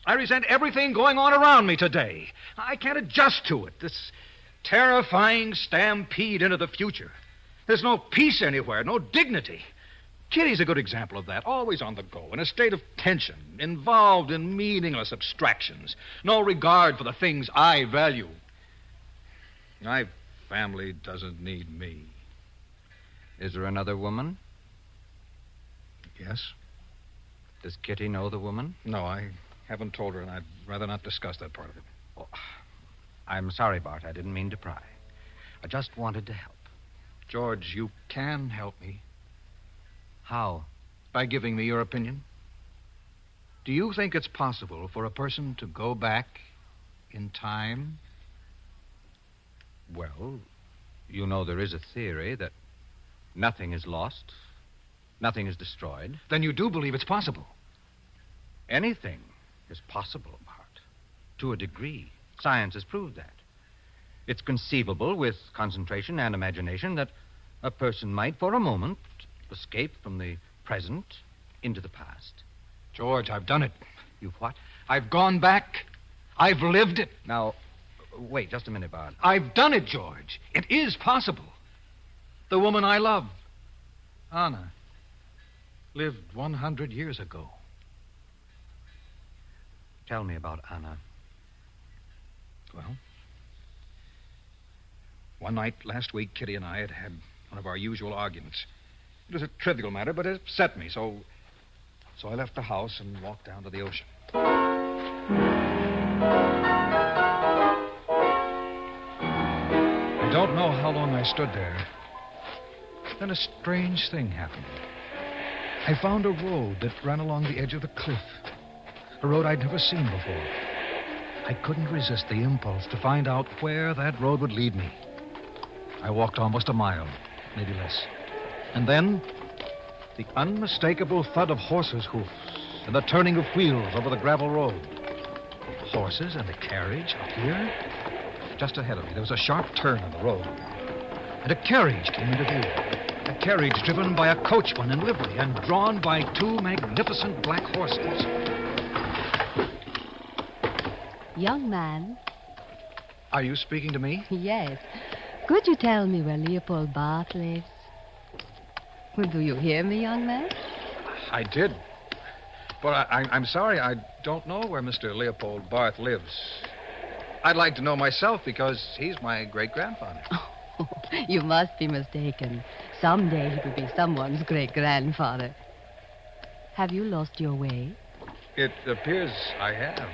I resent everything going on around me today. I can't adjust to it. This terrifying stampede into the future. There's no peace anywhere, no dignity. Kitty's a good example of that. Always on the go, in a state of tension, involved in meaningless abstractions. No regard for the things I value. My family doesn't need me. Is there another woman? Yes. Does Kitty know the woman? No, I haven't told her, and I'd rather not discuss that part of it. Oh, I'm sorry, Bart. I didn't mean to pry. I just wanted to help. George, you can help me. How? By giving me your opinion. Do you think it's possible for a person to go back in time? Well, you know there is a theory that nothing is lost, nothing is destroyed. Then you do believe it's possible? Anything is possible, Bart. To a degree. Science has proved that. It's conceivable with concentration and imagination that a person might, for a moment, escape from the present into the past. George, I've done it. You've what? I've gone back. I've lived it. Now, wait just a minute, Bart. I've done it, George. It is possible. The woman I love, Anna, lived 100 years ago. Tell me about Anna. Well, one night last week, Kitty and I had one of our usual arguments. It was a trivial matter, but it upset me, so I left the house and walked down to the ocean. I don't know how long I stood there. Then a strange thing happened. I found a road that ran along the edge of the cliff. A road I'd never seen before. I couldn't resist the impulse to find out where that road would lead me. I walked almost a mile, maybe less. And then, the unmistakable thud of horses' hoofs and the turning of wheels over the gravel road. Horses and a carriage up here. Just ahead of me, there was a sharp turn in the road. And a carriage came into view. A carriage driven by a coachman in livery and drawn by two magnificent black horses. Young man. Are you speaking to me? Yes. Could you tell me where Leopold Barth lives? Well, do you hear me, young man? I did. But I'm sorry, I don't know where Mr. Leopold Barth lives. I'd like to know myself because he's my great-grandfather. Oh, you must be mistaken. Someday he will be someone's great-grandfather. Have you lost your way? It appears I have.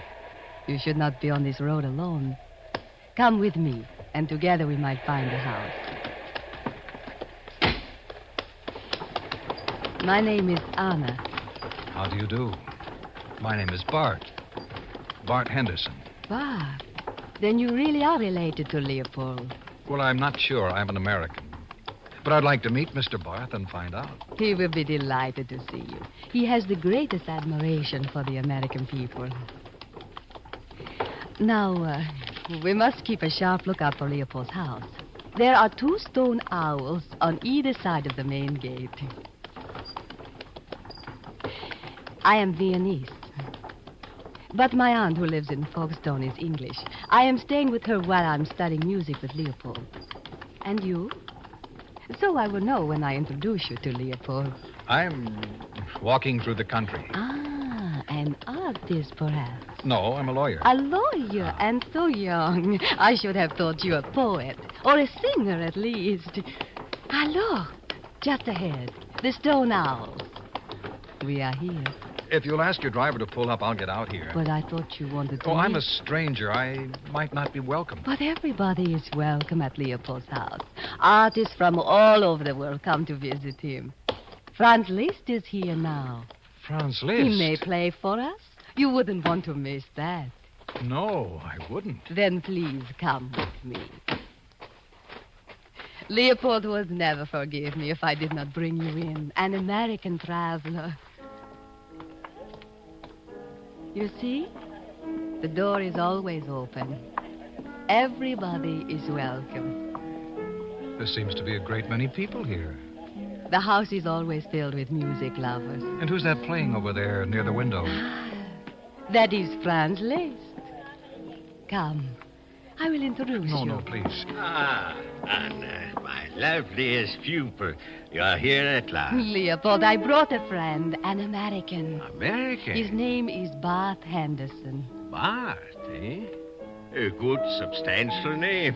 You should not be on this road alone. Come with me, and together we might find a house. My name is Anna. How do you do? My name is Bart. Bart Henderson. Bart? Then you really are related to Leopold. Well, I'm not sure. I'm an American. But I'd like to meet Mr. Barth and find out. He will be delighted to see you. He has the greatest admiration for the American people. Now, we must keep a sharp lookout for Leopold's house. There are 2 stone owls on either side of the main gate. I am Viennese. But my aunt, who lives in Folkestone, is English. I am staying with her while I'm studying music with Leopold. And you? So I will know when I introduce you to Leopold. I'm walking through the country. Ah, an artist, perhaps. No, I'm a lawyer. A lawyer, and so young. I should have thought you a poet, or a singer at least. Ah, look, just ahead, the stone owls. We are here. If you'll ask your driver to pull up, I'll get out here. But I thought you wanted to. Oh, I'm meet. a stranger. I might not be welcome. But everybody is welcome at Leopold's house. Artists from all over the world come to visit him. Franz Liszt is here now. Franz Liszt? He may play for us. You wouldn't want to miss that. No, I wouldn't. Then please come with me. Leopold would never forgive me if I did not bring you in, an American traveler. You see? The door is always open. Everybody is welcome. There seems to be a great many people here. The house is always filled with music lovers. And who's that playing over there near the window? That is Franz Liszt. Come. I will introduce you. No, please. Ah, Anna, my Loveliest pupil. You're here at last. Leopold, I brought a friend, an American. American? His name is Bart Henderson. Bart, eh? A good, substantial name.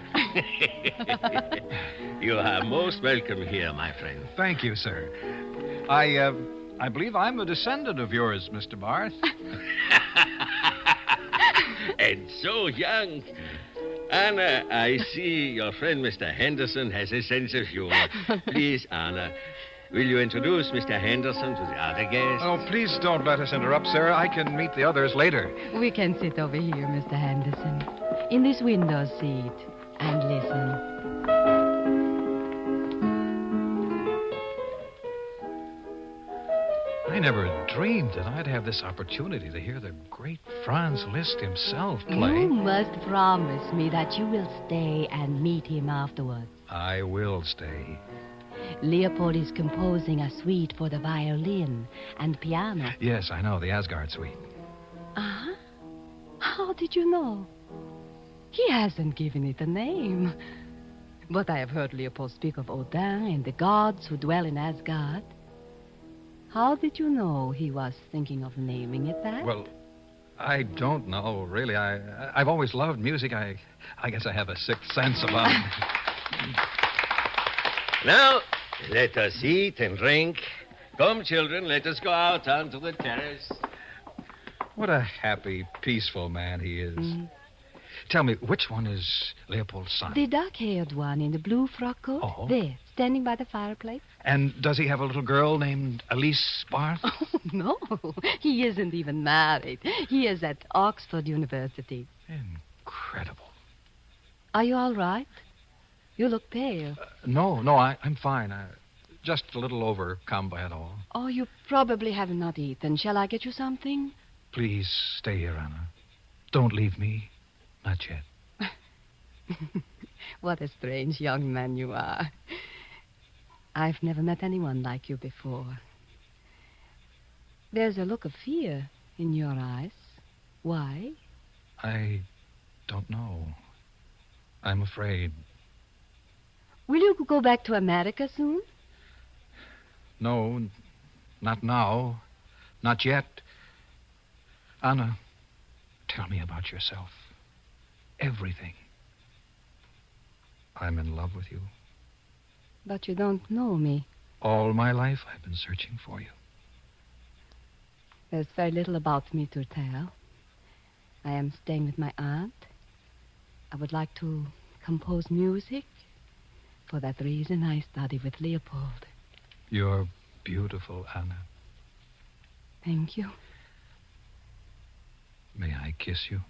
You are most welcome here, my friend. Thank you, sir. I believe I'm a descendant of yours, Mr. Barth. And so young. Anna, I see your friend Mr. Henderson has a sense of humor. Please, Anna, will you introduce Mr. Henderson to the other guests? Oh, please don't let us interrupt, Sarah. I can meet the others later. We can sit over here, Mr. Henderson, in this window seat, and listen. I never dreamed that I'd have this opportunity to hear the great Franz Liszt himself play. You must promise me that you will stay and meet him afterwards. I will stay. Leopold is composing a suite for the violin and piano. Yes, I know, the Asgard suite. Uh-huh. How did you know? He hasn't given it a name. But I have heard Leopold speak of Odin and the gods who dwell in Asgard. How did you know he was thinking of naming it that? Well, I don't know, really. I've always loved music. I guess I have a sixth sense about it. Now, let us eat and drink. Come, children, let us go out onto the terrace. What a happy, peaceful man he is. Tell me, which one is Leopold's son? The dark-haired one in the blue frock coat. Oh. There, standing by the fireplace. And does he have a little girl named Elise Barth? Oh, no. He isn't even married. He is at Oxford University. Incredible. Are you all right? You look pale. No, I'm fine. Just a little overcome by it all. Oh, you probably have not eaten. Shall I get you something? Please stay here, Anna. Don't leave me. Not yet. What a strange young man you are. I've never met anyone like you before. There's a look of fear in your eyes. Why? I don't know. I'm afraid. Will you go back to America soon? No, not now. Not yet. Anna, tell me about yourself. Everything. I'm in love with you. But you don't know me. All my life I've been searching for you. There's very little about me to tell. I am staying with my aunt. I would like to compose music. For that reason, I study with Leopold. You're beautiful, Anna. Thank you. May I kiss you?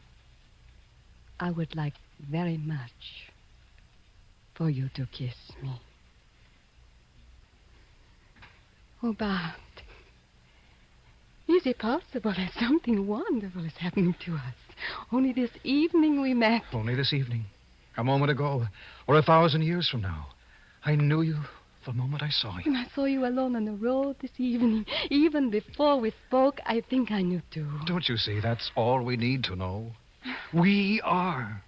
I would like very much for you to kiss me. Oh, Bart. Is it possible that something wonderful is happening to us? Only this evening we met. Only this evening. A moment ago. Or 1,000 years from now. I knew you the moment I saw you. When I saw you alone on the road this evening, even before we spoke, I think I knew too. Don't you see? That's all we need to know. We are.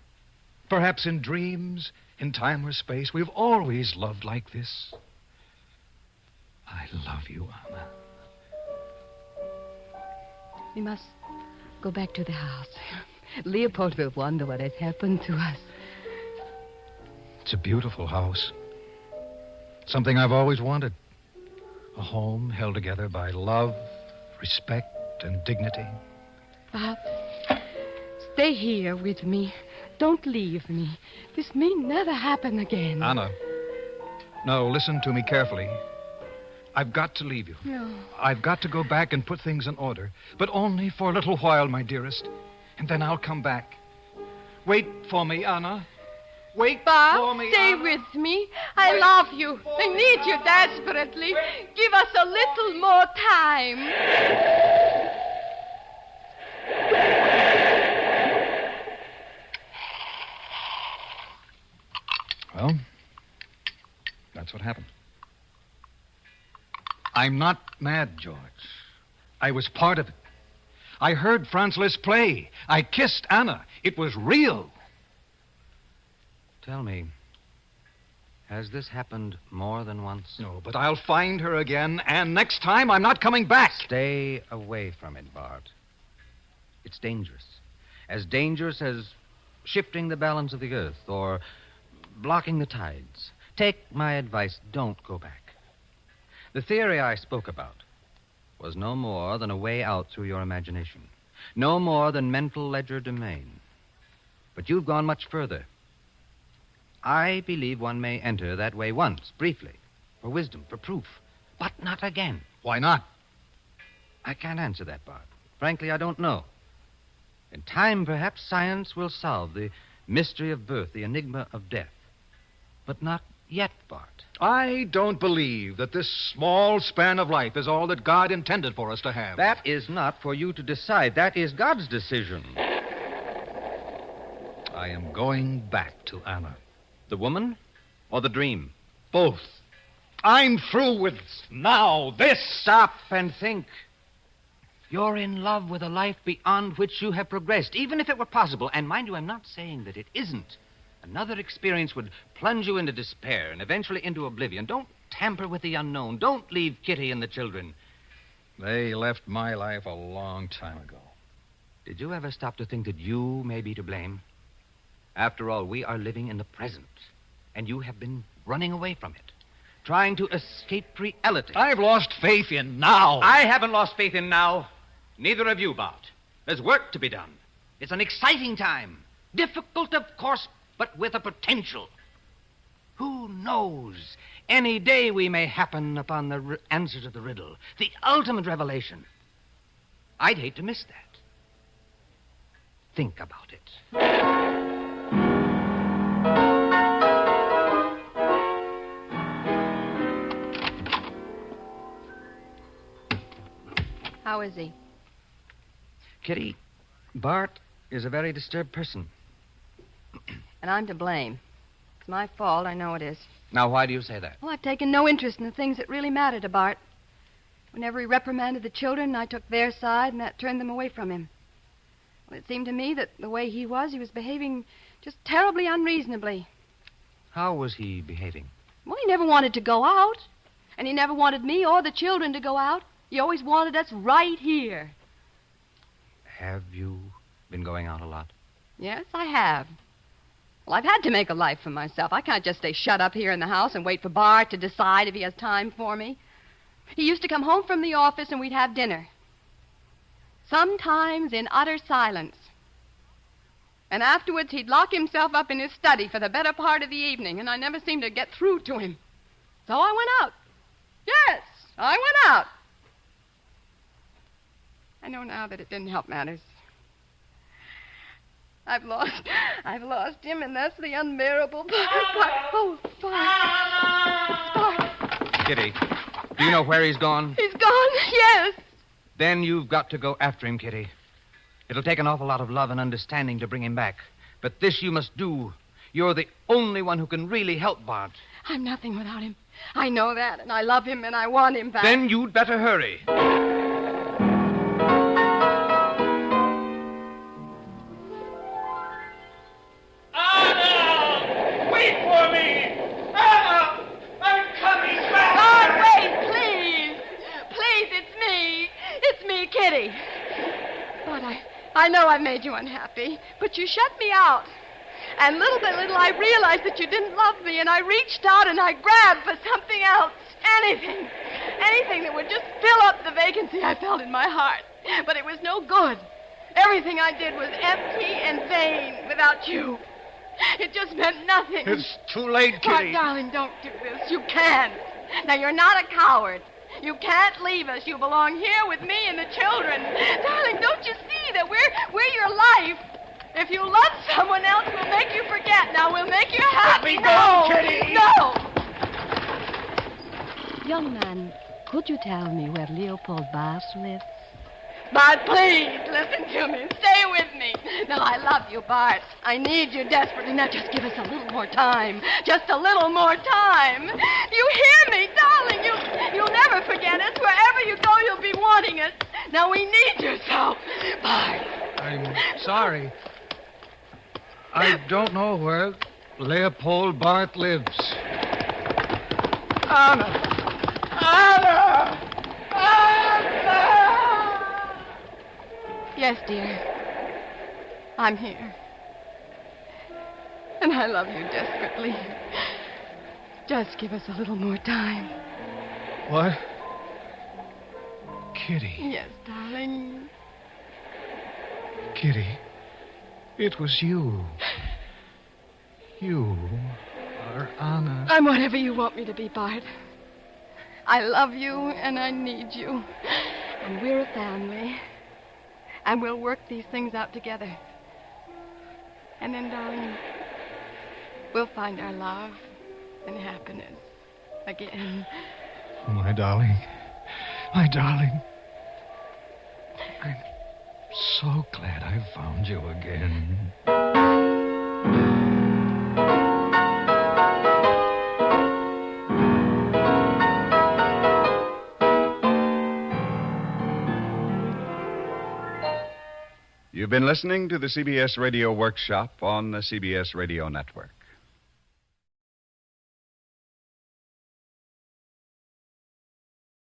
Perhaps in dreams, in time or space, we've always loved like this. I love you, Anna. We must go back to the house. Leopold will wonder what has happened to us. It's a beautiful house. Something I've always wanted. A home held together by love, respect, and dignity. Bob, stay here with me. Don't leave me. This may never happen again. Anna. No, listen to me carefully. I've got to leave you. No. I've got to go back and put things in order. But only for a little while, my dearest. And then I'll come back. Wait for me, Anna. Wait Bob, for me, stay Anna. with me. I love you. I need you desperately. Give us a little more time. Well, that's what happened. I'm not mad, George. I was part of it. I heard Franz Liszt play. I kissed Anna. It was real. Tell me, Has this happened more than once? No, but I'll find her again, and next time I'm not coming back. Stay away from it, Bart. It's dangerous. As dangerous as shifting the balance of the earth or blocking the tides. Take my advice. Don't go back. The theory I spoke about was no more than a way out through your imagination. No more than mental legerdemain. But you've gone much further. I believe one may enter that way once, briefly, for wisdom, for proof, but not again. Why not? I can't answer that, Bart. Frankly, I don't know. In time, perhaps science will solve the mystery of birth, the enigma of death. But not yet, Bart. I don't believe that this small span of life is all that God intended for us to have. That is not for you to decide. That is God's decision. I am going back to Anna. The woman or the dream? Both. I'm through with now this. Stop and think. You're in love with a life beyond which you have progressed, even if it were possible. And mind you, I'm not saying that it isn't. Another experience would plunge you into despair and eventually into oblivion. Don't tamper with the unknown. Don't leave Kitty and the children. They left my life a long time ago. Did you ever stop to think that you may be to blame? After all, we are living in the present, and you have been running away from it, trying to escape reality. I've lost faith in now. I haven't lost faith in now. Neither have you, Bart. There's work to be done. It's an exciting time. Difficult, of course, but with a potential. Who knows? Any day we may happen upon the answer to the riddle, the ultimate revelation. I'd hate to miss that. Think about it. How is he? Kitty, Bart is a very disturbed person. And I'm to blame. It's my fault. I know it is. Now, why do you say that? Well, I've taken no interest in the things that really matter to Bart. Whenever he reprimanded the children, I took their side, and that turned them away from him. Well, it seemed to me that the way he was behaving just terribly unreasonably. How was he behaving? Well, he never wanted to go out. And he never wanted me or the children to go out. He always wanted us right here. Have you been going out a lot? Yes, I have. Well, I've had to make a life for myself. I can't just stay shut up here in the house and wait for Bart to decide if he has time for me. He used to come home from the office and we'd have dinner. Sometimes in utter silence. And afterwards he'd lock himself up in his study for the better part of the evening, and I never seemed to get through to him. So I went out. Yes, I went out. I know now that it didn't help matters. I've lost him, and that's the unbearable part. Oh, Bart. Kitty, do you know where he's gone? He's gone, yes. Then you've got to go after him, Kitty. It'll take an awful lot of love and understanding to bring him back. But this you must do. You're the only one who can really help Bart. I'm nothing without him. I know that, and I love him, and I want him back. Then you'd better hurry. Kitty. But I know I've made you unhappy, but you shut me out. And little by little I realized that you didn't love me, and I reached out and I grabbed for something else. Anything that would just fill up the vacancy I felt in my heart. But it was no good. Everything I did was empty and vain without you. It just meant nothing. It's too late, Kitty. Bart, darling, don't do this. You can't. Now, you're not a coward. You can't leave us. You belong here with me and the children. Darling, don't you see that we're your life? If you love someone else, we'll make you forget. Now, we'll make you happy. Let me go, Kitty. No. Young man, could you tell me where Leopold Bart lives? Bart, please, listen to me. Stay with me. Now, I love you, Bart. I need you desperately. Now, just give us a little more time. Just a little more time. You hear me, darling? You'll never forget us. Wherever you go, you'll be wanting us. Now, we need you so. Bart. I'm sorry. I don't know where Leopold Bart lives. Anna! Anna! Anna! Yes, dear. I'm here. And I love you desperately. Just give us a little more time. What? Kitty. Yes, darling. Kitty, it was you. You are Anna. I'm whatever you want me to be, Bart. I love you and I need you. And we're a family. And we'll work these things out together. And then, darling, we'll find our love and happiness again. Oh, my darling. My darling. I'm so glad I found you again. You've been listening to the CBS Radio Workshop on the CBS Radio Network.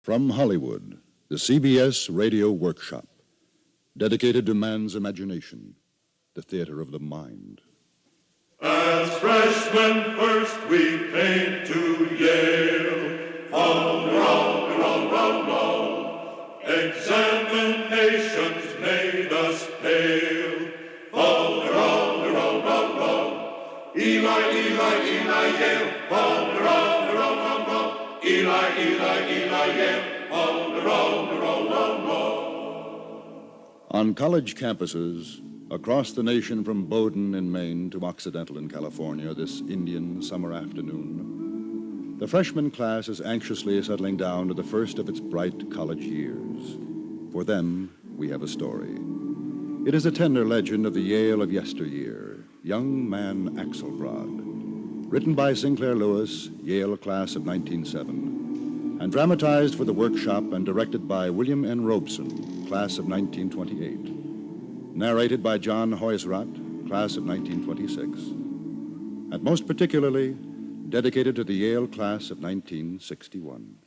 From Hollywood, the CBS Radio Workshop, dedicated to man's imagination, the theater of the mind. As freshmen first we came to Yale, roll. Examinations made us pale. Roll. Eli, Yale. Roll. Eli, Yale. Roll. On college campuses across the nation, from Bowdoin in Maine to Occidental in California, this Indian summer afternoon, the freshman class is anxiously settling down to the first of its bright college years. For them, we have a story. It is a tender legend of the Yale of yesteryear, young man Axelbrod, written by Sinclair Lewis, Yale class of 1907, and dramatized for the workshop and directed by William N. Robeson, class of 1928, narrated by John Heusrath, class of 1926, and most particularly dedicated to the Yale class of 1961.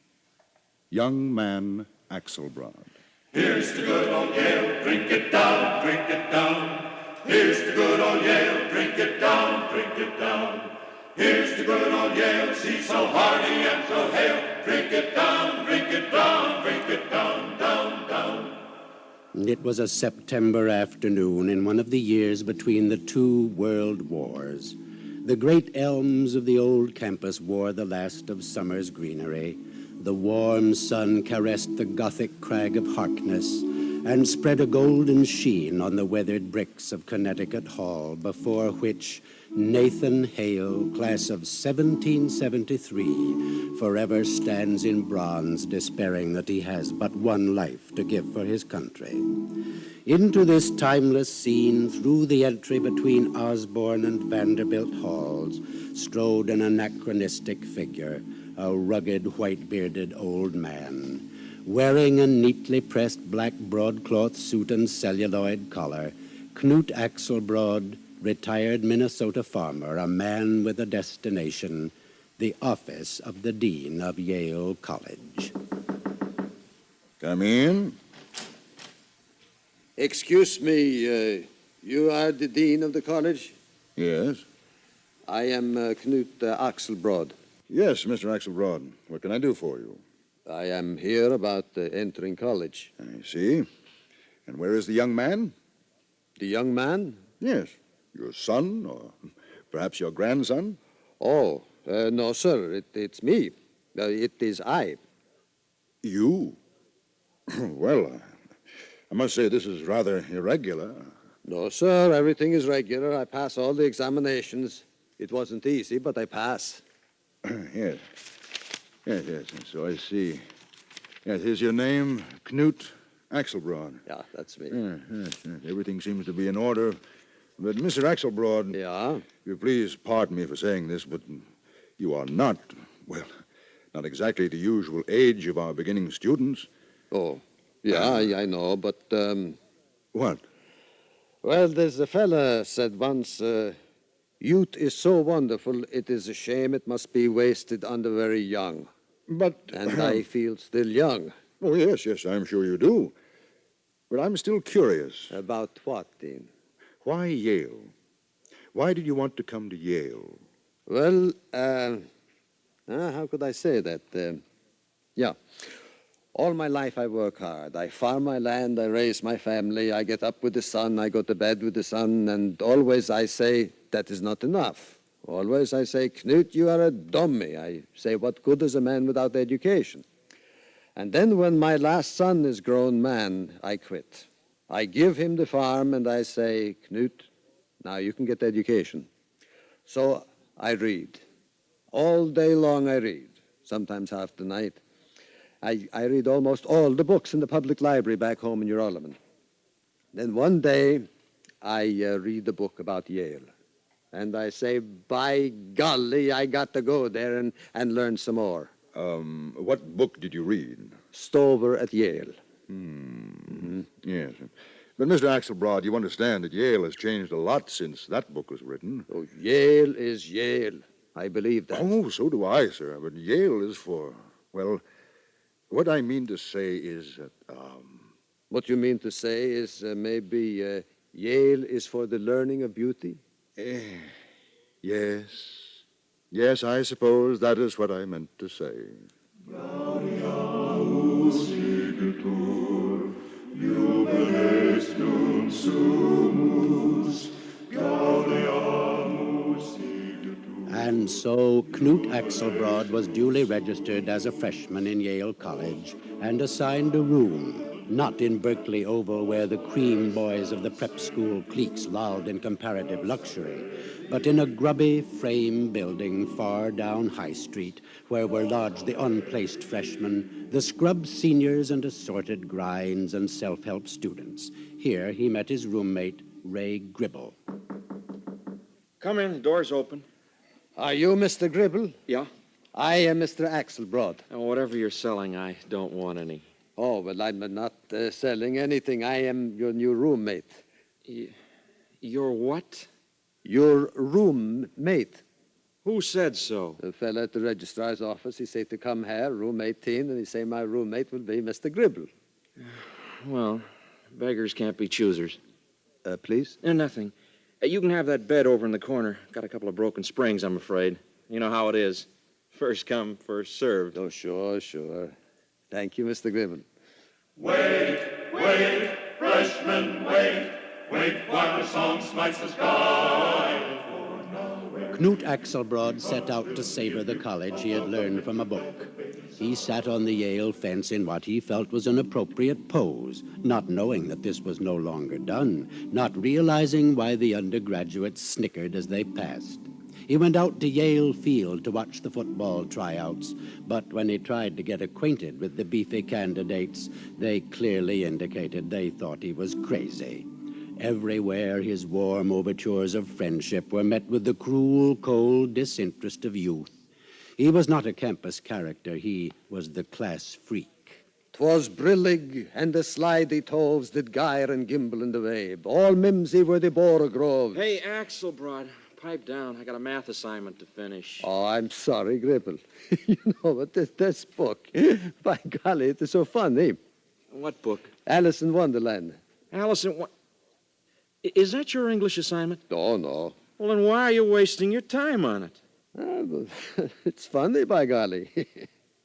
Young man Axelbrod. Here's to good old Yale, drink it down, drink it down. Here's to good old Yale, drink it down, drink it down. Here's to good old Yale, she's so hardy and so hale. Drink it down, drink it down, drink it down, down, down. It was a September afternoon in one of the years between the two world wars. The great elms of the old campus wore the last of summer's greenery. The warm sun caressed the Gothic crag of Harkness and spread a golden sheen on the weathered bricks of Connecticut Hall, before which Nathan Hale, class of 1773, forever stands in bronze, despairing that he has but one life to give for his country. Into this timeless scene, through the entry between Osborne and Vanderbilt halls, strode an anachronistic figure, a rugged, white-bearded old man. Wearing a neatly pressed black broadcloth suit and celluloid collar, Knut Axelbrod, retired Minnesota farmer, a man with a destination, the office of the Dean of Yale College. Come in. Excuse me, you are the Dean of the college? Yes. I am Knut Axelbrod. Yes, Mr. Axelbrod. What can I do for you? I am here about entering college. I see. And where is the young man? The young man? Yes. Your son, or perhaps your grandson? Oh, no, sir. It's me. It is I. You? Well, I must say this is rather irregular. No, sir. Everything is regular. I pass all the examinations. It wasn't easy, but I pass. Yes. Yes. So I see. Yes, here's your name, Knut Axelbrod. Yeah, that's me. Yes. Everything seems to be in order. But, Mr. Axelbrod... Yeah? You please pardon me for saying this, but you are not, well, not exactly the usual age of our beginning students. Oh, yeah, I know, but, What? Well, there's a fella said once, youth is so wonderful, it is a shame it must be wasted on the very young. But... And I feel still young. Oh, yes, I'm sure you do. But I'm still curious. About what, Dean? Why Yale? Why did you want to come to Yale? Well, how could I say that? Yeah. All my life I work hard. I farm my land, I raise my family, I get up with the sun, I go to bed with the sun, and always I say, that is not enough. Always I say, Knut, you are a dummy. I say, what good is a man without education? And then when my last son is grown man, I quit. I give him the farm and I say, Knut, now you can get education. So I read. All day long I read, sometimes half the night. I read almost all the books in the public library back home in Uralaman. Then one day I read a book about Yale. And I say, by golly, I got to go there and learn some more. What book did you read? Stover at Yale. Yes. But, Mr. Axelbrod, you understand that Yale has changed a lot since that book was written. Oh, Yale is Yale. I believe that. Oh, so do I, sir. But Yale is for, well, what I mean to say is that, What you mean to say is maybe Yale is for the learning of beauty? Yes. Yes, I suppose that is what I meant to say. And so Knut Axelbrod was duly registered as a freshman in Yale College and assigned a room, not in Berkeley Oval where the cream boys of the prep school cliques lolled in comparative luxury, but in a grubby frame building far down High Street where were lodged the unplaced freshmen, the scrub seniors and assorted grinds and self-help students. Here he met his roommate, Ray Gribble. Come in, the door's open. Are you Mr. Gribble? Yeah? I am Mr. Axelbrod. Oh, whatever you're selling, I don't want any. Oh, well, I'm not selling anything. I am your new roommate. Your what? Your roommate. Who said so? The fella at the registrar's office, he said to come here, room 18, and he say my roommate will be Mr. Gribble. Well, beggars can't be choosers. Please? Nothing. You can have that bed over in the corner. Got a couple of broken springs, I'm afraid. You know how it is. First come, first served. Oh, sure. Thank you, Mr. Gribble. Wait, freshmen, wait, while the song smites the sky. Knut Axelbrod set out to savor the college he had learned from a book. He sat on the Yale fence in what he felt was an appropriate pose, not knowing that this was no longer done, not realizing why the undergraduates snickered as they passed. He went out to Yale Field to watch the football tryouts, but when he tried to get acquainted with the beefy candidates, they clearly indicated they thought he was crazy. Everywhere his warm overtures of friendship were met with the cruel, cold disinterest of youth. He was not a campus character, he was the class freak. 'Twas brillig, and the slithy toves did gyre and gimble in the wabe. All mimsy were the borogroves. Hey, Axelbrod, pipe down. I got a math assignment to finish. Oh, I'm sorry, Gribble. You know, but this book, by golly, it is so funny. What book? Alice in Wonderland. Alice in Is that your English assignment? Oh, no. Well, then why are you wasting your time on it? It's funny, by golly.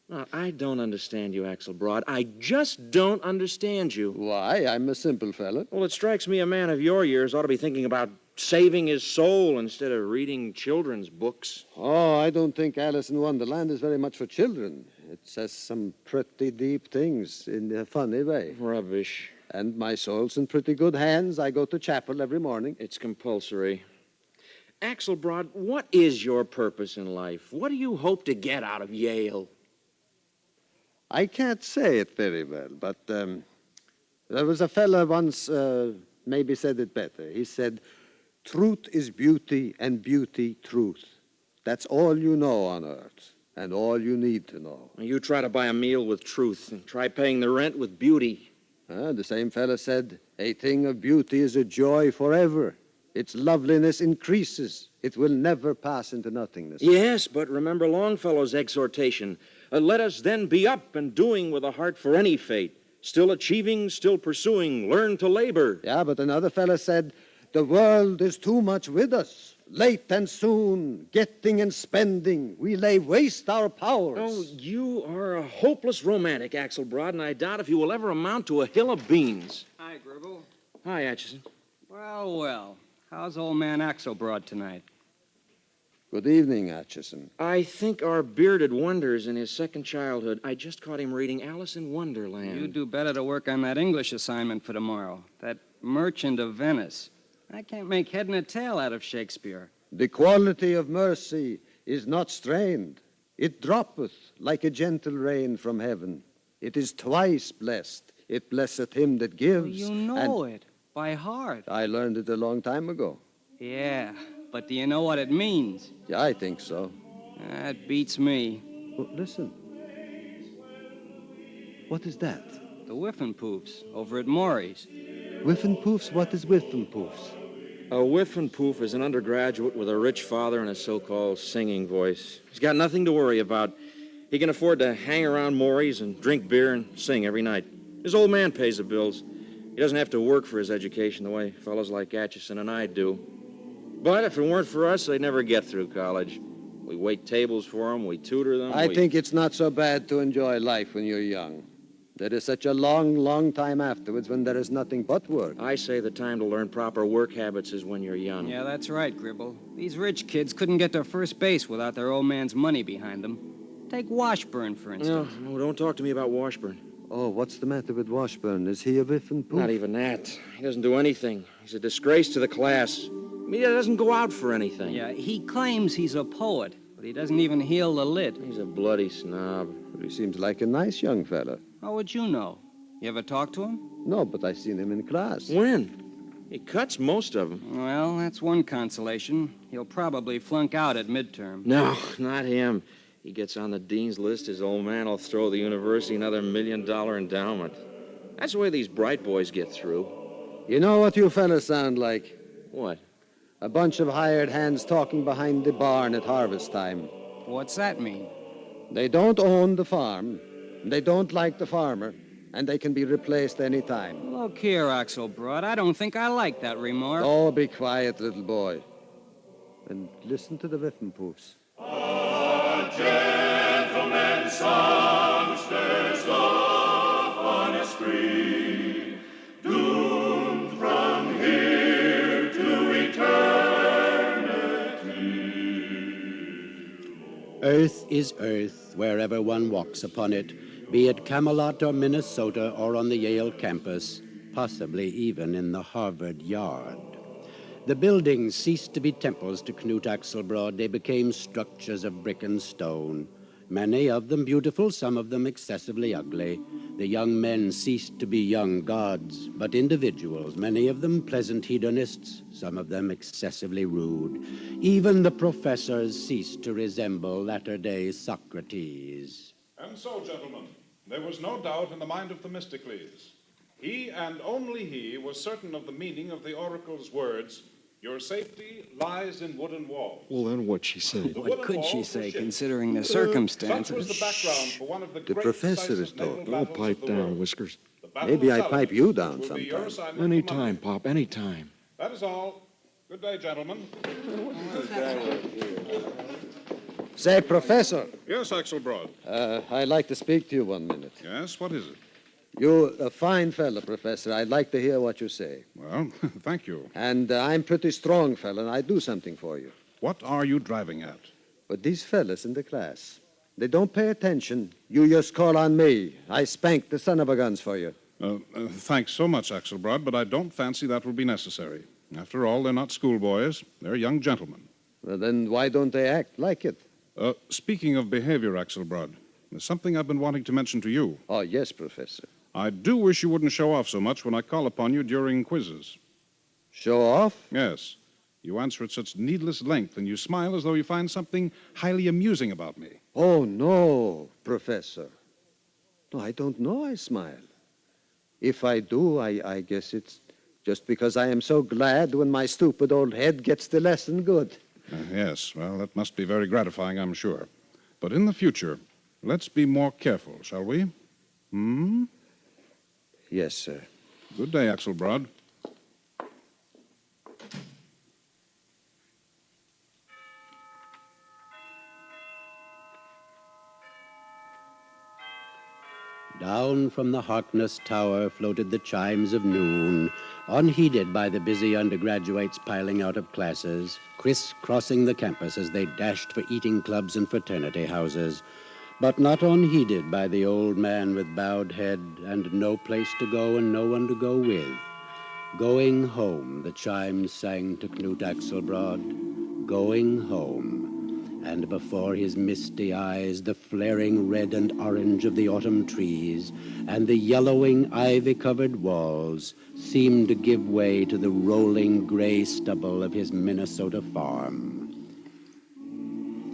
Well, I don't understand you, Axelbrod. I just don't understand you. Why? I'm a simple fella. Well, it strikes me a man of your years ought to be thinking about saving his soul instead of reading children's books. Oh, I don't think Alice in Wonderland is very much for children. It says some pretty deep things in a funny way. Rubbish. And my soul's in pretty good hands. I go to chapel every morning. It's compulsory. Axelbrod, what is your purpose in life? What do you hope to get out of Yale? I can't say it very well, but there was a fella once maybe said it better. He said, truth is beauty and beauty truth. That's all you know on earth and all you need to know. You try to buy a meal with truth and try paying the rent with beauty. The same fella said, a thing of beauty is a joy forever. Its loveliness increases. It will never pass into nothingness. Yes, but remember Longfellow's exhortation. Let us then be up and doing with a heart for any fate. Still achieving, still pursuing, learn to labor. Yeah, but another fella said, the world is too much with us. Late and soon, getting and spending, we lay waste our powers. Oh, you are a hopeless romantic, Axelbrod, and I doubt if you will ever amount to a hill of beans. Hi, Gribble. Hi, Atchison. Well. How's old man Axelbrod tonight? Good evening, Atchison. I think our bearded wonders in his second childhood. I just caught him reading Alice in Wonderland. You'd do better to work on that English assignment for tomorrow. That Merchant of Venice. I can't make head and tail out of Shakespeare. The quality of mercy is not strained. It droppeth like a gentle rain from heaven. It is twice blessed. It blesseth him that gives. You know it by heart. I learned it a long time ago. Yeah, but do you know what it means? Yeah, I think so. That beats me. Well, listen. What is that? The Whiffenpoofs over at Maury's. Whiffenpoofs? What is Whiffenpoofs? A Whiffenpoof is an undergraduate with a rich father and a so-called singing voice. He's got nothing to worry about. He can afford to hang around Maury's and drink beer and sing every night. His old man pays the bills. He doesn't have to work for his education the way fellows like Atchison and I do. But if it weren't for us, they'd never get through college. We wait tables for them, we tutor them. I think it's not so bad to enjoy life when you're young. There is such a long, long time afterwards when there is nothing but work. I say the time to learn proper work habits is when you're young. Yeah, that's right, Gribble. These rich kids couldn't get to first base without their old man's money behind them. Take Washburn, for instance. No, don't talk to me about Washburn. Oh, what's the matter with Washburn? Is he a Whiffenpoof? Not even that. He doesn't do anything. He's a disgrace to the class. He doesn't go out for anything. Yeah, he claims he's a poet, but he doesn't even heal the lid. He's a bloody snob. But he seems like a nice young fella. How would you know? You ever talk to him? No, but I seen him in class. When? He cuts most of them. Well, that's one consolation. He'll probably flunk out at midterm. No, not him. He gets on the dean's list, his old man will throw the university another $1 million endowment. That's the way these bright boys get through. You know what you fellas sound like? What? A bunch of hired hands talking behind the barn at harvest time. What's that mean? They don't own the farm, they don't like the farmer, and they can be replaced any time. Look here, Axelbrod, I don't think I like that remark. Oh, be quiet, little boy. And listen to the Whiffenpoofs. A gentleman's songster's off on a spree, doomed from here to eternity. Earth is earth wherever one walks upon it, be it Camelot or Minnesota or on the Yale campus, possibly even in the Harvard yard. The buildings ceased to be temples to Knut Axelbrod. They became structures of brick and stone, many of them beautiful, some of them excessively ugly. The young men ceased to be young gods, but individuals, many of them pleasant hedonists, some of them excessively rude. Even the professors ceased to resemble latter-day Socrates. And so, gentlemen, there was no doubt in the mind of Themistocles. He and only he was certain of the meaning of the oracle's words, "Your safety lies in wooden walls." Well, then what'd she say? What could she say, considering the circumstances? Such was the background for one of the great professor is decisive naval talking. I'll battles pipe of the down, world. Whiskers. The Battle Maybe of I pipe you down Salamis will be your sometime. assignment for Anytime, Monday. Pop, anytime. That is all. Good day, gentlemen. Say, Professor. Yes, Axelbrod. I'd like to speak to you 1 minute. Yes, what is it? You're a fine fella, Professor. I'd like to hear what you say. Well, thank you. And I'm pretty strong fella, and I'd do something for you. What are you driving at? But these fellas in the class, they don't pay attention. You just call on me. I spank the son of a guns for you. Thanks so much, Axelbrod, but I don't fancy that will be necessary. After all, they're not schoolboys. They're young gentlemen. Well, then why don't they act like it? Speaking of behavior, Axelbrod, there's something I've been wanting to mention to you. Oh, yes, Professor. I do wish you wouldn't show off so much when I call upon you during quizzes. Show off? Yes. You answer at such needless length, and you smile as though you find something highly amusing about me. Oh, no, Professor. No, I don't know I smile. If I do, I guess it's just because I am so glad when my stupid old head gets the lesson good. Yes, well, that must be very gratifying, I'm sure. But in the future, Let's be more careful, shall we? Hmm? Yes, sir. Good day, Axelbrod. Down from the Harkness Tower floated the chimes of noon, unheeded by the busy undergraduates piling out of classes, crisscrossing the campus as they dashed for eating clubs and fraternity houses, but not unheeded by the old man with bowed head and no place to go and no one to go with. Going home, the chimes sang to Knut Axelbrod, going home. And before his misty eyes the flaring red and orange of the autumn trees and the yellowing ivy-covered walls seemed to give way to the rolling gray stubble of his Minnesota farm.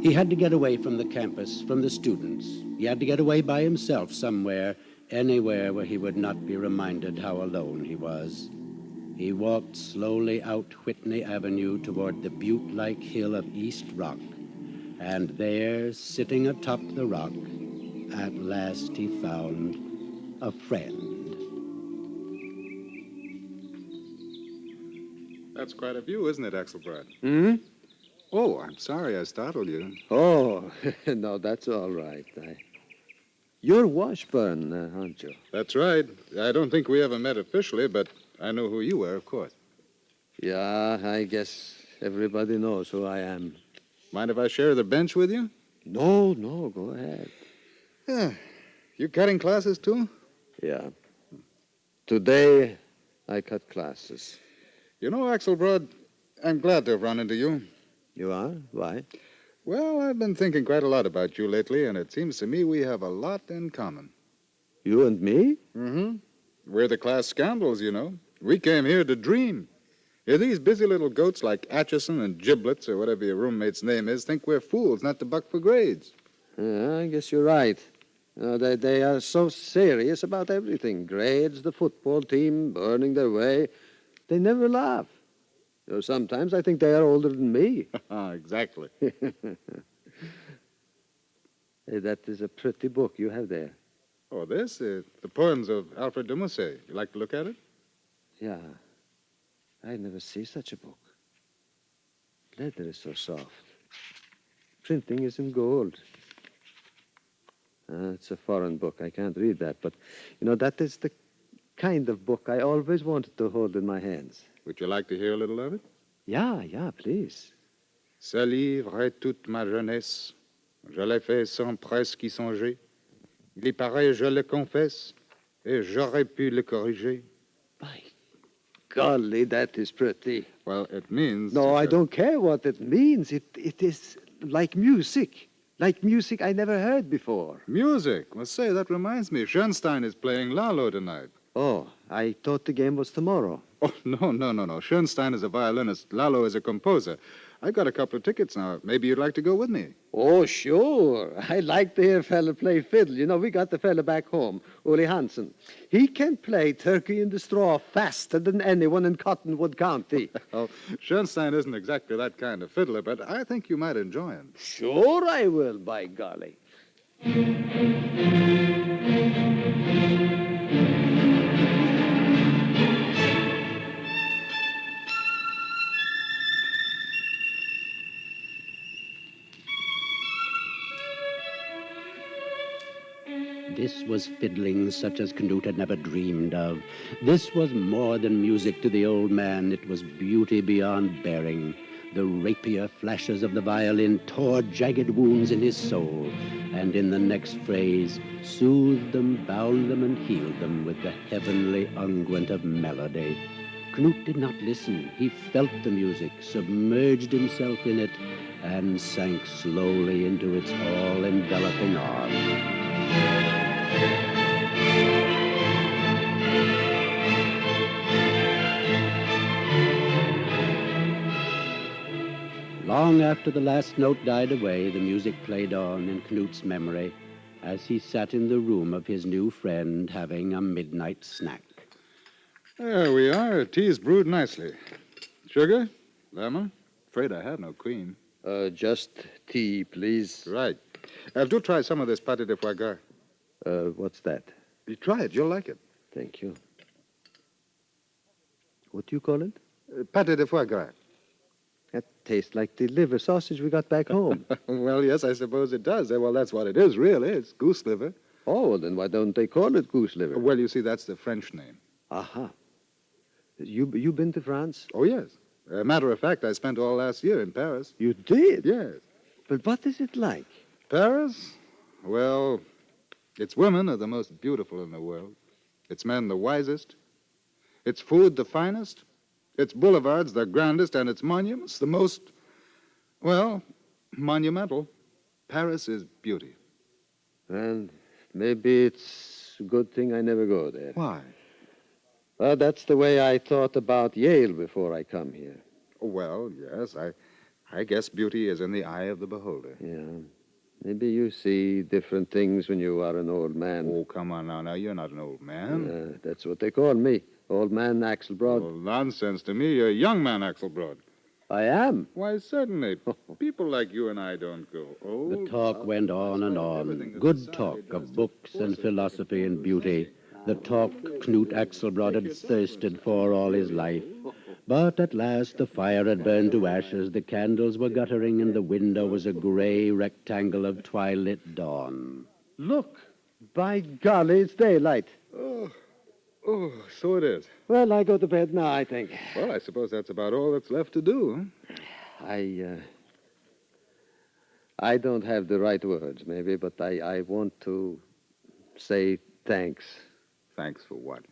He had to get away from the campus, from the students. He had to get away by himself somewhere, anywhere where he would not be reminded how alone he was. He walked slowly out Whitney Avenue toward the butte-like hill of East Rock. And there, sitting atop the rock, at last he found a friend. That's quite a view, isn't it, Axelbrod? Hmm? Oh, I'm sorry I startled you. Oh, no, that's all right. You're Washburn, aren't you? That's right. I don't think we ever met officially, but I know who you were, of course. Yeah, I guess everybody knows who I am. Mind if I share the bench with you? No, go ahead. Yeah. You cutting classes, too? Yeah. Today, I cut classes. You know, Axelbrod, I'm glad to have run into you. You are? Why? Well, I've been thinking quite a lot about you lately, and it seems to me we have a lot in common. You and me? Mm-hmm. We're the class scoundrels, you know. We came here to dream. Yeah, these busy little goats like Atchison and Giblets, or whatever your roommate's name is, think we're fools not to buck for grades. Yeah, I guess you're right. They are so serious about everything. Grades, the football team, burning their way. They never laugh. Sometimes I think they are older than me. Exactly. Hey, that is a pretty book you have there. Oh, this? The poems of Alfred de Musset. You like to look at it? Yeah. I never see such a book. Leather is so soft. Printing is in gold. It's a foreign book. I can't read that. But, that is the kind of book I always wanted to hold in my hands. Would you like to hear a little of it? Yeah, please. Ce livre est toute ma jeunesse. Je l'ai fait sans presque y songer. Il y paraît, je le confesse, et j'aurais pu le corriger. Golly, that is pretty. Well, it means... No, I don't care what it means. It is like music. Like music I never heard before. Music? Well, say, that reminds me. Schoenstein is playing Lalo tonight. Oh, I thought the game was tomorrow. Oh, no. Schoenstein is a violinist. Lalo is a composer. I've got a couple of tickets now. Maybe you'd like to go with me. Oh, sure. I like to hear a fella play fiddle. We got the fella back home, Uli Hansen. He can play Turkey in the Straw faster than anyone in Cottonwood County. Oh, Schoenstein isn't exactly that kind of fiddler, but I think you might enjoy him. Sure I will, by golly. This was fiddling such as Knut had never dreamed of. This was more than music to the old man. It was beauty beyond bearing. The rapier flashes of the violin tore jagged wounds in his soul, and in the next phrase soothed them, bound them, and healed them with the heavenly unguent of melody. Knut did not listen. He felt the music, submerged himself in it, and sank slowly into its all-enveloping arms. Long after the last note died away, the music played on in Knut's memory as he sat in the room of his new friend having a midnight snack. There we are. Tea's brewed nicely. Sugar? Lemon? Afraid I have no cream. Just tea, please. Right. Do try some of this pâté de foie gras. What's that? You try it. You'll like it. Thank you. What do you call it? Pâté de foie gras. That tastes like the liver sausage we got back home. Well, yes, I suppose it does. Well, that's what it is, really. It's goose liver. Oh, well, then why don't they call it goose liver? Well, you see, that's the French name. Aha. You been to France? Oh, yes. Matter of fact, I spent all last year in Paris. You did? Yes. But what is it like? Paris? Well, its women are the most beautiful in the world. Its men the wisest. Its food the finest. Its boulevards the grandest, and its monuments the most, well, monumental. Paris is beauty. And maybe it's a good thing I never go there. Why? Well, that's the way I thought about Yale before I come here. Well, yes, I guess beauty is in the eye of the beholder. Yeah. Maybe you see different things when you are an old man. Oh, come on now. Now, you're not an old man. That's what they call me. Old man Axelbrod. Well, nonsense to me. You're a young man, Axelbrod. I am. Why, certainly. People like you and I don't go old. The talk went on and on. Good talk of books and philosophy and beauty. The talk Knut Axelbrod had thirsted for all his life. But at last the fire had burned to ashes, the candles were guttering, and the window was a gray rectangle of twilit dawn. Look, by golly, it's daylight. Oh, so it is. Well, I go to bed now, I think. Well, I suppose that's about all that's left to do. I don't have the right words, maybe, but I want to say thanks. Thanks for what?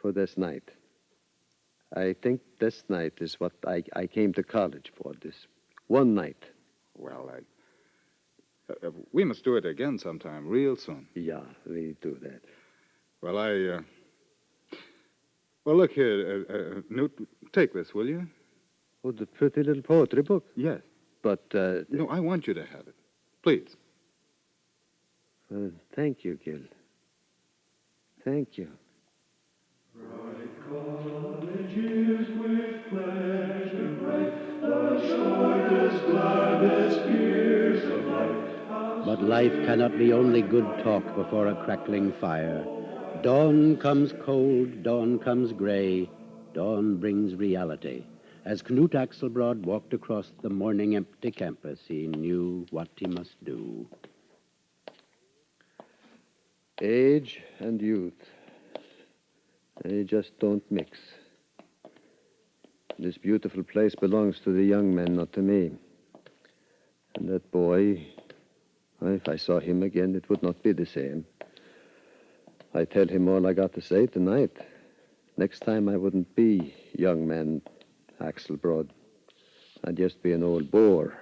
For this night. I think this night is what I came to college for, this one night. Well, we must do it again sometime, real soon. Yeah, we do that. Well, well, look here, Newt, take this, will you? Oh, the pretty little poetry book? Yes. But, No, I want you to have it. Please. Thank you, Gil. Thank you. College is with pleasure bright, the shortest, gladdest years of life. But life cannot be only good talk before a crackling fire. Dawn comes cold, dawn comes gray, dawn brings reality. As Knut Axelbrod walked across the morning empty campus, he knew what he must do. Age and youth, they just don't mix. This beautiful place belongs to the young men, not to me. And that boy, if I saw him again, it would not be the same. I tell him all I got to say tonight. Next time I wouldn't be young man Axelbrod. I'd just be an old bore.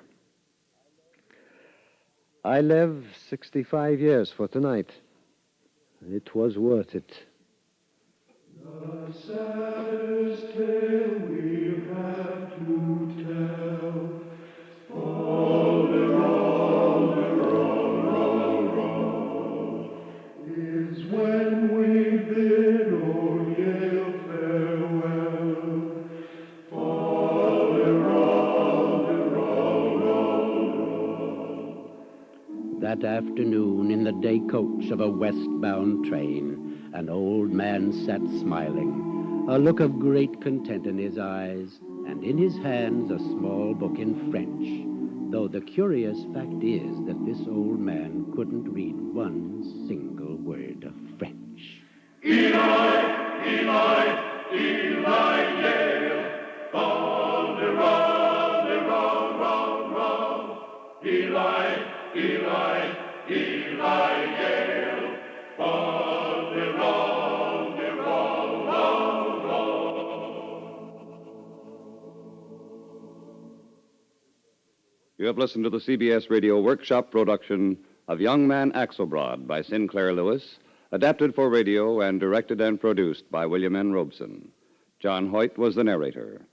I live 65 years for tonight. It was worth it. The saddest tale we have to tell. All the roll, is when we bid old Yale farewell. All the roll. That afternoon, in the day coach of a westbound train, an old man sat smiling, a look of great content in his eyes, and in his hands a small book in French, though the curious fact is that this old man couldn't read one single word of French. Eli, Eli, Eli, Yale, on the roll. Eli, Eli, Eli, Yale, on the roll. You have listened to the CBS Radio Workshop production of Young Man Axelbrod by Sinclair Lewis, adapted for radio and directed and produced by William N. Robeson. John Hoyt was the narrator.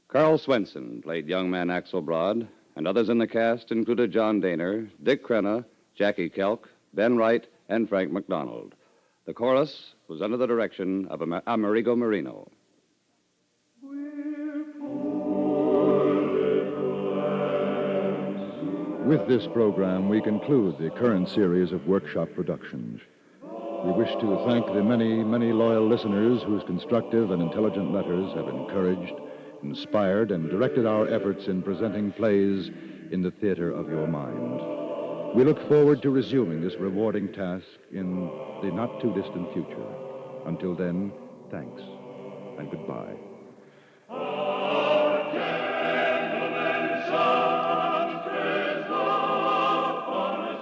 Carl Swenson played Young Man Axelbrod, and others in the cast included John Daner, Dick Crenna, Jackie Kelk, Ben Wright, and Frank McDonald. The chorus was under the direction of Amerigo Marino. With this program, we conclude the current series of workshop productions. We wish to thank the many, many loyal listeners whose constructive and intelligent letters have encouraged, inspired, and directed our efforts in presenting plays in the theater of your mind. We look forward to resuming this rewarding task in the not-too-distant future. Until then, thanks and goodbye.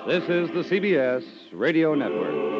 This is the CBS Radio Network.